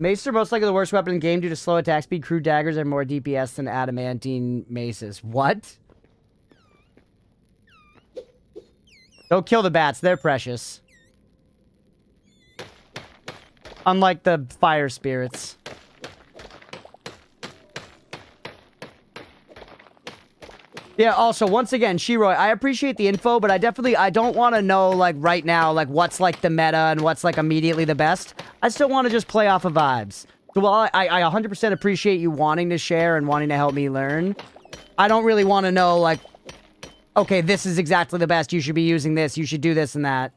Maces are most likely the worst weapon in the game due to slow attack speed. Crude daggers are more DPS than adamantine maces. What? Don't kill the bats. They're precious. Unlike the fire spirits. Yeah, also, once again, Shiroy, I appreciate the info, but I don't want to know, like, right now, like, what's, like, the meta and what's, like, immediately the best. I still want to just play off of vibes. So while I 100% appreciate you wanting to share and wanting to help me learn, I don't really want to know, like, okay, this is exactly the best, you should be using this, you should do this and that.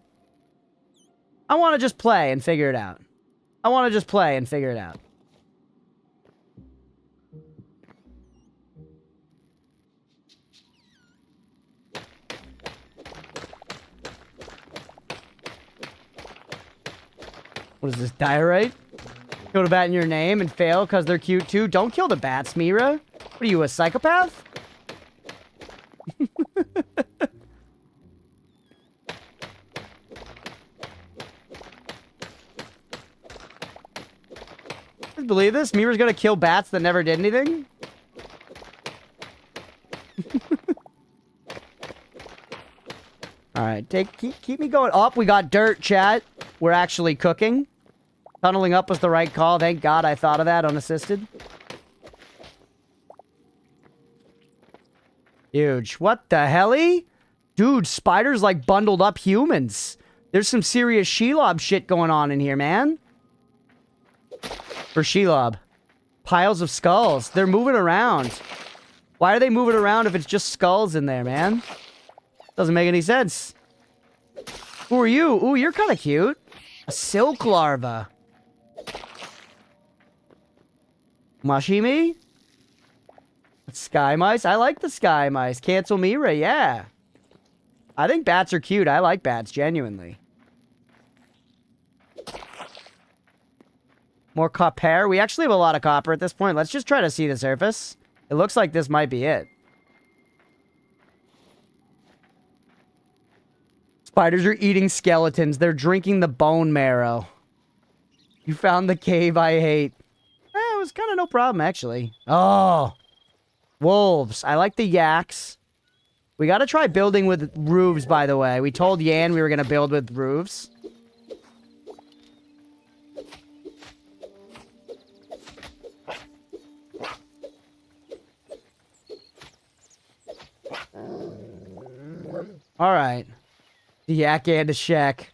I want to just play and figure it out. I want to just play and figure it out. What is this, diorite? Go to bat in your name and fail because they're cute too? Don't kill the bats, Mira. What are you, a psychopath? Believe this? Mira's gonna kill bats that never did anything? Alright, keep me going. Oh, we got dirt, chat. We're actually cooking. Tunneling up was the right call. Thank God I thought of that unassisted. Huge. What the helly? Dude, spiders like bundled up humans. There's some serious Shelob shit going on in here, man. For Shelob. Piles of skulls. They're moving around. Why are they moving around if it's just skulls in there, man? Doesn't make any sense. Who are you? Ooh, you're kind of cute. A silk larva. Mashimi? Sky mice? I like the sky mice. Cancel Mira, yeah. I think bats are cute. I like bats, genuinely. More copper. We actually have a lot of copper at this point. Let's just try to see the surface. It looks like this might be it. Spiders are eating skeletons. They're drinking the bone marrow. You found the cave I hate. It was kind of no problem, actually. Oh. Wolves. I like the yaks. We got to try building with roofs, by the way. We told Yan we were going to build with roofs. All right. The yak and a shack.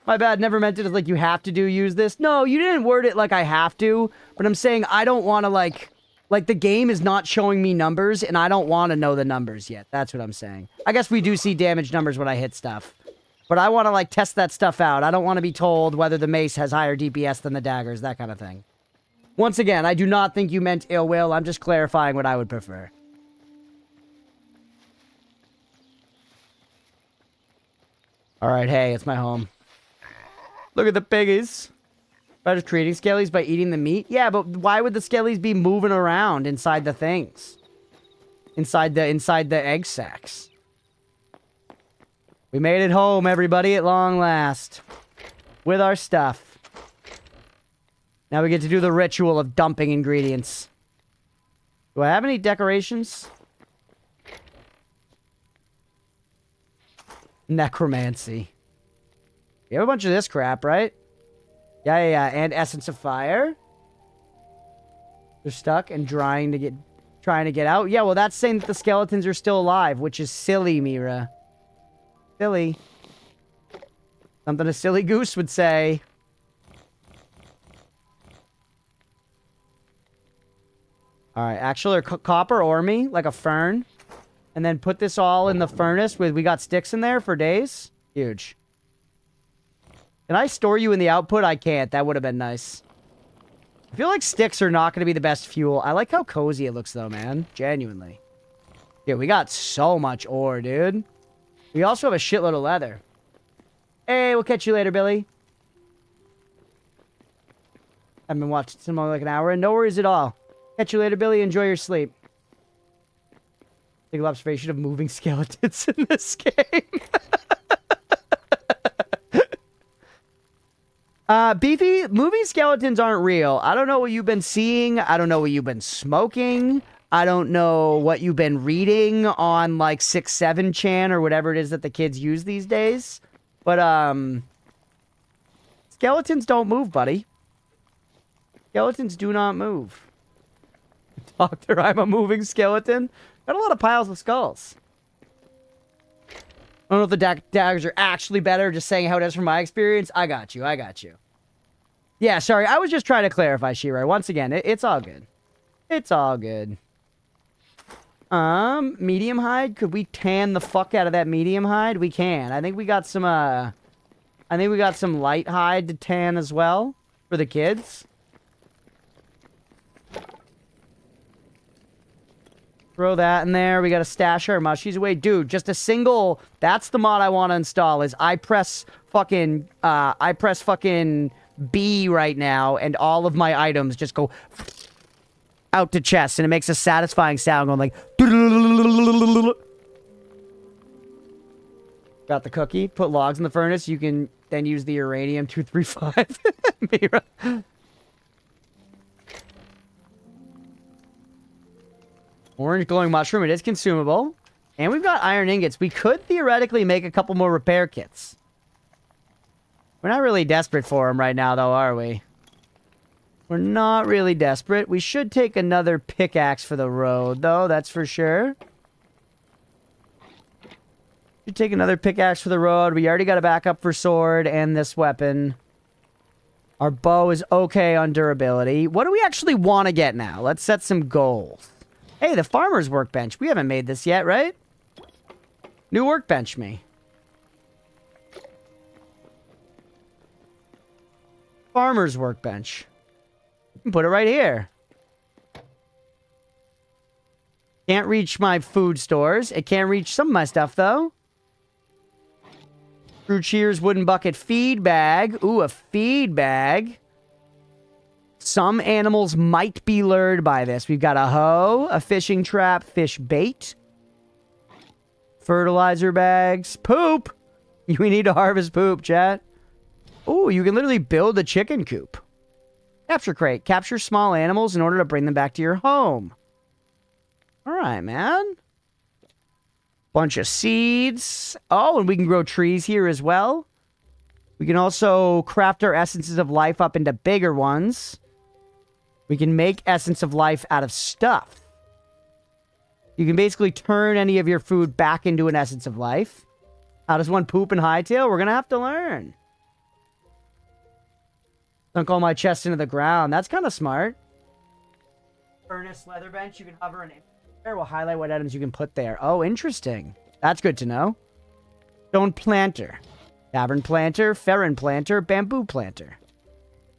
My bad, never meant it as like you have to use this. No, you didn't word it like I have to, but I'm saying I don't want to like the game is not showing me numbers and I don't want to know the numbers yet. That's what I'm saying. I guess we do see damage numbers when I hit stuff, but I want to like test that stuff out. I don't want to be told whether the mace has higher DPS than the daggers, that kind of thing. Once again, I do not think you meant ill will. I'm just clarifying what I would prefer. All right, hey, it's my home. Look at the piggies. By just creating skellies by eating the meat? Yeah, but why would the skellies be moving around inside the things? Inside the egg sacs. We made it home, everybody, at long last. With our stuff. Now we get to do the ritual of dumping ingredients. Do I have any decorations? Necromancy. You have a bunch of this crap, right? Yeah. And Essence of Fire. They're stuck and trying to get out. Yeah, well, that's saying that the skeletons are still alive, which is silly, Mira. Silly. Something a silly goose would say. Alright, actually, copper ore me, like a fern. And then put this all in the furnace with, we got sticks in there for days. Huge. Can I store you in the output? I can't. That would have been nice. I feel like sticks are not going to be the best fuel. I like how cozy it looks, though, man. Genuinely. Yeah, we got so much ore, dude. We also have a shitload of leather. Hey, we'll catch you later, Billy. I've been watching some more like an hour, and no worries at all. Catch you later, Billy. Enjoy your sleep. Take an observation of moving skeletons in this game. Beefy, moving skeletons aren't real. I don't know what you've been seeing. I don't know what you've been smoking. I don't know what you've been reading on, like, 6-7 chan or whatever it is that the kids use these days. But, skeletons don't move, buddy. Skeletons do not move. Doctor, I'm a moving skeleton. Got a lot of piles of skulls. I don't know if the daggers are actually better, just saying how it is from my experience. I got you. Yeah, sorry. I was just trying to clarify, Shirai. Once again, it's all good. It's all good. Medium hide? Could we tan the fuck out of that medium hide? We can. I think we got some, light hide to tan as well for the kids. Throw that in there. We got to stash our mushies away. Dude, just a single... That's the mod I want to install is I press fucking B right now and all of my items just go out to chest and it makes a satisfying sound going like... Got the cookie. Put logs in the furnace. You can then use the uranium-235. Mira. Orange glowing mushroom. It is consumable. And we've got iron ingots. We could theoretically make a couple more repair kits. We're not really desperate for them right now, though, are we? We're not really desperate. We should take another pickaxe for the road, though. That's for sure. Should take another pickaxe for the road. We already got a backup for sword and this weapon. Our bow is okay on durability. What do we actually want to get now? Let's set some goals. Hey, the farmer's workbench. We haven't made this yet, right? New workbench me. Farmer's workbench. Put it right here. Can't reach my food stores. It can't reach some of my stuff, though. True Cheers wooden bucket feed bag. Ooh, a feed bag. Some animals might be lured by this. We've got a hoe, a fishing trap, fish bait, fertilizer bags, poop. We need to harvest poop, chat. Ooh, you can literally build a chicken coop. Capture crate. Capture small animals in order to bring them back to your home. All right, man. Bunch of seeds. Oh, and we can grow trees here as well. We can also craft our essences of life up into bigger ones. We can make essence of life out of stuff. You can basically turn any of your food back into an essence of life. How does one poop in Hytale? We're going to have to learn. Dunk all my chest into the ground. That's kind of smart. Furnace leather bench. You can hover an there. We'll highlight what items you can put there. Oh, interesting. That's good to know. Stone planter. Tavern planter. Ferrin planter. Bamboo planter.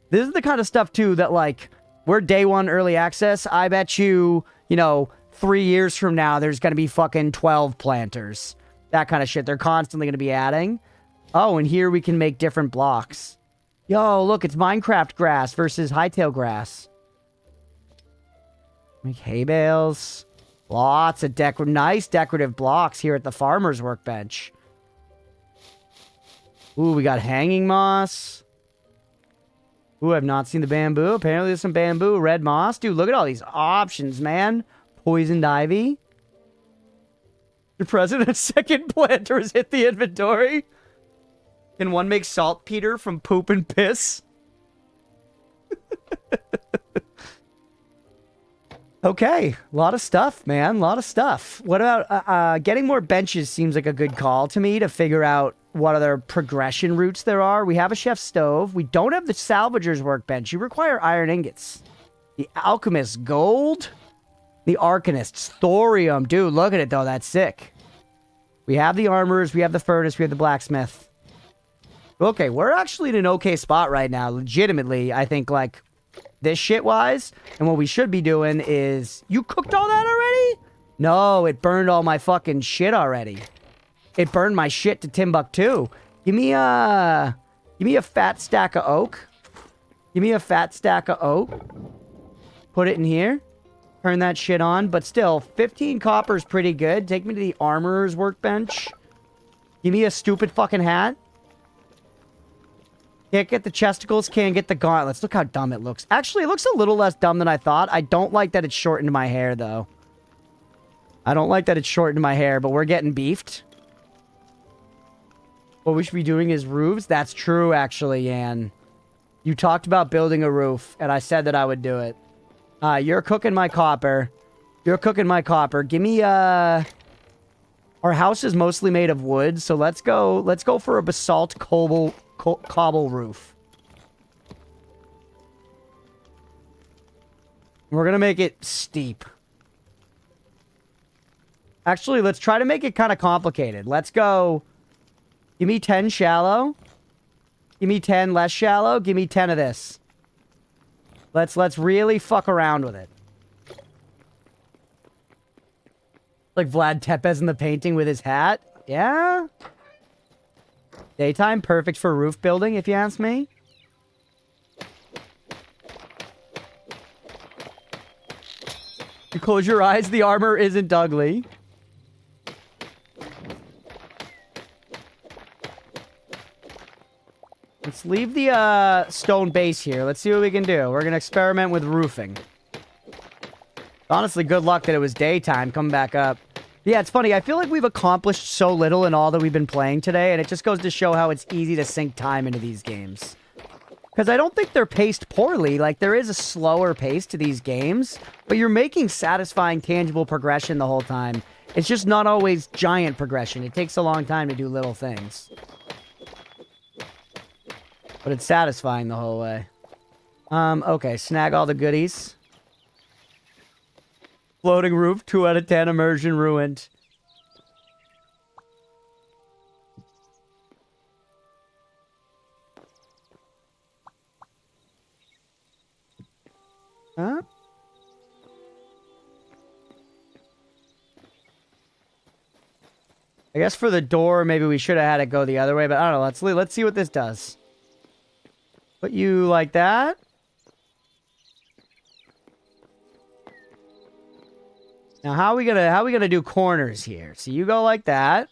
This is the kind of stuff, too, that, like, we're day one early access. I bet you, 3 years from now, there's going to be fucking 12 planters. That kind of shit. They're constantly going to be adding. Oh, and here we can make different blocks. Yo, look, it's Minecraft grass versus Hytale grass. Make hay bales. Lots of nice decorative blocks here at the farmer's workbench. Ooh, we got hanging moss. Ooh, I've not seen the bamboo. Apparently there's some bamboo. Red moss. Dude, look at all these options, man. Poisoned ivy. The president's second planter has hit the inventory. Can one make saltpeter from poop and piss? Okay, a lot of stuff, man. A lot of stuff. What about getting more benches seems like a good call to me to figure out what other progression routes there are. We have a chef's stove. We don't have the salvager's workbench. You require iron ingots. The alchemist's gold. The arcanist's thorium. Dude, look at it, though. That's sick. We have the armorers. We have the furnace. We have the blacksmith. Okay, we're actually in an okay spot right now. Legitimately, I think, like, this shit-wise. And what we should be doing is... You cooked all that already? No, it burned all my fucking shit already. It burned my shit to Timbuktu. Give me a fat stack of oak. Give me a fat stack of oak. Put it in here. Turn that shit on. But still, 15 copper is pretty good. Take me to the armorer's workbench. Give me a stupid fucking hat. Can't get the chesticles, can't get the gauntlets. Look how dumb it looks. Actually, it looks a little less dumb than I thought. I don't like that it's shortened my hair, though. I don't like that it's shortened my hair, but we're getting beefed. What we should be doing is roofs. That's true, actually, Yan. You talked about building a roof, and I said that I would do it. You're cooking my copper. You're cooking my copper. Give me, Our house is mostly made of wood, so let's go for a basalt cobble roof. We're gonna make it steep. Actually, let's try to make it kind of complicated. Let's go... Give me 10 shallow. Give me 10 less shallow. Give me 10 of this. Let's really fuck around with it. Like Vlad Tepes in the painting with his hat. Yeah? Daytime, perfect for roof building, if you ask me. You close your eyes, the armor isn't ugly. Let's leave the stone base here. Let's see what we can do. We're going to experiment with roofing. Honestly, good luck that it was daytime. Come back up. Yeah, it's funny. I feel like we've accomplished so little in all that we've been playing today, and it just goes to show how it's easy to sink time into these games. Because I don't think they're paced poorly. Like, there is a slower pace to these games, but you're making satisfying, tangible progression the whole time. It's just not always giant progression. It takes a long time to do little things. But it's satisfying the whole way. Okay, snag all the goodies. Floating roof, 2 out of 10, immersion ruined. Huh? I guess for the door, maybe we should have had it go the other way, but I don't know. Let's see what this does. Put you like that. Now, how are we gonna do corners here? So you go like that.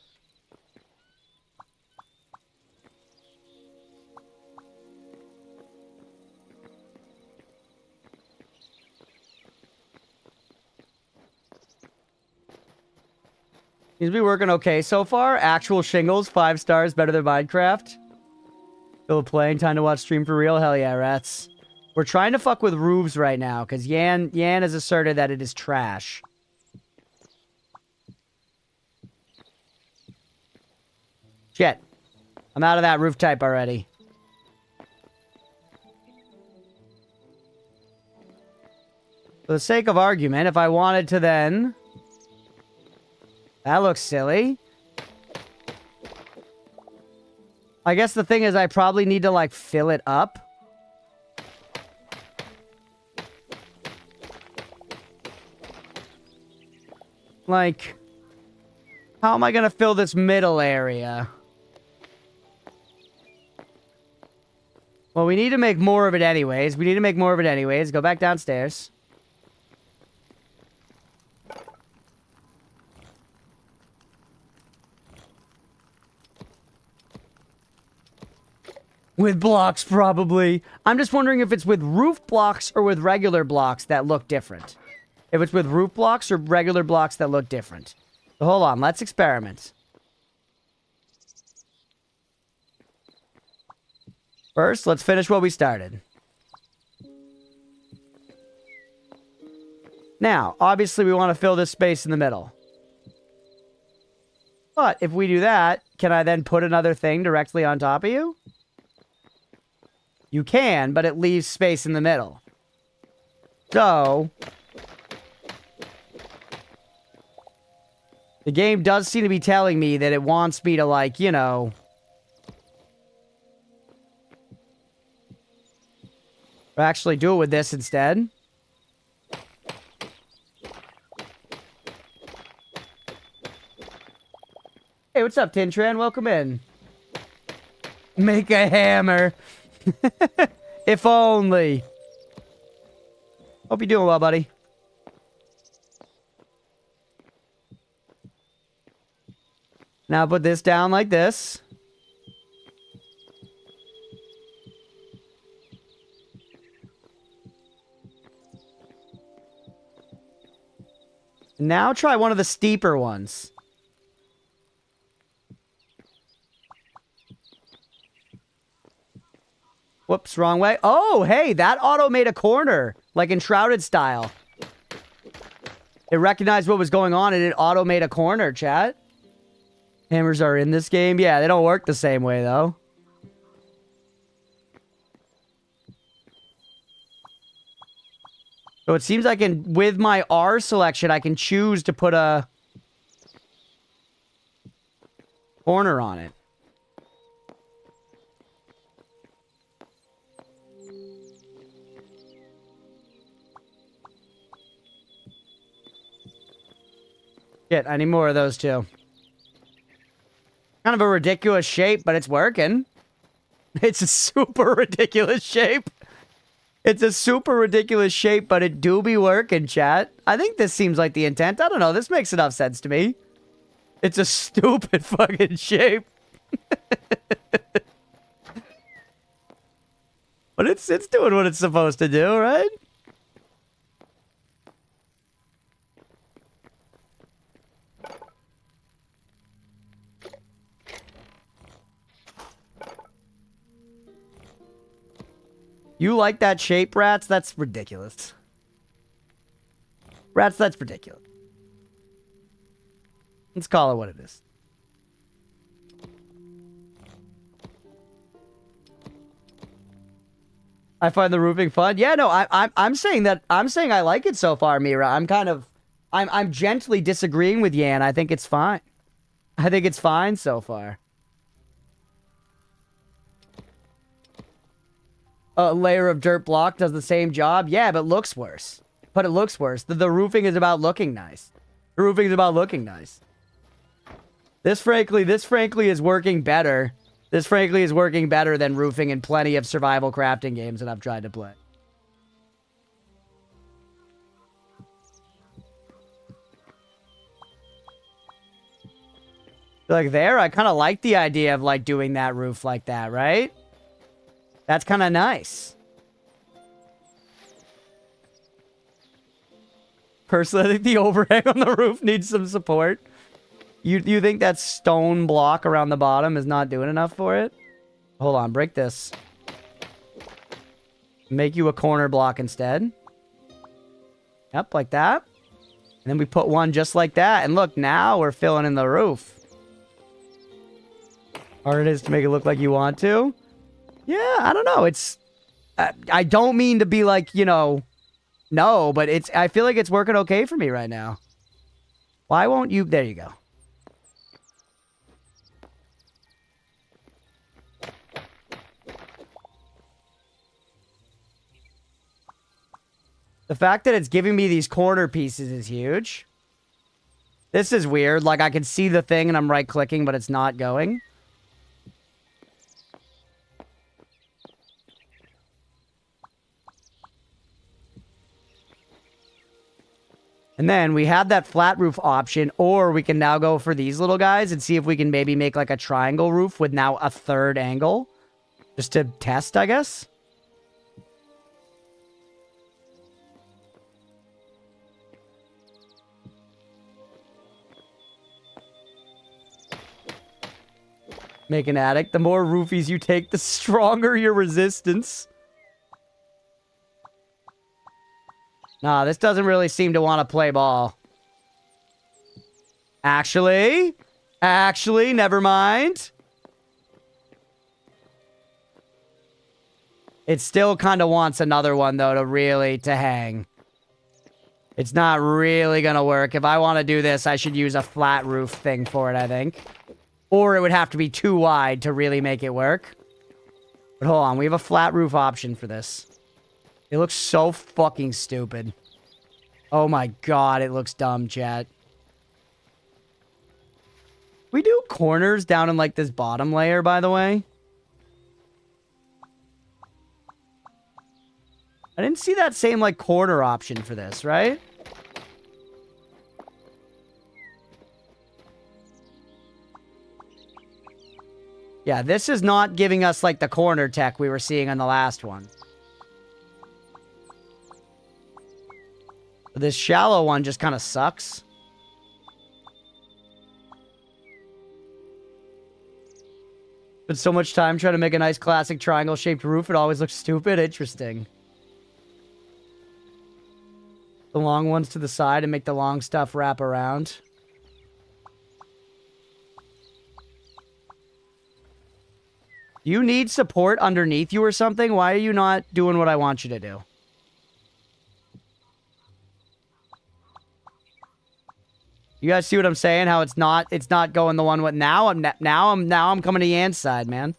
Seems to be working okay so far. Actual shingles, 5 stars, better than Minecraft. Still playing, time to watch stream for real? Hell yeah, rats. We're trying to fuck with roofs right now, because Yan has asserted that it is trash. Shit. I'm out of that roof type already. For the sake of argument, if I wanted to then... That looks silly. I guess the thing is I probably need to, like, fill it up. Like, how am I gonna fill this middle area? Well, we need to make more of it anyways. Go back downstairs. With blocks, probably. I'm just wondering if it's with roof blocks or with regular blocks that look different. If it's with roof blocks or regular blocks that look different. So hold on, let's experiment. First, let's finish what we started. Now, obviously we want to fill this space in the middle. But if we do that, can I then put another thing directly on top of you? You can, but it leaves space in the middle. So... the game does seem to be telling me that it wants me to, like, you know... actually do it with this instead. Hey, what's up, Tintran? Welcome in. Make a hammer. If only. Hope you're doing well, buddy. Now put this down like this. Now try one of the steeper ones. Whoops, wrong way. Oh, hey, that auto made a corner, like in Shrouded style. It recognized what was going on and it auto made a corner, chat. Hammers are in this game? Yeah, they don't work the same way, though. So it seems like with my R selection, I can choose to put a corner on it. Shit, I need more of those too. Kind of a ridiculous shape, but it's working. It's a super ridiculous shape. It's a super ridiculous shape, but it do be working, chat. I think this seems like the intent. I don't know. This makes enough sense to me. It's a stupid fucking shape. But it's doing what it's supposed to do, right? You like that shape, Rats? That's ridiculous. Rats, that's ridiculous. Let's call it what it is. I find the roofing fun. Yeah, no, I'm saying that I'm saying I like it so far, Mira. I'm gently disagreeing with Yan. I think it's fine. I think it's fine so far. A layer of dirt block does the same job. Yeah, but looks worse. But it looks worse. The roofing is about looking nice. The roofing is about looking nice. This frankly is working better. This frankly is working better than roofing in plenty of survival crafting games that I've tried to play. Like there, I kind of like the idea of like doing that roof like that, right? That's kind of nice. Personally, I think the overhang on the roof needs some support. You think that stone block around the bottom is not doing enough for it? Hold on, break this. Make you a corner block instead. Yep, like that. And then we put one just like that. And look, now we're filling in the roof. Hard it is to make it look like you want to. Yeah, I don't know. It's... I don't mean to be like, you know... No, but it's... I feel like it's working okay for me right now. Why won't you... There you go. The fact that it's giving me these corner pieces is huge. This is weird. Like, I can see the thing and I'm right-clicking, but it's not going. And then we have that flat roof option, or we can now go for these little guys and see if we can maybe make like a triangle roof with now a third angle. Just to test, I guess. Make an attic. The more roofies you take, the stronger your resistance. Nah, this doesn't really seem to want to play ball. Actually, never mind. It still kind of wants another one, though, to hang. It's not really gonna work. If I want to do this, I should use a flat roof thing for it, I think. Or it would have to be too wide to really make it work. But hold on, we have a flat roof option for this. It looks so fucking stupid. Oh my god, it looks dumb, chat. We do corners down in, like, this bottom layer, by the way. I didn't see that same, like, corner option for this, right? Yeah, this is not giving us, like, the corner tech we were seeing on the last one. This shallow one just kind of sucks. Spent so much time trying to make a nice classic triangle-shaped roof, it always looks stupid. Interesting. The long ones to the side and make the long stuff wrap around. Do you need support underneath you or something? Why are you not doing what I want you to do? You guys see what I'm saying? How it's not going the one with now I'm coming to Yan's side, man.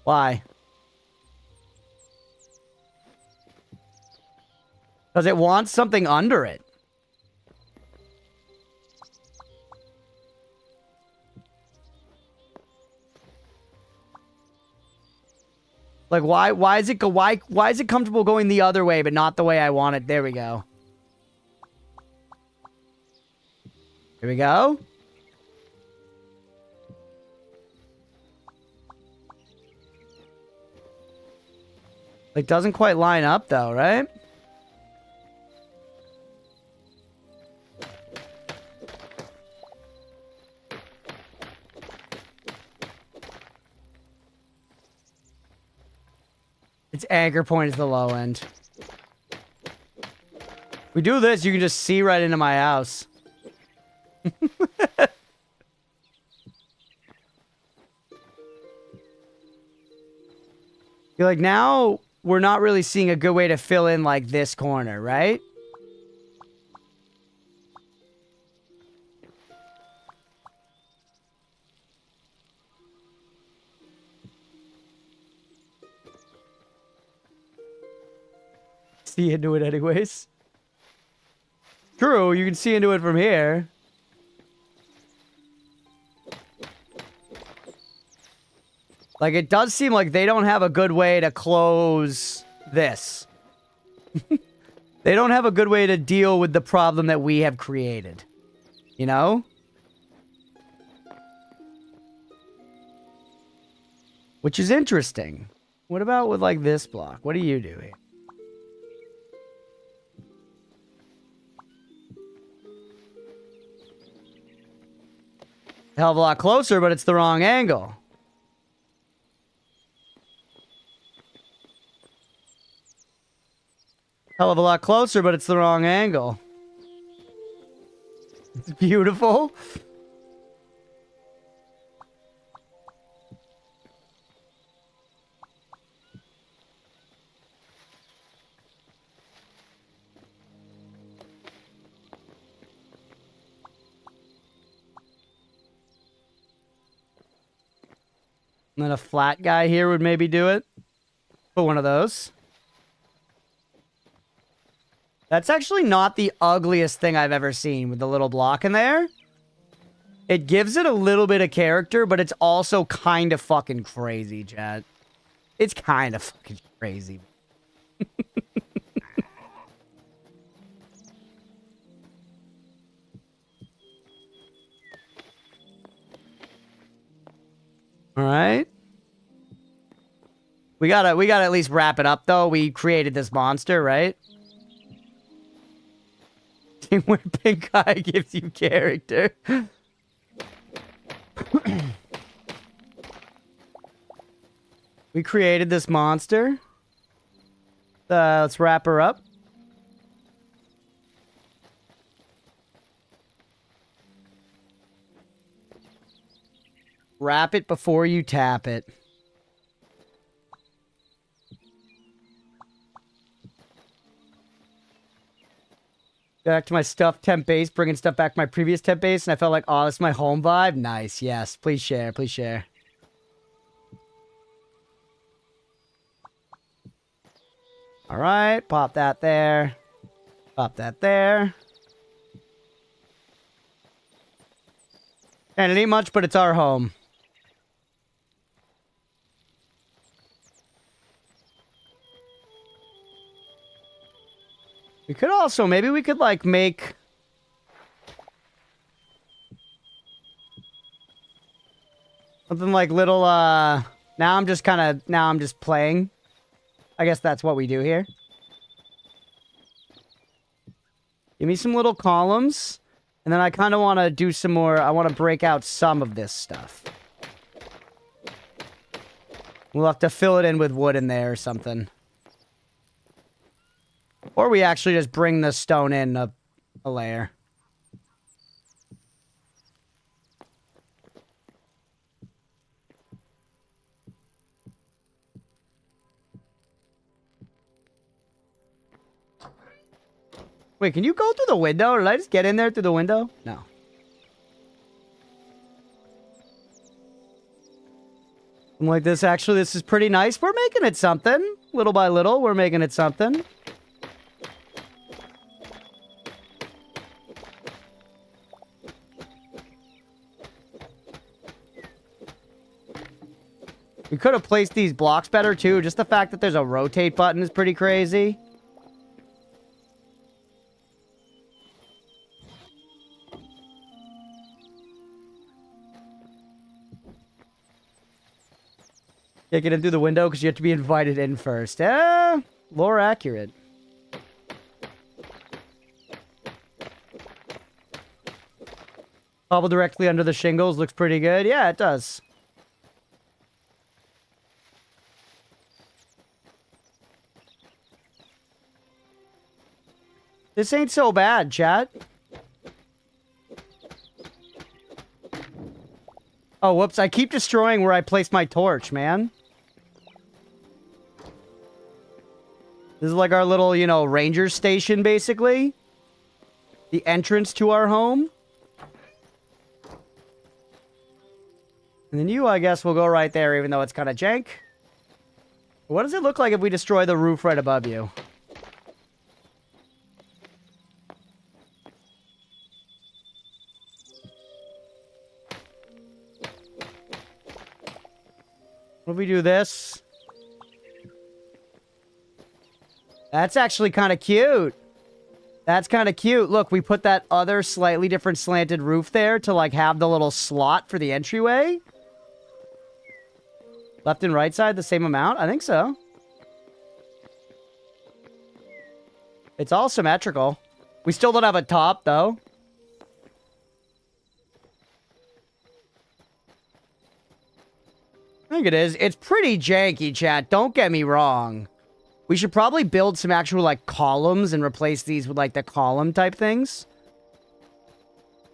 Why? Because it wants something under it. Like why is it comfortable going the other way but not the way I want it? There we go. Here we go. Like, doesn't quite line up, though, right? Its anchor point is the low end. We do this, you can just see right into my house. You're like, now we're not really seeing a good way to fill in like this corner, right? See into it anyways. True, you can see into it from here. Like, it does seem like they don't have a good way to close this. They don't have a good way to deal with the problem that we have created. You know? Which is interesting. What about with, like, this block? What do you do here? Hell of a lot closer, but it's the wrong angle. Hell of a lot closer, but it's the wrong angle. It's beautiful. And then a flat guy here would maybe do it. Put one of those. That's actually not the ugliest thing I've ever seen with the little block in there. It gives it a little bit of character, but it's also kind of fucking crazy, chat. It's kind of fucking crazy. All right. We gotta at least wrap it up, though. We created this monster, right? Where pink eye gives you character. We created this monster. Let's wrap her up. Wrap it before you tap it. Back to my stuffed temp base, bringing stuff back to my previous temp base, and I felt like, oh, this is my home vibe. Nice, yes. Please share, please share. All right, pop that there. Pop that there. And it ain't much, but it's our home. We could also, maybe we could, like, make... something like little, now I'm just playing. I guess that's what we do here. Give me some little columns. And then I kind of want to do some more, I want to break out some of this stuff. We'll have to fill it in with wood in there or something. Or we actually just bring the stone in a layer. Wait, can you go through the window? Did I just get in there through the window? No. I'm like this, actually, this is pretty nice. We're making it something. Little by little, we're making it something. We could have placed these blocks better, too. Just the fact that there's a rotate button is pretty crazy. Yeah, get in through the window because you have to be invited in first. Lore accurate. Bubble directly under the shingles looks pretty good. Yeah, it does. This ain't so bad, chat. Oh, whoops. I keep destroying where I place my torch, man. This is like our little, you know, ranger station, basically. The entrance to our home. And then you, I guess, will go right there, even though it's kind of jank. What does it look like if we destroy the roof right above you? What if we do this? That's actually kind of cute. That's kind of cute. Look, we put that other slightly different slanted roof there to, like, have the little slot for the entryway. Left and right side the same amount? I think so. It's all symmetrical. We still don't have a top, though. I think it is. It's pretty janky, chat. Don't get me wrong. We should probably build some actual, like, columns and replace these with, like, the column type things.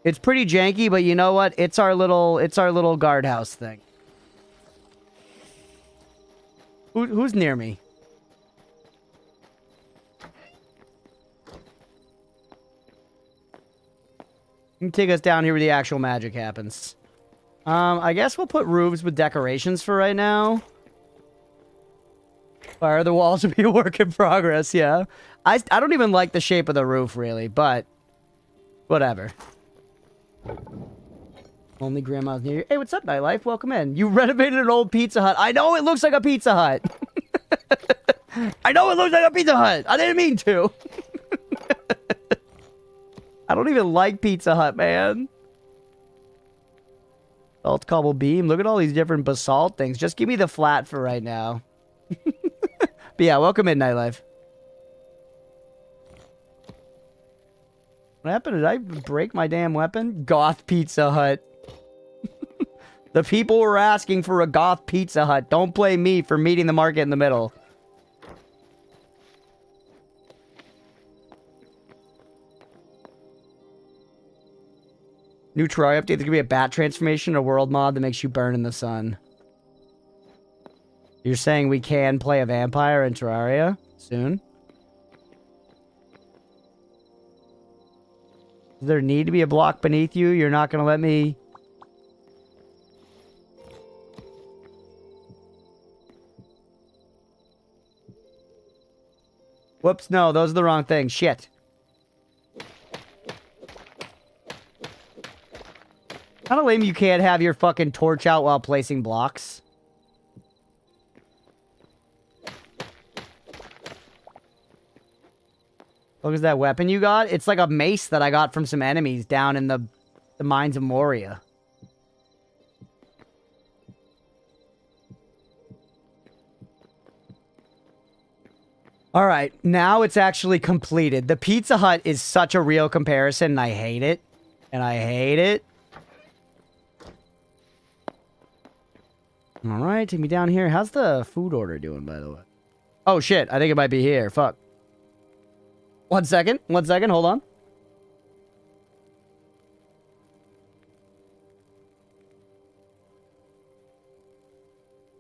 It's pretty janky, but you know what? It's our little guardhouse thing. Who's near me? You can take us down here where the actual magic happens. I guess we'll put roofs with decorations for right now. Fire the walls will be a work in progress, yeah. I don't even like the shape of the roof, really, but whatever. Only grandma's near you. Hey, what's up, Nightlife? Welcome in. You renovated an old Pizza Hut. I know it looks like a Pizza Hut. I know it looks like a Pizza Hut. I didn't mean to. I don't even like Pizza Hut, man. Basalt cobble beam. Look at all these different basalt things. Just give me the flat for right now. But yeah, welcome in, Nightlife. What happened? Did I break my damn weapon? Goth Pizza Hut. The people were asking for a goth Pizza Hut. Don't blame me for meeting the market in the middle. New Terraria update. There's gonna be a bat transformation, a world mod that makes you burn in the sun. You're saying we can play a vampire in Terraria soon? Does there need to be a block beneath you? You're not gonna let me... Whoops, no, those are the wrong things. Shit. Kinda lame you can't have your fucking torch out while placing blocks. Look at that weapon you got. It's like a mace that I got from some enemies down in the mines of Moria. Alright, now it's actually completed. The Pizza Hut is such a real comparison, and I hate it. And I hate it. Alright, take me down here. How's the food order doing, by the way? Oh, shit. I think it might be here. Fuck. 1 second. 1 second. Hold on.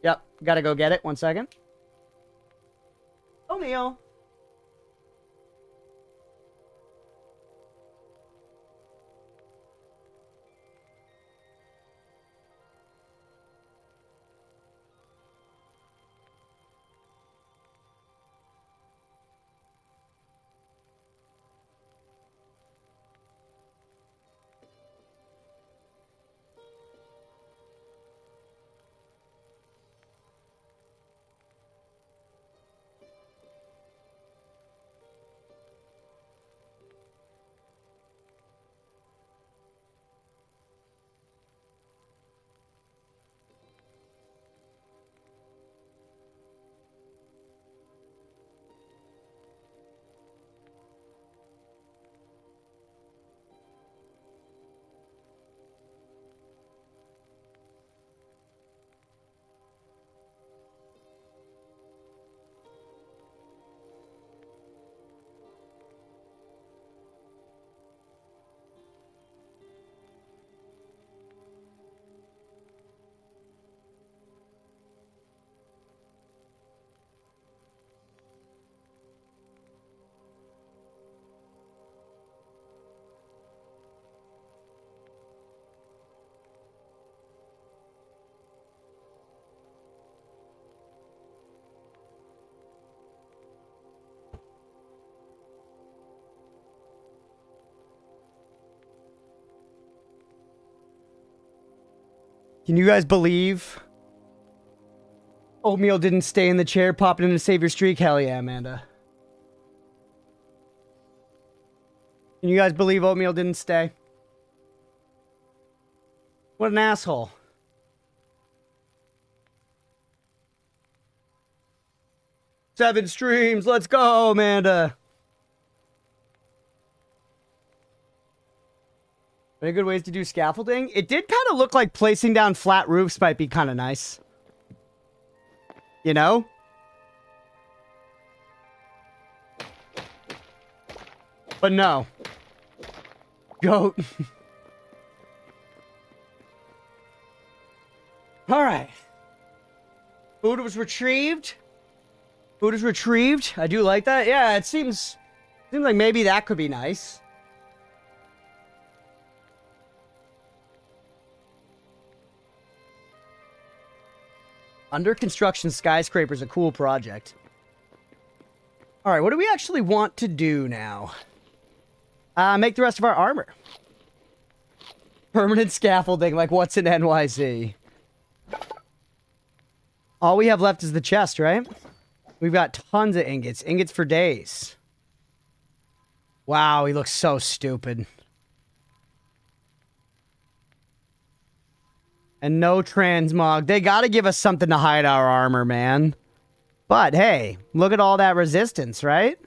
Yep. Gotta go get it. 1 second. O'Neal. Can you guys believe Oatmeal didn't stay in the chair popping in to save your streak? Hell yeah, Amanda. Can you guys believe Oatmeal didn't stay? What an asshole. Seven streams. Let's go, Amanda. Any good ways to do scaffolding? It did kind of look like placing down flat roofs might be kind of nice. You know? But no. Goat. Alright. Food was retrieved. Food is retrieved. I do like that. Yeah, it seems like maybe that could be nice. Under construction skyscraper is a cool project. All right, what do we actually want to do now? Make the rest of our armor. Permanent scaffolding, like what's in NYC? All we have left is the chest, right? We've got tons of ingots. Ingots for days. Wow, he looks so stupid. And no transmog. They gotta give us something to hide our armor, man. But, hey, look at all that resistance, right?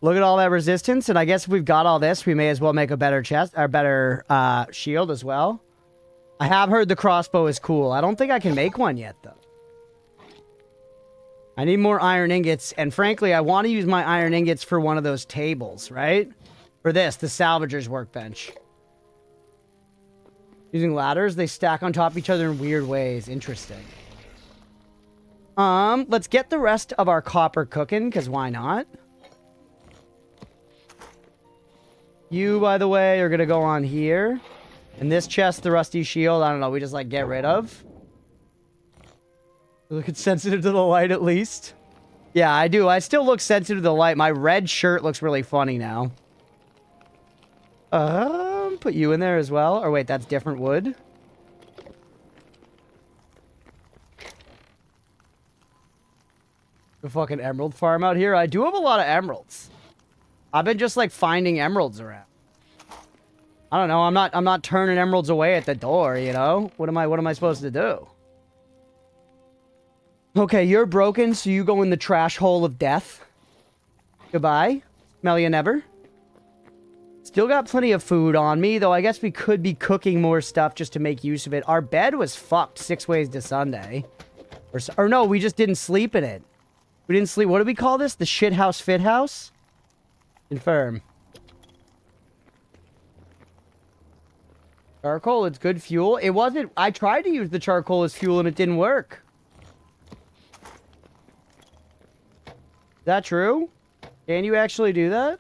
Look at all that resistance, and I guess if we've got all this, we may as well make a better chest, or better shield as well. I have heard the crossbow is cool. I don't think I can make one yet, though. I need more iron ingots, and frankly, I want to use my iron ingots for one of those tables, right? For this, the salvager's workbench. Using ladders, they stack on top of each other in weird ways. Interesting. Let's get the rest of our copper cooking, because why not? You, by the way, are going to go on here. And this chest, the rusty shield, I don't know, we just, like, get rid of. Look, it's sensitive to the light, at least. Yeah, I do. I still look sensitive to the light. My red shirt looks really funny now. Put you in there as well. Or wait, that's different wood. The fucking emerald farm out here. I do have a lot of emeralds. I've been just like finding emeralds around. I don't know. I'm not turning emeralds away at the door, you know? What am I supposed to do? Okay, you're broken, so you go in the trash hole of death. Goodbye. Smell you never. Still got plenty of food on me, though I guess we could be cooking more stuff just to make use of it. Our bed was fucked 6 ways to Sunday. Or no, we just didn't sleep in it. We didn't sleep. What do we call this? The shit house fit house? Confirm. Charcoal, it's good fuel. It wasn't... I tried to use the charcoal as fuel and it didn't work. Is that true? Can you actually do that?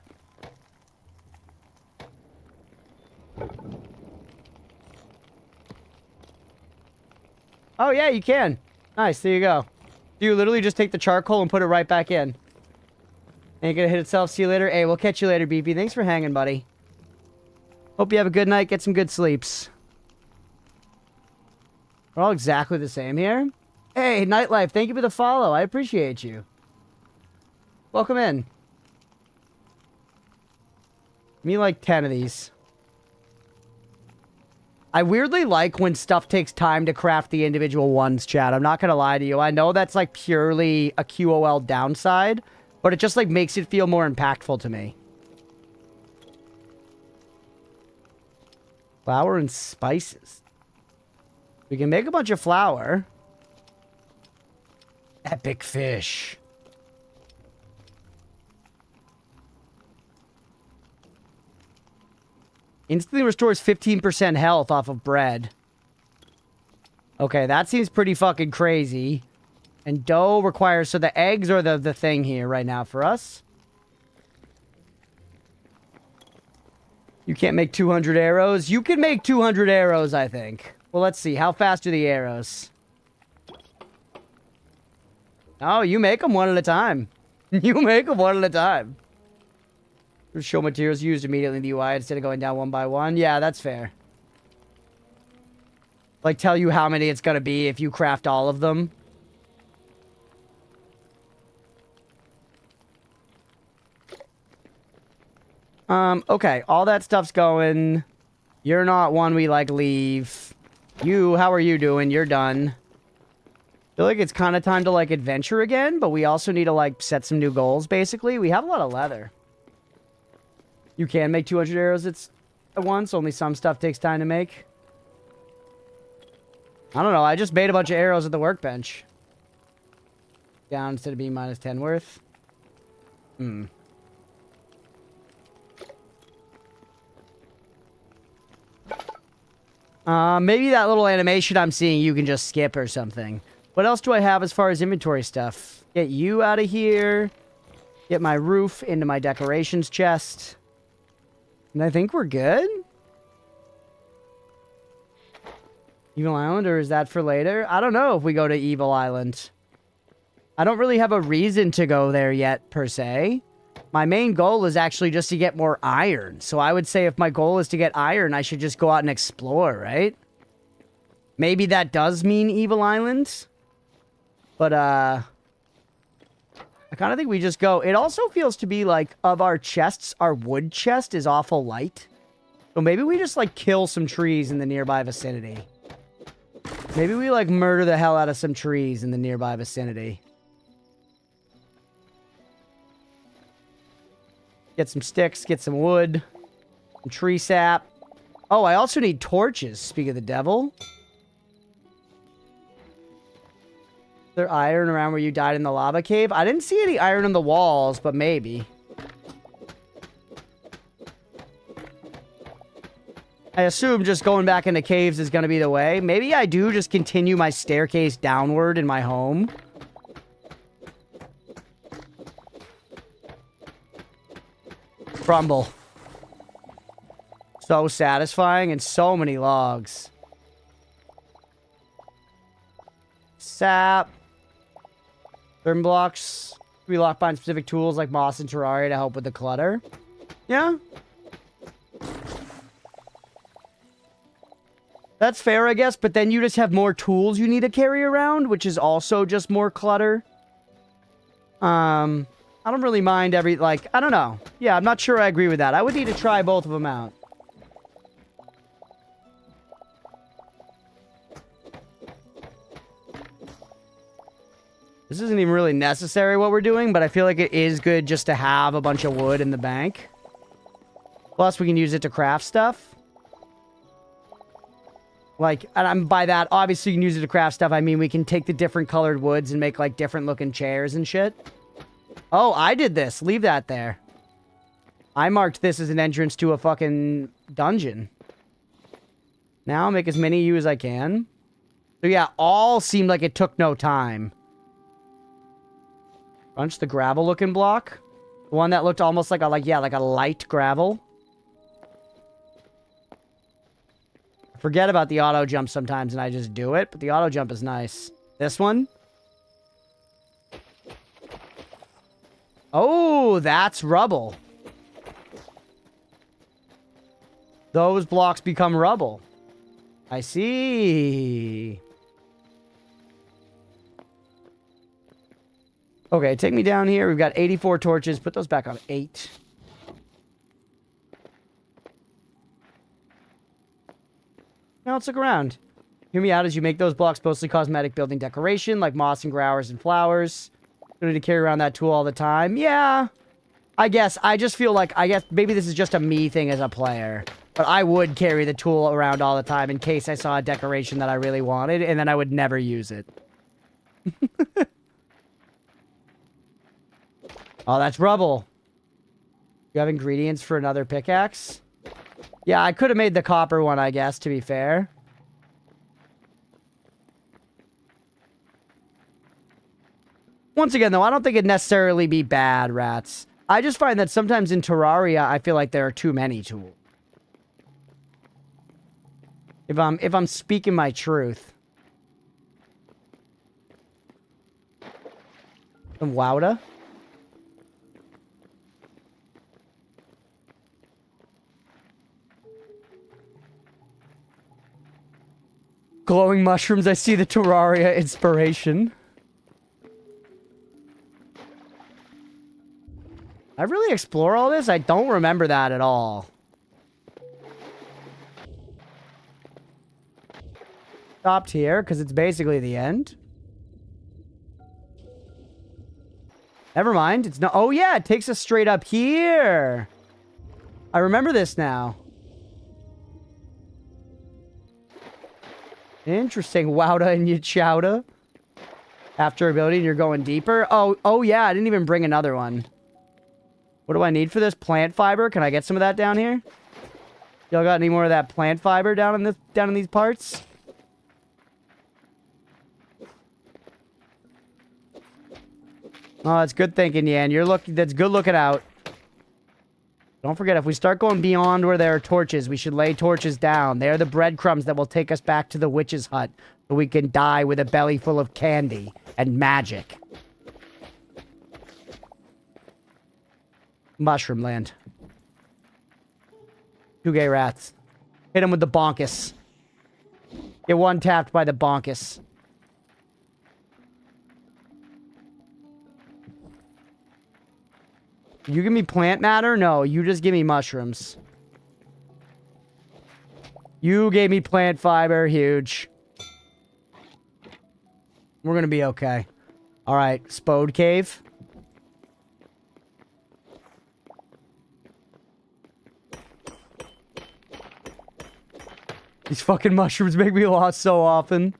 Oh, yeah, you can. Nice, there you go. You literally just take the charcoal and put it right back in. Ain't gonna hit itself. See you later. Hey, we'll catch you later, BP. Thanks for hanging, buddy. Hope you have a good night. Get some good sleeps. We're all exactly the same here. Hey, Nightlife, thank you for the follow. I appreciate you. Welcome in. Give me like 10 of these. I weirdly like when stuff takes time to craft the individual ones, chat. I'm not gonna lie to you. I know that's like purely a QOL downside, but it just like makes it feel more impactful to me. Flour and spices. We can make a bunch of flour. Epic fish. Instantly restores 15% health off of bread. Okay, that seems pretty fucking crazy. And dough requires... So the eggs are the thing here right now for us. You can't make 200 arrows. You can make 200 arrows, I think. Well, let's see. How fast are the arrows? Oh, you make them one at a time. You make them one at a time. Show materials used immediately in the UI instead of going down one by one. Yeah, that's fair. Like, tell you how many it's gonna be if you craft all of them. Okay. All that stuff's going. You're not one we, like, leave. You, how are you doing? You're done. I feel like it's kind of time to, like, adventure again, but we also need to, like, set some new goals, basically. We have a lot of leather. You can make 200 arrows at once. Only some stuff takes time to make. I don't know. I just made a bunch of arrows at the workbench. Down instead of being minus 10 worth. Hmm. Maybe that little animation I'm seeing you can just skip or something. What else do I have as far as inventory stuff? Get you out of here. Get my roof into my decorations chest. And I think we're good. Evil Island, or is that for later? I don't know if we go to Evil Island. I don't really have a reason to go there yet, per se. My main goal is actually just to get more iron. So I would say if my goal is to get iron, I should just go out and explore, right? Maybe that does mean Evil Island. But, I kind of think we just go. It also feels to be like, of our chests, our wood chest is awful light. So maybe we just, like, kill some trees in the nearby vicinity. Maybe we, like, murder the hell out of some trees in the nearby vicinity. Get some sticks, get some wood, some tree sap. Oh, I also need torches, speak of the devil. Is there iron around where you died in the lava cave? I didn't see any iron on the walls, but maybe. I assume just going back into caves is going to be the way. Maybe I do just continue my staircase downward in my home. Crumble. So satisfying and so many logs. Sap. Therm blocks. We lock behind specific tools like moss and terraria to help with the clutter. Yeah. That's fair, I guess, but then you just have more tools you need to carry around, which is also just more clutter. I don't really mind every, like, I don't know. Yeah, I'm not sure I agree with that. I would need to try both of them out. This isn't even really necessary what we're doing, but I feel like it is good just to have a bunch of wood in the bank. Plus, we can use it to craft stuff. Like, and by that, obviously you can use it to craft stuff. I mean, we can take the different colored woods and make, like, different looking chairs and shit. Oh, I did this. Leave that there. I marked this as an entrance to a fucking dungeon. Now I'll make as many of you as I can. So yeah, all seemed like it took no time. Bunch the gravel looking block. The one that looked almost like a, like a light gravel. Forget about the auto jump sometimes and I just do it, but the auto jump is nice. This one. Oh, that's rubble. Those blocks become rubble. I see. Okay, take me down here. We've got 84 torches. Put those back on 8. Now let's look around. Hear me out as you make those blocks mostly cosmetic building decoration, like moss and growers and flowers. You need to carry around that tool all the time. Yeah, I guess. I just feel like, I guess maybe this is just a me thing as a player. But I would carry the tool around all the time in case I saw a decoration that I really wanted, and then I would never use it. Oh, that's rubble. You have ingredients for another pickaxe? Yeah, I could have made the copper one, I guess, to be fair. Once again, though, I don't think it'd necessarily be bad, rats. I just find that sometimes in Terraria, I feel like there are too many tools. If I'm speaking my truth. Some Wowda. Glowing mushrooms, I see the Terraria inspiration. I really explore all this? I don't remember that at all. Stopped here, because it's basically the end. Never mind, it's not. Oh yeah, it takes us straight up here. I remember this now. Interesting. Wowda and Yachowda. After ability, and you're going deeper. Oh yeah, I didn't even bring another one. What do I need for this? Plant fiber? Can I get some of that down here? Y'all got any more of that plant fiber down in these parts? Oh, that's good thinking, Yan. That's good looking out. Don't forget, if we start going beyond where there are torches, we should lay torches down. They're the breadcrumbs that will take us back to the witch's hut so we can die with a belly full of candy and magic. Mushroom land. 2 gay rats. Hit him with the bonkus. Get one tapped by the bonkus. You give me plant matter? No, you just give me mushrooms. You gave me plant fiber. Huge. We're gonna be okay. Alright, Spode Cave. These fucking mushrooms make me lost so often.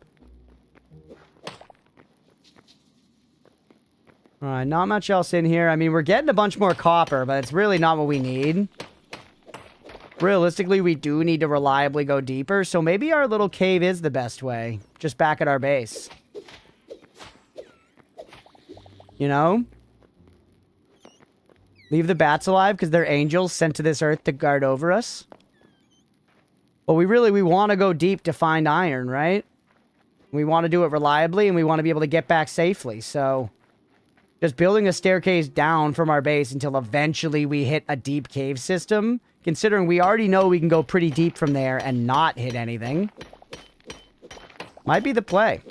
Alright, not much else in here. I mean, we're getting a bunch more copper, but it's really not what we need. Realistically, we do need to reliably go deeper, so maybe our little cave is the best way. Just back at our base. You know? Leave the bats alive because they're angels sent to this earth to guard over us. But we want to go deep to find iron, right? We want to do it reliably, and we want to be able to get back safely, so... Just building a staircase down from our base until eventually we hit a deep cave system, considering we already know we can go pretty deep from there and not hit anything, might be the play.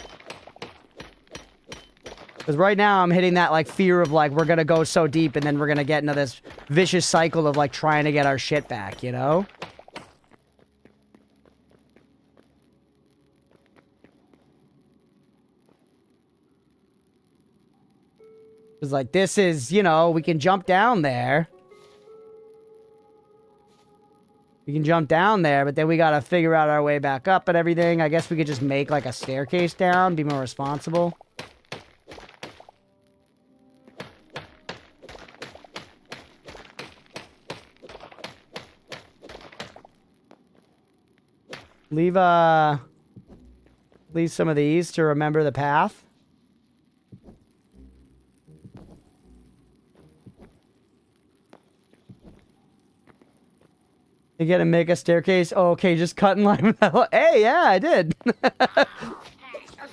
Because right now I'm hitting that, like, fear of, like, we're going to go so deep and then we're going to get into this vicious cycle of, like, trying to get our shit back, you know? It's like, this is, you know, we can jump down there. We can jump down there, but then we gotta figure out our way back up and everything. I guess we could just make, like, a staircase down, be more responsible. Leave some of these to remember the path. You gotta make a staircase. Oh, okay, just cut in line with that. Hey, yeah, I did.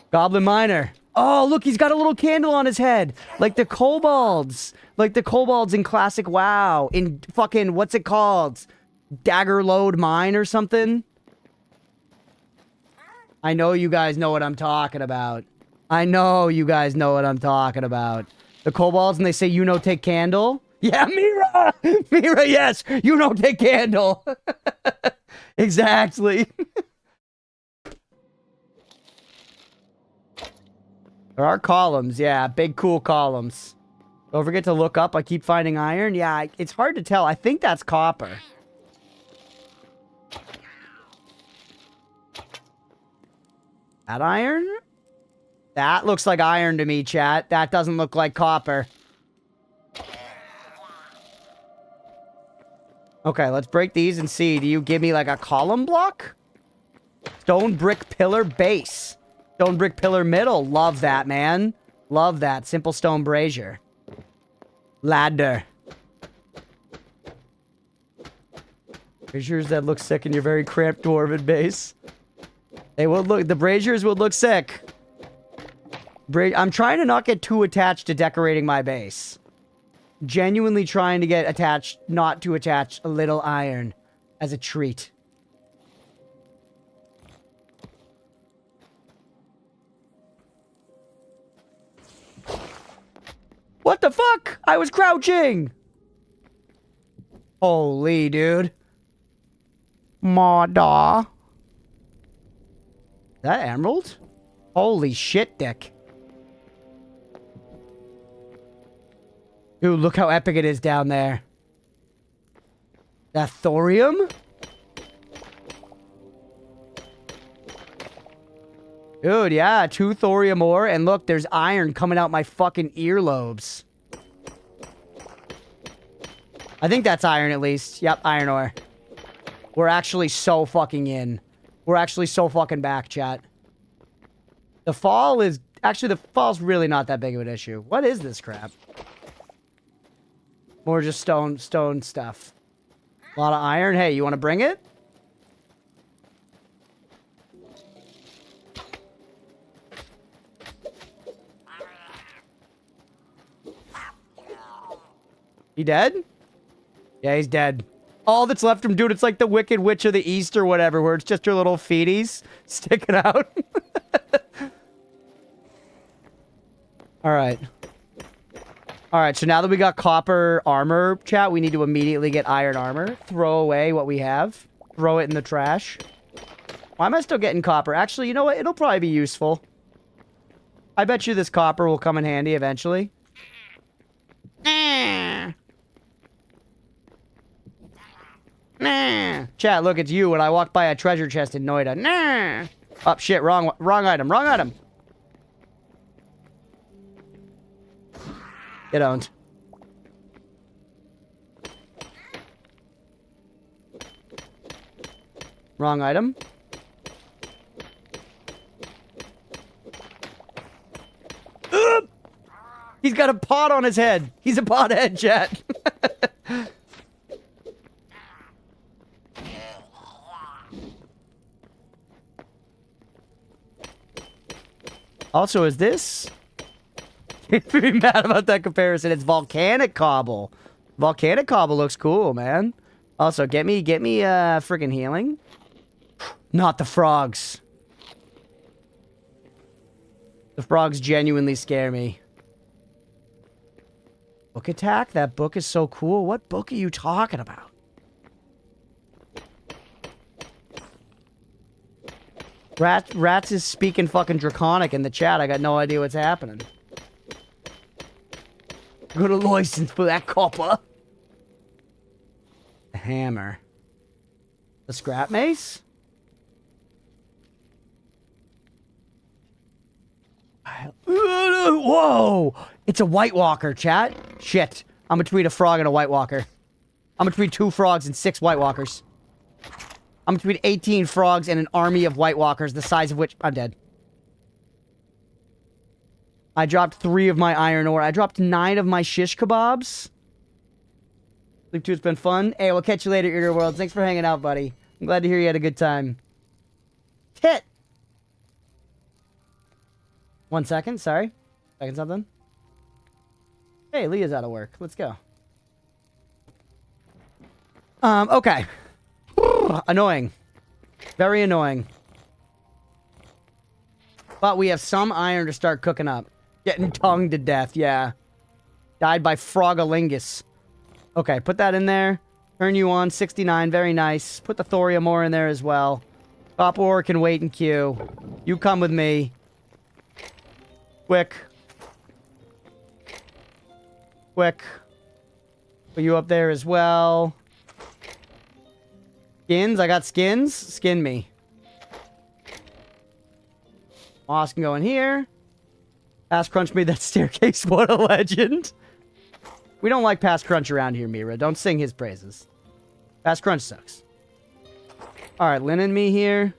Goblin Miner. Oh, look, he's got a little candle on his head. Like the kobolds. Like the kobolds in classic WoW. In fucking, what's it called? Dagger Load Mine or something? I know you guys know what I'm talking about. I know you guys know what I'm talking about. The kobolds, and they say, you know, take candle. Yeah, Mira! Mira, yes! You don't take candle! Exactly. There are columns, yeah. Big, cool columns. Don't forget to look up. I keep finding iron. Yeah, it's hard to tell. I think that's copper. That iron? That looks like iron to me, chat. That doesn't look like copper. Okay, let's break these and see. Do you give me, like, a column block? Stone brick pillar base. Stone brick pillar middle. Love that, man. Love that. Simple stone brazier. Ladder. Braziers that look sick in your very cramped dwarven base. They will look... The braziers would look sick. I'm trying to not get too attached to decorating my base. Genuinely trying to get attached, not to attach a little iron as a treat. What the fuck? I was crouching! Holy, dude. Mawdaw. Is that emerald? Holy shit, dick. Dude, look how epic it is down there. That thorium? Dude, yeah, 2 thorium ore, and look, there's iron coming out my fucking earlobes. I think that's iron at least. Yep, iron ore. We're actually so fucking in. We're actually so fucking back, chat. The fall is... Actually, the fall's really not that big of an issue. What is this crap? More just stone stuff. A lot of iron. Hey, you want to bring it? He dead? Yeah, he's dead. All that's left from dude, it's like the Wicked Witch of the East or whatever, where it's just her little feeties sticking out. Alright. Alright, so now that we got copper armor, chat, we need to immediately get iron armor. Throw away what we have. Throw it in the trash. Why am I still getting copper? Actually, you know what? It'll probably be useful. I bet you this copper will come in handy eventually. Nah. Chat, look, it's you when I walked by a treasure chest in Noida. Nah. Oh, shit, wrong item, wrong item. Get owned. Wrong item. He's got a pot on his head. He's a pothead, chat. Also, is this? Can't be mad about that comparison. It's volcanic cobble. Volcanic cobble looks cool, man. Also, get me freaking healing. Not the frogs. The frogs genuinely scare me. Book attack? That book is so cool. What book are you talking about? Rats is speaking fucking draconic in the chat. I got no idea what's happening. Good license for that copper. The hammer. The scrap mace? Whoa! It's a White Walker, chat. Shit. I'm between a frog and a White Walker. I'm between 2 frogs and 6 White Walkers. I'm between 18 frogs and an army of White Walkers, the size of which... I'm dead. I dropped 3 of my iron ore. I dropped 9 of my shish kebabs. Sleep 2, it's been fun. Hey, we'll catch you later, Eater World. Thanks for hanging out, buddy. I'm glad to hear you had a good time. Hit! 1 second, sorry. Second something. Hey, Leah's out of work. Let's go. Okay. Annoying. Very annoying. But we have some iron to start cooking up. Getting tongued to death, yeah. Died by frogalingus. Okay, put that in there. Turn you on, 69, very nice. Put the thorium ore in there as well. Copper ore can wait in queue. You come with me. Quick. Quick. Put you up there as well. Skins? I got skins? Skin me. Moss can go in here. Past Crunch made that staircase. What a legend. We don't like Past Crunch around here, Mira. Don't sing his praises. Past Crunch sucks. Alright, linen me here.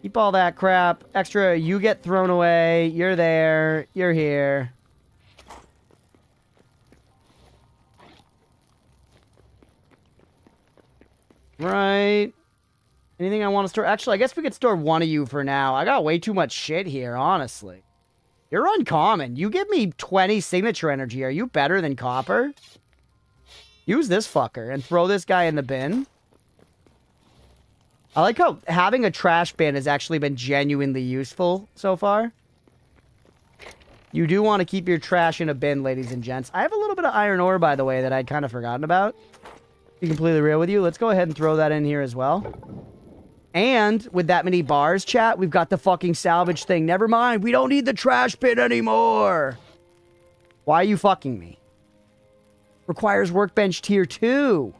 Keep all that crap. Extra, you get thrown away. You're there. You're here. Right. Anything I want to store? Actually, I guess we could store one of you for now. I got way too much shit here, honestly. You're uncommon. You give me 20 signature energy. Are you better than copper? Use this fucker and throw this guy in the bin. I like how having a trash bin has actually been genuinely useful so far. You do want to keep your trash in a bin, ladies and gents. I have a little bit of iron ore, by the way, that I'd kind of forgotten about. To be completely real with you. Let's go ahead and throw that in here as well. And with that many bars, chat, we've got the fucking salvage thing. Never mind. We don't need the trash bin anymore. Why are you fucking me? Requires workbench tier 2.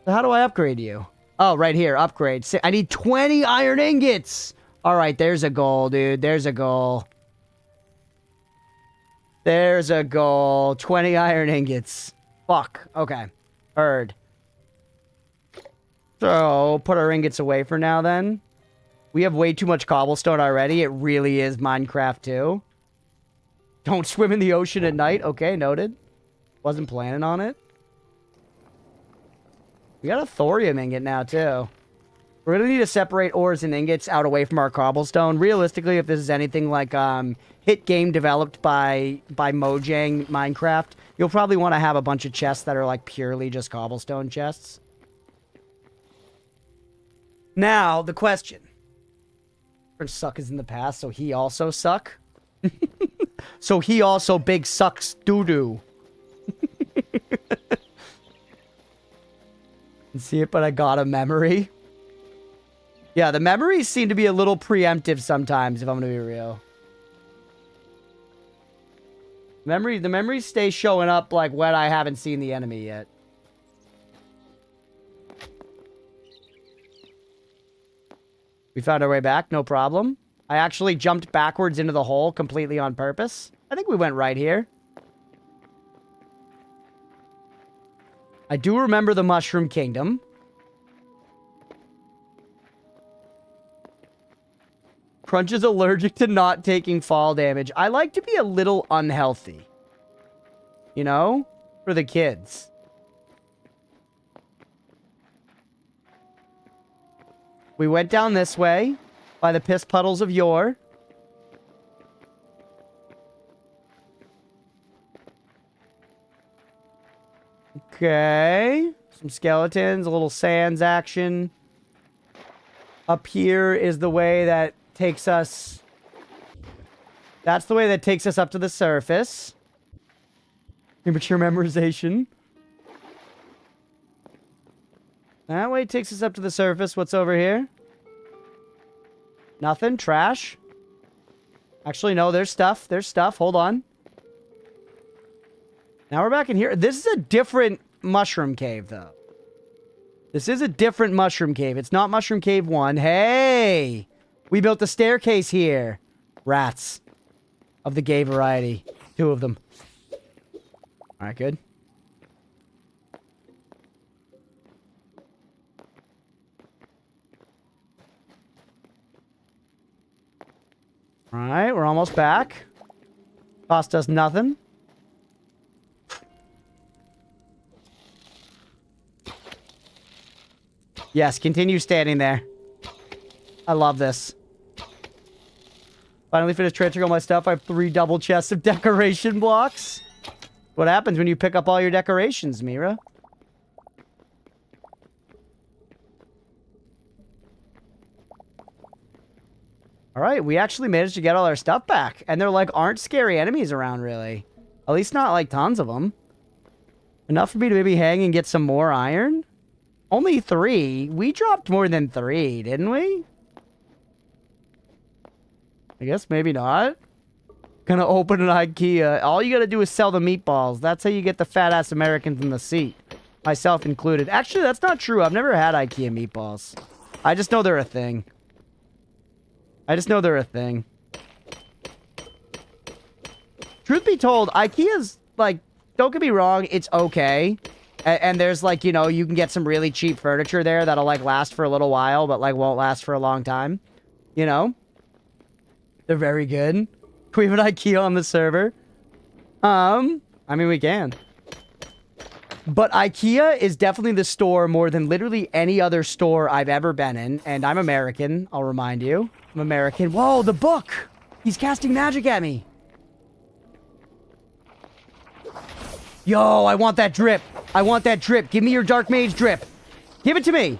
So how do I upgrade you? Oh, right here. Upgrade. I need 20 iron ingots. All right, there's a goal, dude. There's a goal. There's a goal. 20 iron ingots. Fuck. Okay. Heard. So, put our ingots away for now, then. We have way too much cobblestone already. It really is Minecraft 2. Don't swim in the ocean at night. Okay, noted. Wasn't planning on it. We got a thorium ingot now, too. We're going to need to separate ores and ingots out away from our cobblestone. Realistically, if this is anything like hit game developed by Mojang Minecraft, you'll probably want to have a bunch of chests that are like purely just cobblestone chests. Now, the question. Suck is in the past, so he also suck? So he also big sucks doo-doo. See it, but I got a memory. Yeah, the memories seem to be a little preemptive sometimes, if I'm going to be real. The memories stay showing up like when I haven't seen the enemy yet. We found our way back, no problem. I actually jumped backwards into the hole completely on purpose. I think we went right here. I do remember the Mushroom Kingdom. Crunch is allergic to not taking fall damage. I like to be a little unhealthy. You know? For the kids. We went down this way. By the piss puddles of yore. Okay. Some skeletons. A little sands action. Up here is the way that takes us... That's the way that takes us up to the surface. Immature memorization. That way takes us up to the surface. What's over here? Nothing. Trash. Actually, no. There's stuff. There's stuff. Hold on. Now we're back in here. This is a different mushroom cave, though. This is a different mushroom cave. It's not Mushroom Cave 1. Hey! We built a staircase here. Rats. Of the gay variety. 2 of them. Alright, good. Alright, we're almost back. Cost us nothing. Yes, continue standing there. I love this. Finally finished transferring all my stuff. I have 3 double chests of decoration blocks. What happens when you pick up all your decorations, Mira? Alright, we actually managed to get all our stuff back. And there, like, aren't scary enemies around, really. At least not, like, tons of them. Enough for me to maybe hang and get some more iron? Only 3? We dropped more than 3, didn't we? I guess maybe not. Gonna open an IKEA. All you gotta do is sell the meatballs. That's how you get the fat-ass Americans in the seat. Myself included. Actually, that's not true. I've never had IKEA meatballs. I just know they're a thing. Truth be told, IKEA's, like, don't get me wrong, it's okay. And there's, like, you know, you can get some really cheap furniture there that'll, like, last for a little while, but, like, won't last for a long time. You know? They're very good. Can we have an IKEA on the server? I mean, we can. But IKEA is definitely the store more than literally any other store I've ever been in. And I'm American, I'll remind you. I'm American. Whoa, the book! He's casting magic at me. Yo, I want that drip. I want that drip. Give me your dark mage drip. Give it to me.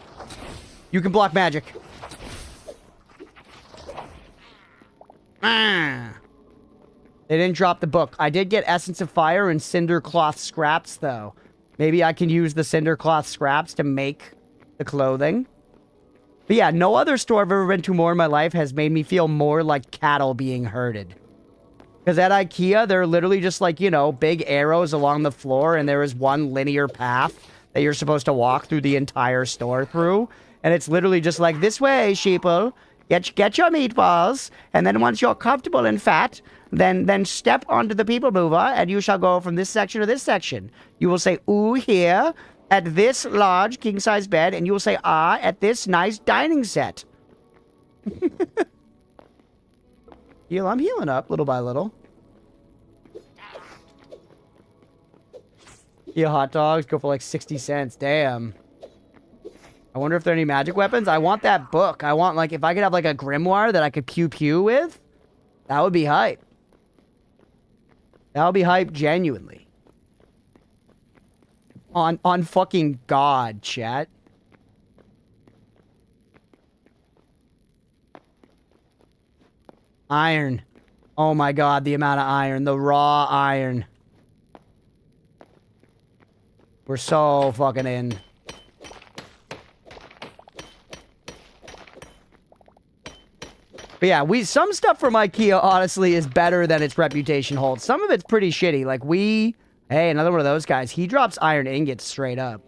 You can block magic. Ah. They didn't drop the book. I did get Essence of Fire and Cinder Cloth scraps, though. Maybe I can use the Cinder Cloth scraps to make the clothing. But yeah, no other store I've ever been to more in my life has made me feel more like cattle being herded. Because at IKEA, they're literally just like, you know, big arrows along the floor, and there is one linear path that you're supposed to walk through the entire store through. And it's literally just like, this way, sheeple. Get your meatballs, and then once you're comfortable and fat, then step onto the people mover, and you shall go from this section to this section. You will say, ooh, here, at this large king-size bed, and you will say, ah, at this nice dining set. I'm healing up, little by little. Yeah, hot dogs go for like 60 cents. Damn. I wonder if there are any magic weapons. I want that book. I want, like, if I could have, like, a grimoire that I could pew-pew with, that would be hype. That would be hype genuinely. On fucking God, chat. Iron. Oh my God, the amount of iron. The raw iron. We're so fucking in. But yeah, some stuff from IKEA honestly is better than its reputation holds. Some of it's pretty shitty. Like hey, another one of those guys. He drops iron ingots straight up.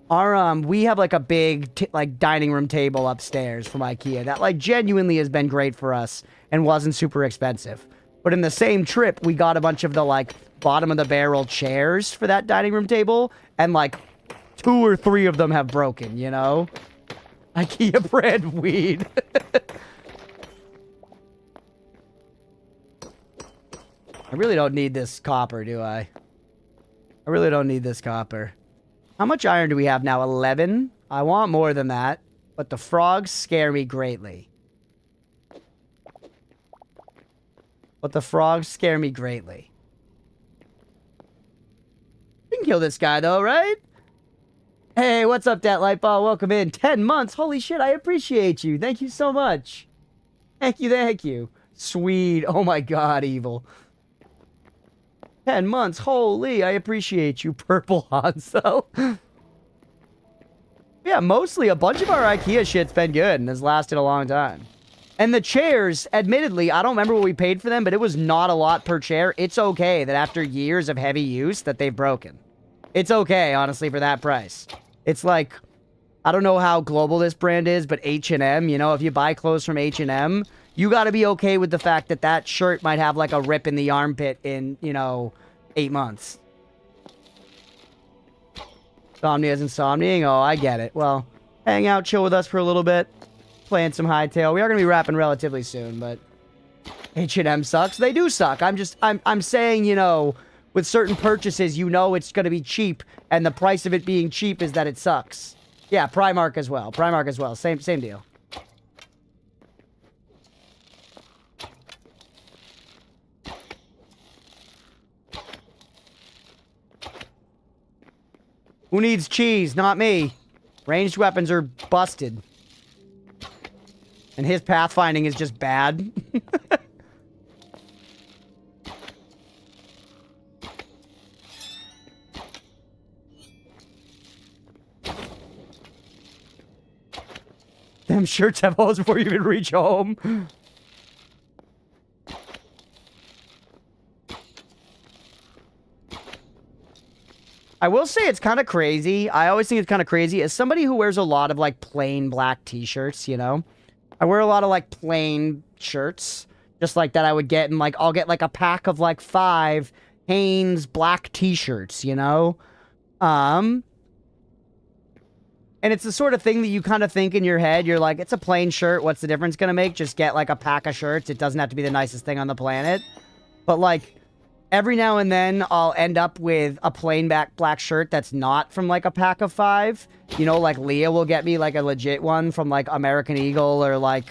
We have like a big like dining room table upstairs from IKEA that like genuinely has been great for us and wasn't super expensive. But in the same trip, we got a bunch of the like bottom of the barrel chairs for that dining room table, and like 2 or 3 of them have broken, you know? IKEA brand weed. I really don't need this copper, do I? I really don't need this copper. How much iron do we have now? 11? I want more than that, but the frogs scare me greatly. We can kill this guy, though, right? Hey, what's up, Dat Lightball? Welcome in. 10 months. Holy shit, I appreciate you. Thank you so much. Thank you. Sweet. Oh my God, evil. 10 months. Holy, I appreciate you, Purple Hanzo. Yeah, mostly a bunch of our IKEA shit's been good and has lasted a long time. And the chairs, admittedly, I don't remember what we paid for them, but it was not a lot per chair. It's okay that after years of heavy use that they've broken. It's okay, honestly, for that price. It's like, I don't know how global this brand is, but H&M, you know, if you buy clothes from H&M, you got to be okay with the fact that that shirt might have like a rip in the armpit in, you know, 8 months. Insomnia's insomniaing. Oh, I get it. Well, hang out, chill with us for a little bit. Playing some Hytale. We are going to be wrapping relatively soon, but H&M sucks. They do suck. I'm saying, you know, with certain purchases, you know it's going to be cheap, and the price of it being cheap is that it sucks. Yeah, Primark as well. Same deal. Who needs cheese? Not me. Ranged weapons are busted. And his pathfinding is just bad. Them shirts have holes before you even reach home. I will say it's kind of crazy. I always think it's kind of crazy. As somebody who wears a lot of, like, plain black t-shirts, you know? I wear a lot of, like, plain shirts. Just like that I would get, and, like, I'll get, like, a pack of, like, 5 Hanes black t-shirts, you know? And it's the sort of thing that you kind of think in your head. You're like, it's a plain shirt. What's the difference gonna make? Just get, like, a pack of shirts. It doesn't have to be the nicest thing on the planet. But, like, every now and then, I'll end up with a plain black shirt that's not from, like, a pack of 5. You know, like, Leah will get me, like, a legit one from, like, American Eagle or, like,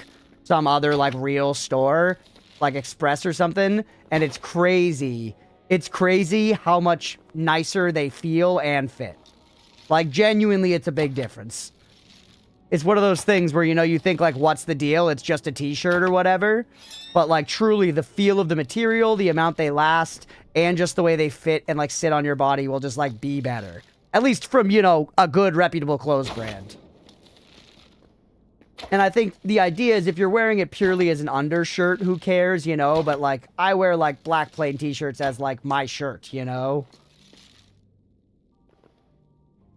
some other, like, real store, like Express or something. And it's crazy. It's crazy how much nicer they feel and fit. Like, genuinely, it's a big difference. It's one of those things where, you know, you think, like, what's the deal? It's just a t-shirt or whatever. But, like, truly, the feel of the material, the amount they last, and just the way they fit and, like, sit on your body will just, like, be better. At least from, you know, a good, reputable clothes brand. And I think the idea is if you're wearing it purely as an undershirt, who cares, you know? But, like, I wear, like, black plain t-shirts as, like, my shirt, you know?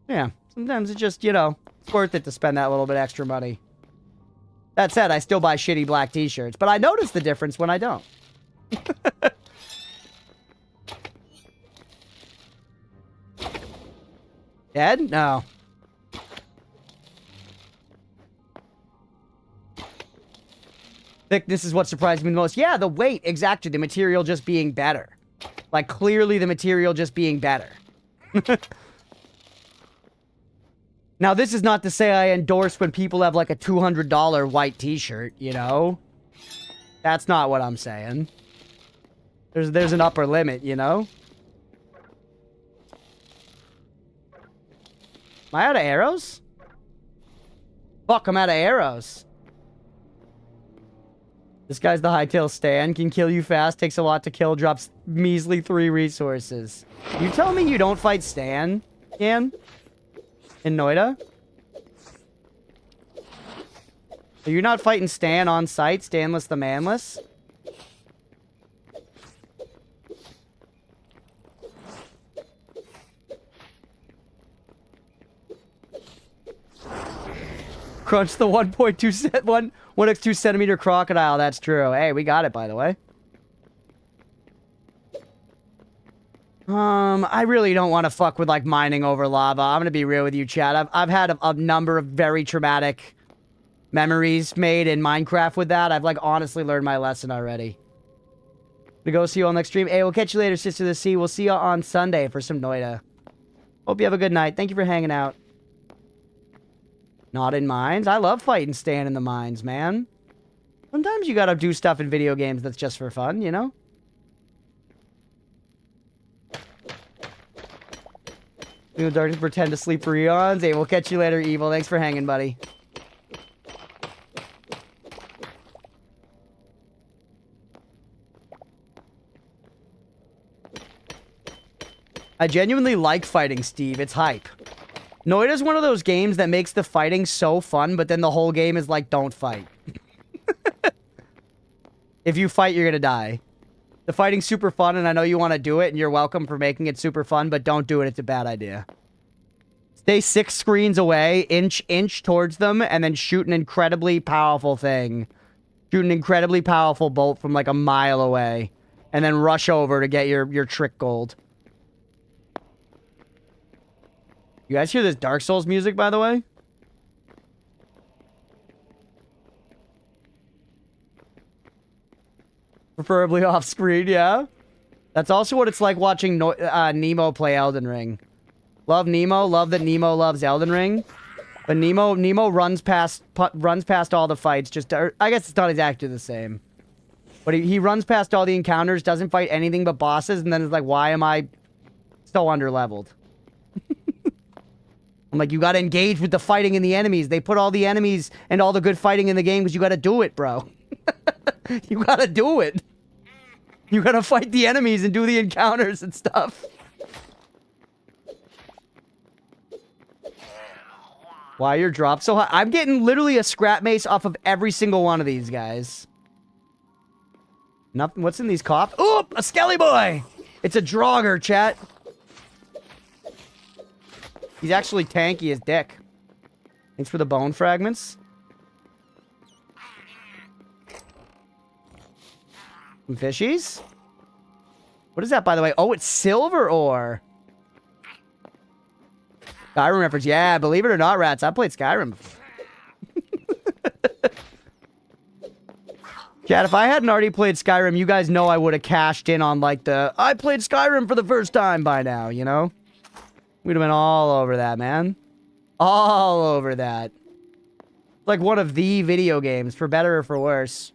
Yeah, sometimes it's just, you know, it's worth it to spend that little bit extra money. That said, I still buy shitty black t-shirts, but I notice the difference when I don't. Dead? No. Thickness is what surprised me the most. Yeah, the weight, exactly. The material just being better. Like, clearly the material just being better. Now, this is not to say I endorse when people have like a $200 white t-shirt, you know? That's not what I'm saying. There's an upper limit, you know? Am I out of arrows? Fuck, I'm out of arrows. This guy's the Hytale Stan. Can kill you fast, takes a lot to kill, drops measly 3 resources. You tell me you don't fight Stan, Ian? In Noida? Are you not fighting Stan on site? Stanless the manless? Crunch the 1x2 centimeter crocodile. That's true. Hey, we got it, by the way. I really don't want to fuck with, like, mining over lava. I'm gonna be real with you, Chad. I've had a number of very traumatic memories made in Minecraft with that. I've, like, honestly learned my lesson already. We go see you all next stream. Hey, we'll catch you later, Sister of the Sea. We'll see you on Sunday for some Noida. Hope you have a good night. Thank you for hanging out. Not in mines. I love fighting Stan in the mines, man. Sometimes you gotta do stuff in video games that's just for fun, you know? Leave the darkness, pretend to sleep for eons. Hey, we'll catch you later, Evil. Thanks for hanging, buddy. I genuinely like fighting, Steve. It's hype. Noida's one of those games that makes the fighting so fun, but then the whole game is like, don't fight. If you fight, you're gonna die. The fighting's super fun, and I know you want to do it, and you're welcome for making it super fun, but don't do it. It's a bad idea. Stay 6 screens away, inch towards them, and then shoot an incredibly powerful thing. Shoot an incredibly powerful bolt from like a mile away, and then rush over to get your trick gold. You guys hear this Dark Souls music, by the way? Preferably off screen, yeah. That's also what it's like watching Nemo play Elden Ring. Love Nemo. Love that Nemo loves Elden Ring. But Nemo runs past all the fights. I guess it's not exactly the same. But he runs past all the encounters, doesn't fight anything but bosses, and then is like, why am I so underleveled? I'm like, you gotta engage with the fighting and the enemies. They put all the enemies and all the good fighting in the game because you gotta do it, bro. You gotta do it. You gotta fight the enemies and do the encounters and stuff. Why your drop so high? I'm getting literally a scrap mace off of every single one of these guys. Nothing. What's in these cops? Oop! A skelly boy! It's a Draugr, chat. He's actually tanky as dick. Thanks for the bone fragments. Some fishies? What is that, by the way? Oh, it's silver ore. Skyrim reference. Yeah, believe it or not, rats. I played Skyrim before. Chat, if I hadn't already played Skyrim, you guys know I would have cashed in on, like, I played Skyrim for the first time by now, you know? We'd have been all over that, man. All over that. Like one of the video games, for better or for worse.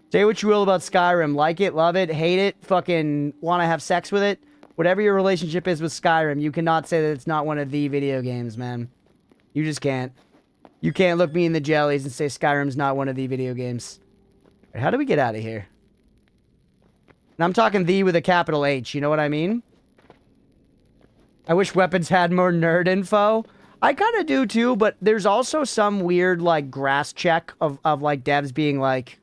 Say what you will about Skyrim. Like it, love it, hate it, fucking want to have sex with it. Whatever your relationship is with Skyrim, you cannot say that it's not one of the video games, man. You just can't. You can't look me in the jellies and say Skyrim's not one of the video games. How do we get out of here? And I'm talking the with a capital H, you know what I mean? I wish weapons had more nerd info. I kind of do too, but there's also some weird, like, grass check of like, devs being like,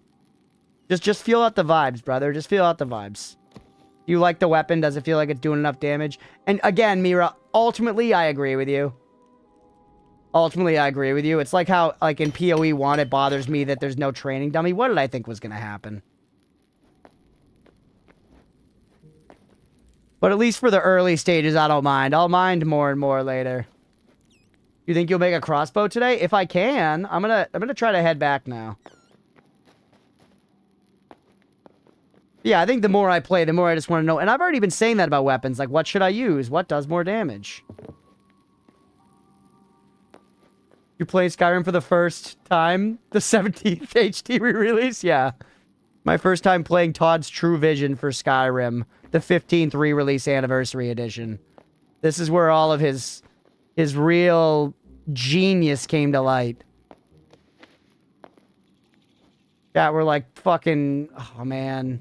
just feel out the vibes, brother. Just feel out the vibes. You like the weapon? Does it feel like it's doing enough damage? And again, Mira, ultimately, I agree with you. Ultimately, I agree with you. It's like how, like, in PoE 1, it bothers me that there's no training dummy. What did I think was going to happen? But at least for the early stages, I don't mind. I'll mind more and more later. You think you'll make a crossbow today? If I can, I'm gonna try to head back now. Yeah, I think the more I play, the more I just want to know. And I've already been saying that about weapons. Like, what should I use? What does more damage? You play Skyrim for the first time? The 17th HD re-release? Yeah. My first time playing Todd's True Vision for Skyrim. The 15th re-release anniversary edition. This is where all of his real genius came to light. Yeah, we're like fucking... Oh, man.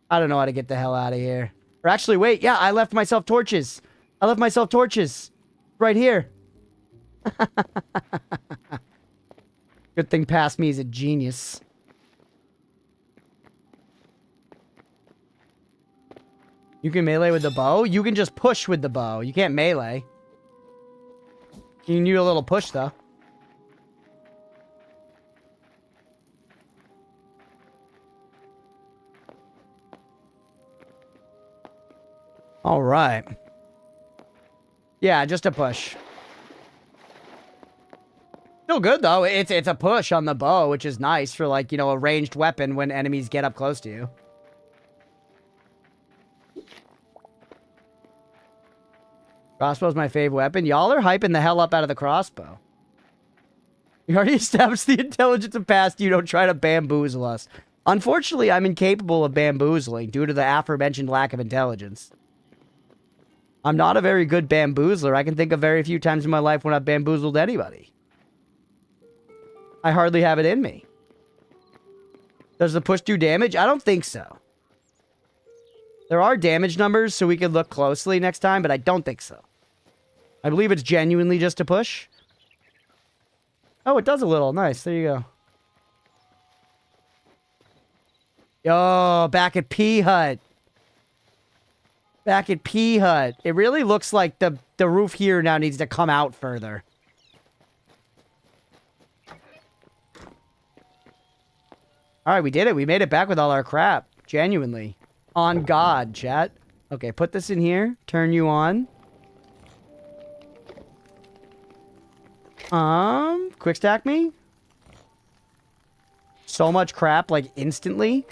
I don't know how to get the hell out of here. Or actually, wait. Yeah, I left myself torches. Right here. Good thing past me is a genius. You can melee with the bow? You can just push with the bow. You can't melee. You need a little push, though. All right. Yeah, just a push. Still good, though. It's a push on the bow, which is nice for, like, you know, a ranged weapon when enemies get up close to you. Crossbow's my fave weapon. Y'all are hyping the hell up out of the crossbow. You already established the intelligence of past you. Don't try to bamboozle us. Unfortunately, I'm incapable of bamboozling due to the aforementioned lack of intelligence. I'm not a very good bamboozler. I can think of very few times in my life when I've bamboozled anybody. I hardly have it in me. Does the push do damage? I don't think so. There are damage numbers, so we could look closely next time, but I don't think so. I believe it's genuinely just a push. Oh, it does a little. Nice. There you go. Yo, back at P Hut. Back at P Hut. It really looks like the roof here now needs to come out further. Alright, we did it. We made it back with all our crap. Genuinely. On God, chat. Okay, put this in here. Turn you on. Quick stack me? So much crap, like, instantly.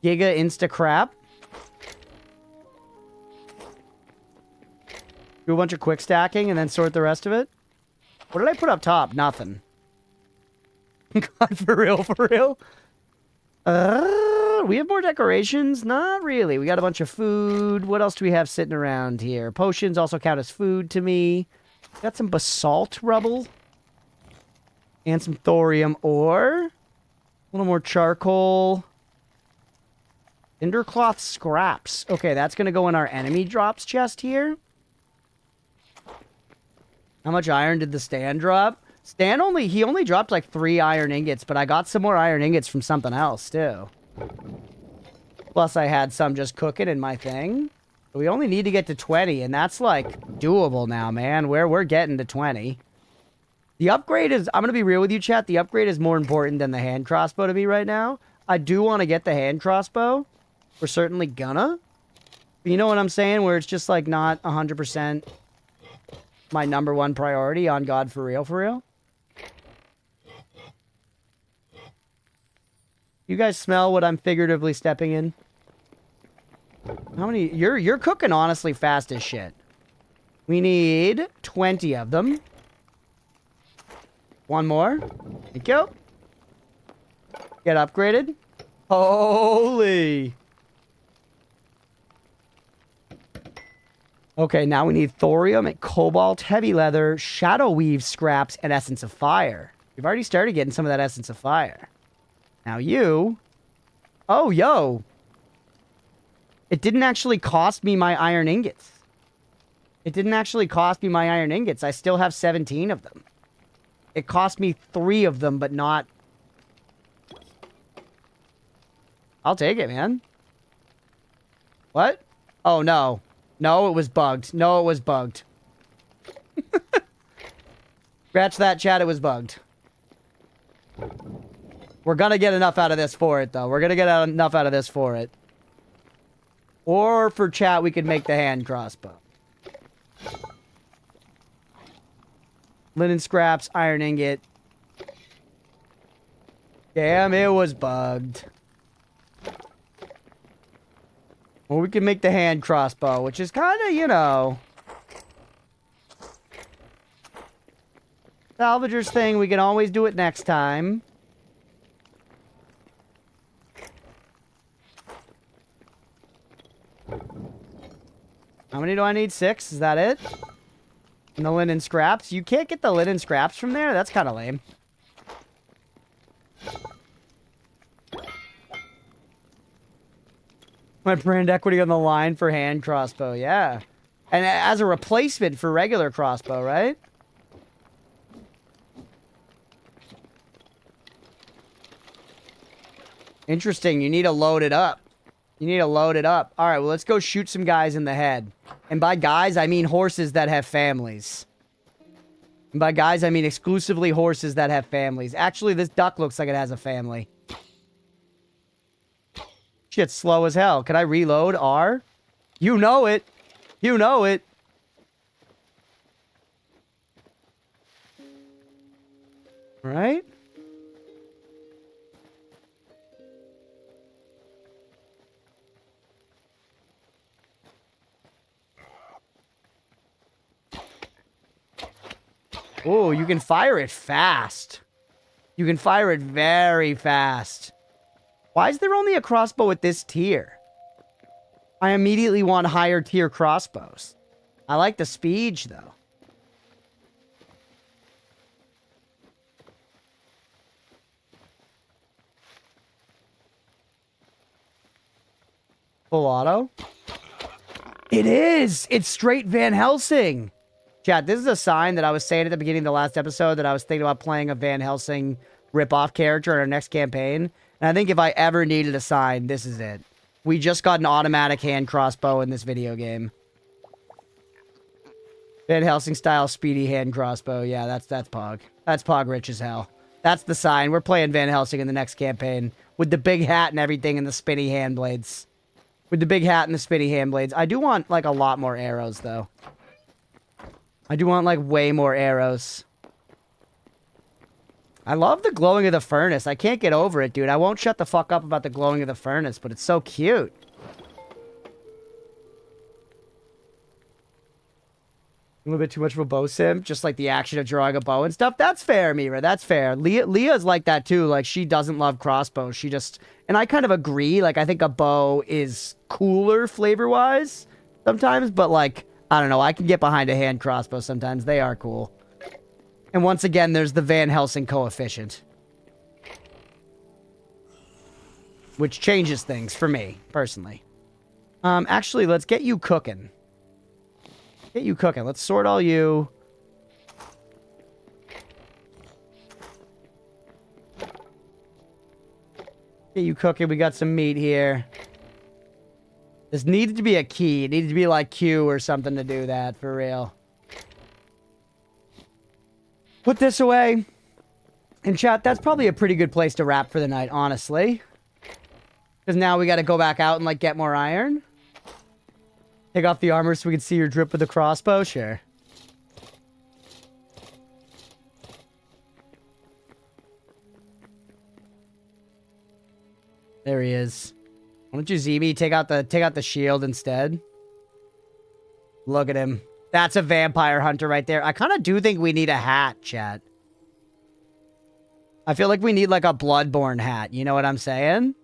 Giga insta crap. Do a bunch of quick stacking and then sort the rest of it. What did I put up top? Nothing. God, for real, for real? We have more decorations? Not really. We got a bunch of food. What else do we have sitting around here? Potions also count as food to me. Got some basalt rubble. And some thorium ore. A little more charcoal. Cindercloth scraps. Okay, that's going to go in our enemy drops chest here. How much iron did the stand drop? Stan he only dropped like 3 iron ingots, but I got some more iron ingots from something else too. Plus I had some just cooking in my thing. We only need to get to 20, and that's like doable now, man. We're getting to 20. The upgrade is, I'm gonna be real with you, chat. The upgrade is more important than the hand crossbow to me right now. I do want to get the hand crossbow. We're certainly gonna. But you know what I'm saying? Where it's just like not 100% my #1 priority on God for real, for real. You guys smell what I'm figuratively stepping in? How many? You're cooking honestly fast as shit. We need 20 of them. One more. Thank you. Get upgraded. Holy. Okay, now we need thorium and cobalt, heavy leather, shadow weave scraps, and essence of fire. We've already started getting some of that essence of fire. Now you... Oh, yo. It didn't actually cost me my iron ingots. It didn't actually cost me my iron ingots. I still have 17 of them. It cost me 3 of them, but not... I'll take it, man. What? Oh, no. No, it was bugged. No, it was bugged. Scratch that, chat. It was bugged. We're gonna get enough out of this for it, though. We're gonna get enough out of this for it. Or for chat, we could make the hand crossbow. Linen scraps, iron ingot. Damn, it was bugged. Or we can make the hand crossbow, which is kind of, you know... Salvager's thing, we can always do it next time. How many do I need? 6? Is that it? And the linen scraps? You can't get the linen scraps from there? That's kind of lame. My brand equity on the line for hand crossbow, yeah. And as a replacement for regular crossbow, right? Interesting, you need to load it up. You need to load it up. All right, well, let's go shoot some guys in the head. And by guys, I mean horses that have families. And by guys, I mean exclusively horses that have families. Actually, this duck looks like it has a family. Shit's slow as hell. Can I reload R? You know it. You know it. Right? Oh, you can fire it fast. You can fire it very fast. Why is there only a crossbow at this tier? I immediately want higher tier crossbows. I like the speed, though. Full auto? It is! It's straight Van Helsing! Chat, this is a sign that I was saying at the beginning of the last episode that I was thinking about playing a Van Helsing rip-off character in our next campaign. And I think if I ever needed a sign, this is it. We just got an automatic hand crossbow in this video game. Van Helsing style speedy hand crossbow. Yeah, that's Pog. That's Pog rich as hell. That's the sign. We're playing Van Helsing in the next campaign. With the big hat and everything and the spinny hand blades. With the big hat and the spinny hand blades. I do want, like, a lot more arrows, though. I do want, like, way more arrows. I love the glowing of the furnace. I can't get over it, dude. I won't shut the fuck up about the glowing of the furnace, but it's so cute. A little bit too much of a bow sim, just like the action of drawing a bow and stuff. That's fair, Mira. That's fair. Leah's like that, too. Like, she doesn't love crossbows. She just... And I kind of agree. Like, I think a bow is cooler flavor-wise sometimes, but, like... I don't know, I can get behind a hand crossbow sometimes. They are cool. And once again, there's the Van Helsing coefficient. Which changes things for me, personally. Actually, let's get you cooking. Get you cooking. Let's sort all you. Get you cooking. We got some meat here. This needed to be a key. It needed to be like Q or something to do that, for real. Put this away. And chat, that's probably a pretty good place to wrap for the night, honestly. Because now we got to go back out and, like, get more iron. Take off the armor so we can see your drip with the crossbow? Sure. There he is. Why don't you Zemi take out the shield instead? Look at him. That's a vampire hunter right there. I kind of do think we need a hat, chat. I feel like we need like a Bloodborne hat. You know what I'm saying?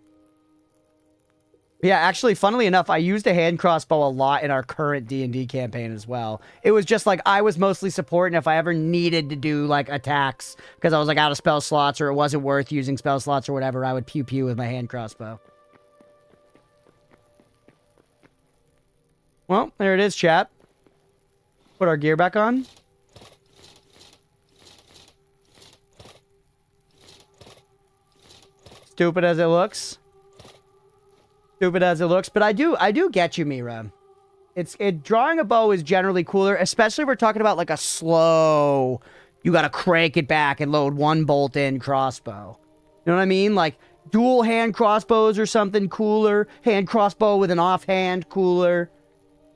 Yeah, actually, funnily enough, I used a hand crossbow a lot in our current D&D campaign as well. It was just like I was mostly support, and if I ever needed to do like attacks because I was like out of spell slots or it wasn't worth using spell slots or whatever, I would pew pew with my hand crossbow. Well, there it is, chat. Put our gear back on. Stupid as it looks. Stupid as it looks, but I do get you, Mira. Drawing a bow is generally cooler, especially if we're talking about like a slow, you gotta crank it back and load one bolt in crossbow. You know what I mean? Like dual hand crossbows or something cooler. Hand crossbow with an offhand cooler.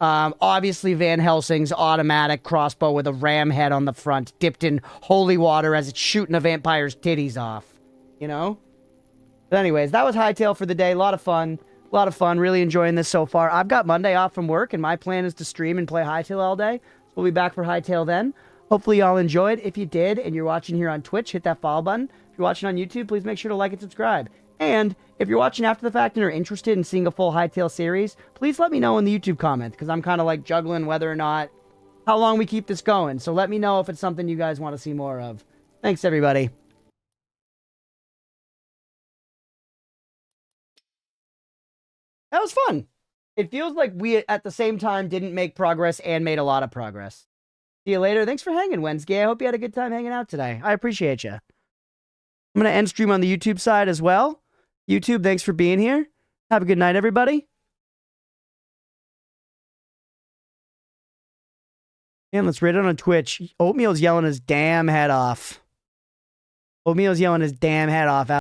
Obviously Van Helsing's automatic crossbow with a ram head on the front, dipped in holy water as it's shooting a vampire's titties off. You know? But anyways, that was Hytale for the day. A lot of fun. A lot of fun. Really enjoying this so far. I've got Monday off from work, and my plan is to stream and play Hytale all day. We'll be back for Hytale then. Hopefully y'all enjoyed. If you did, and you're watching here on Twitch, hit that follow button. If you're watching on YouTube, please make sure to like and subscribe. And if you're watching after the fact and are interested in seeing a full Hytale series, please let me know in the YouTube comments, because I'm kind of like juggling whether or not, how long we keep this going. So let me know if it's something you guys want to see more of. Thanks, everybody. That was fun. It feels like we, at the same time, didn't make progress and made a lot of progress. See you later. Thanks for hanging, Wednesday. I hope you had a good time hanging out today. I appreciate you. I'm going to end stream on the YouTube side as well. YouTube, thanks for being here. Have a good night, everybody. And let's rate it on Twitch. Oatmeal's yelling his damn head off. Oatmeal's yelling his damn head off.